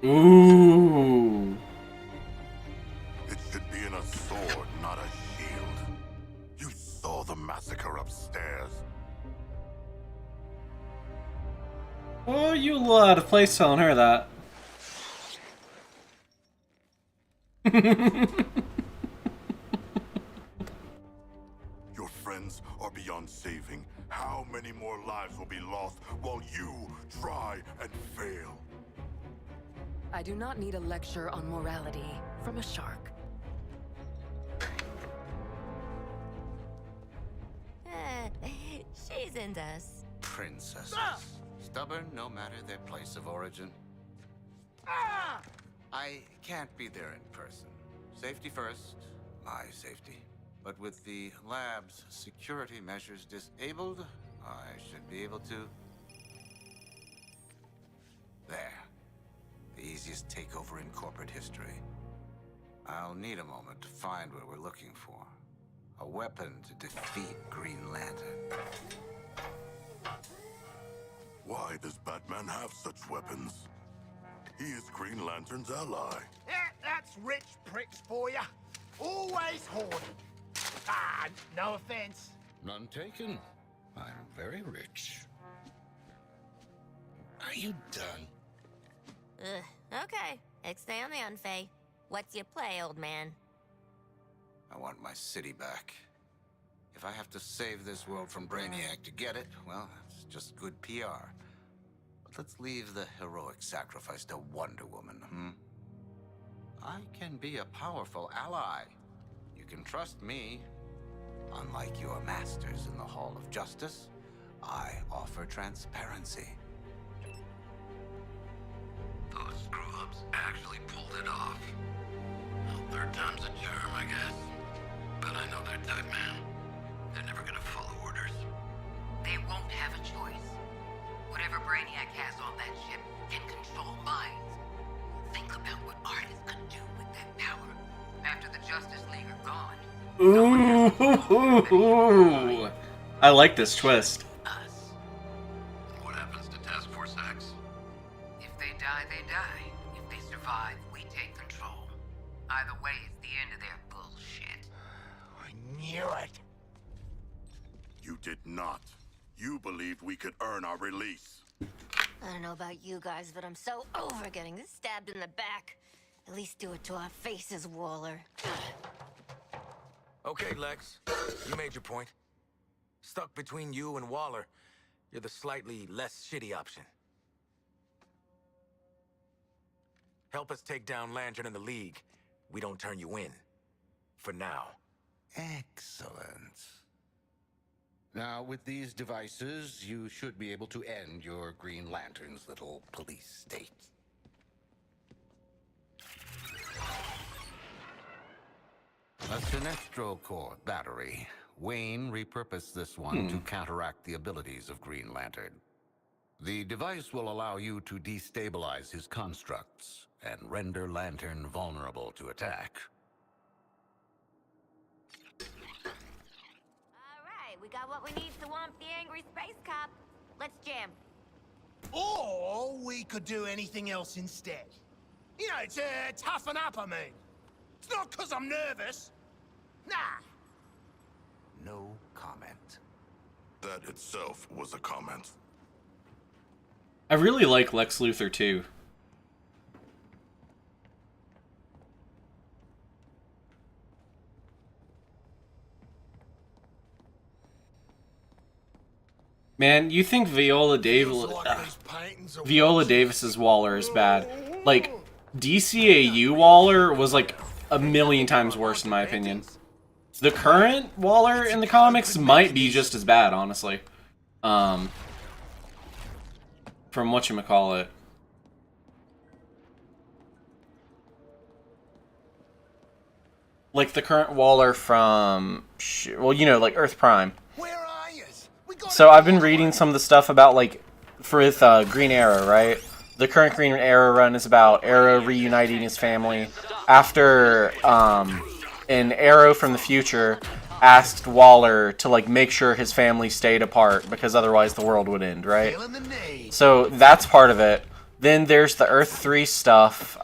A: Ooh.
F: It should be in a sword, not a shield. You saw the massacre upstairs.
A: Oh, you a little out of place telling her that.
F: Your friends are beyond saving. How many more lives will be lost while you try and fail?
T: I do not need a lecture on morality from a shark.
E: She's into us.
S: Princesses. Stubborn no matter their place of origin. I can't be there in person. Safety first, my safety. But with the lab's security measures disabled, I should be able to... There. The easiest takeover in corporate history. I'll need a moment to find what we're looking for. A weapon to defeat Green Lantern.
F: Why does Batman have such weapons? He is Green Lantern's ally.
P: Yeah, that's rich pricks for you. Always hoarding. Ah, no offense.
S: None taken. I'm very rich. Are you done?
E: Okay. Stay on the unfay. What's your play, old man?
N: I want my city back. If I have to save this world from Brainiac to get it, well, it's just good PR. But let's leave the heroic sacrifice to Wonder Woman, I can be a powerful ally. You can trust me. Unlike your masters in the Hall of Justice, I offer transparency.
M: Those screw-ups actually pulled it off. Well, third time's a charm, I guess. But I know their type, man. They're never gonna follow orders.
D: They won't have a choice. Whatever Brainiac has on that ship can control minds. Think about what artists could do with that power. After the Justice League are gone.
A: Ooh, I like this twist.
M: What happens to Task Force X?
D: If they die, they die. If they survive, we take control. Either way, it's the end of their bullshit.
P: I knew it.
F: You did not. You believed we could earn our release.
E: I don't know about you guys, but I'm so over getting stabbed in the back. At least do it to our faces, Waller.
L: Okay, Lex. You made your point. Stuck between you and Waller, you're the slightly less shitty option. Help us take down Lantern and the League. We don't turn you in. For now.
N: Excellent.
S: Now, with these devices, you should be able to end your Green Lantern's little police state. A Sinestro Core battery. Wayne repurposed this one to counteract the abilities of Green Lantern. The device will allow you to destabilize his constructs and render Lantern vulnerable to attack.
E: Alright, we got what we need to womp the angry space cop. Let's jam.
P: Or we could do anything else instead. You know, to toughen up, I mean. It's not because I'm nervous. Nah.
N: No comment.
F: That itself was a comment.
A: I really like Lex Luthor too. Man, you think Viola Davis's Waller is bad? Like, DCAU Waller was like a million times worse in my opinion. The current Waller in the comics might be just as bad, honestly. From whatchamacallit. Like the current Waller from, well, you know, like Earth Prime. So I've been reading some of the stuff about, like, with Green Arrow, right? The current Green Arrow run is about Arrow reuniting his family after an Arrow from the future asked Waller to, like, make sure his family stayed apart because otherwise the world would end, right? So that's part of it. Then there's the Earth 3 stuff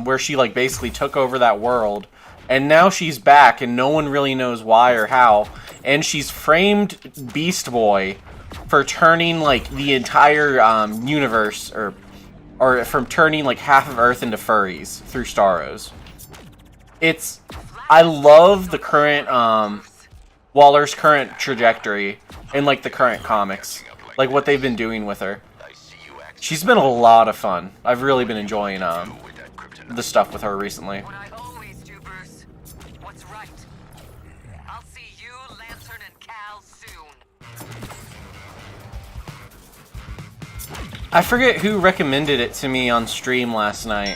A: where she, like, basically took over that world. And now she's back and no one really knows why or how. And she's framed Beast Boy for turning, like, the entire universe, or from turning, like, half of Earth into furries through Starros. I love the current, Waller's current trajectory in, like, the current comics. Like, what they've been doing with her. She's been a lot of fun. I've really been enjoying, the stuff with her recently. I forget who recommended it to me on stream last night,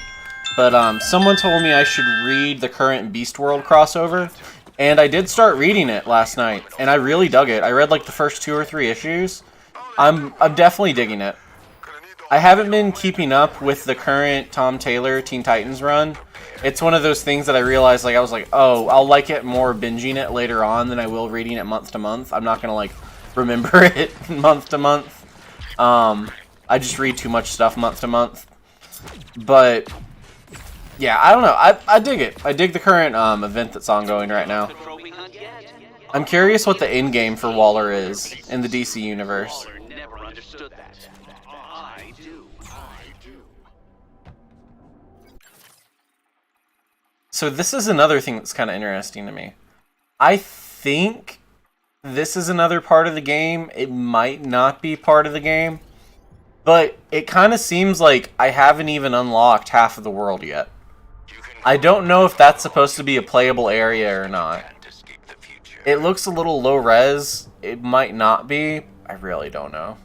A: but someone told me I should read the current Beast World crossover, and I did start reading it last night, and I really dug it. I read like the first 2 or 3 issues. I'm definitely digging it. I haven't been keeping up with the current Tom Taylor Teen Titans run. It's one of those things that I realized, like, I was like, oh, I'll like it more binging it later on than I will reading it month to month. I'm not gonna, like, remember it month to month. I just read too much stuff month to month. But yeah, I don't know. I dig it. I dig the current event that's ongoing right now. I'm curious what the end game for Waller is in the DC universe.
K: Waller never understood that. I do.
A: So this is another thing that's kind of interesting to me. I think this is another part of the game. It might not be part of the game. But it kind of seems like I haven't even unlocked half of the world yet. I don't know if that's supposed to be a playable area or not. It looks a little low res. It might not be. I really don't know.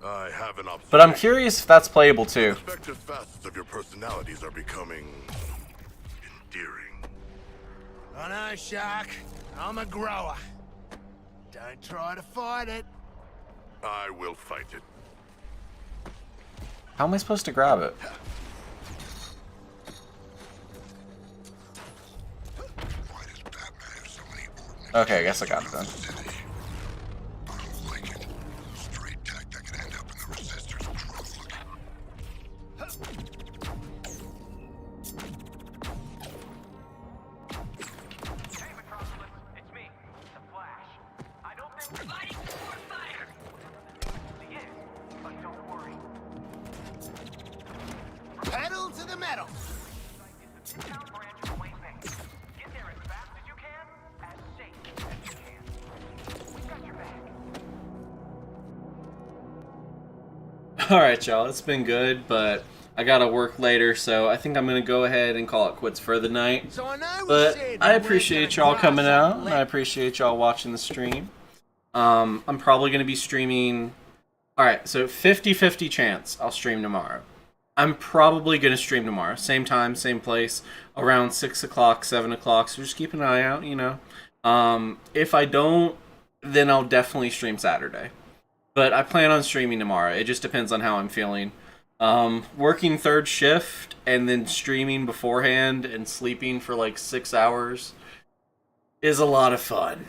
F: I have an
A: But I'm curious if that's playable too.
F: respective facets of your personalities are becoming endearing.
P: I know, Shark. I'm a grower. Don't try to fight it.
F: I will fight it.
A: How am I supposed to grab it? Okay, I guess I got it then.
P: Pedal to the metal.
A: Alright, y'all, it's been good, but I gotta work later, so I think I'm gonna go ahead and call it quits for the night.
P: So I know
A: But I appreciate y'all coming out, and I appreciate y'all watching the stream. I'm probably gonna be streaming. Alright, so 50-50 chance I'll stream tomorrow. I'm probably gonna stream tomorrow. Same time, same place, around 6 o'clock, 7 o'clock, so just keep an eye out, you know. If I don't, then I'll definitely stream Saturday. But I plan on streaming tomorrow. It just depends on how I'm feeling. Working third shift and then streaming beforehand and sleeping for like 6 hours is a lot of fun.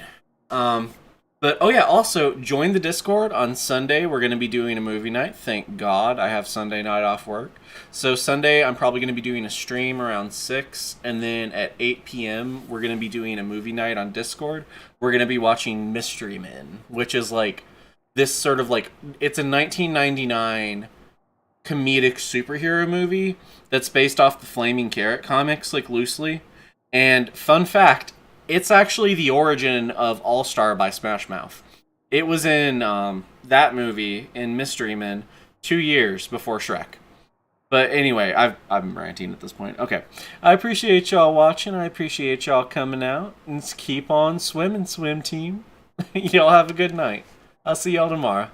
A: But, oh yeah, also, join the Discord on Sunday. We're going to be doing a movie night. Thank God I have Sunday night off work. So Sunday, I'm probably going to be doing a stream around 6. And then at 8 p.m., we're going to be doing a movie night on Discord. We're going to be watching Mystery Men, which is like this sort of like, it's a 1999 comedic superhero movie that's based off the Flaming Carrot comics, like loosely. And fun fact, it's actually the origin of All Star by Smash Mouth. It was in that movie in Mystery Men 2 years before Shrek. But anyway, I'm ranting at this point. Okay, I appreciate y'all watching. I appreciate y'all coming out. And keep on swimming, swim team. Y'all have a good night. I'll see y'all tomorrow.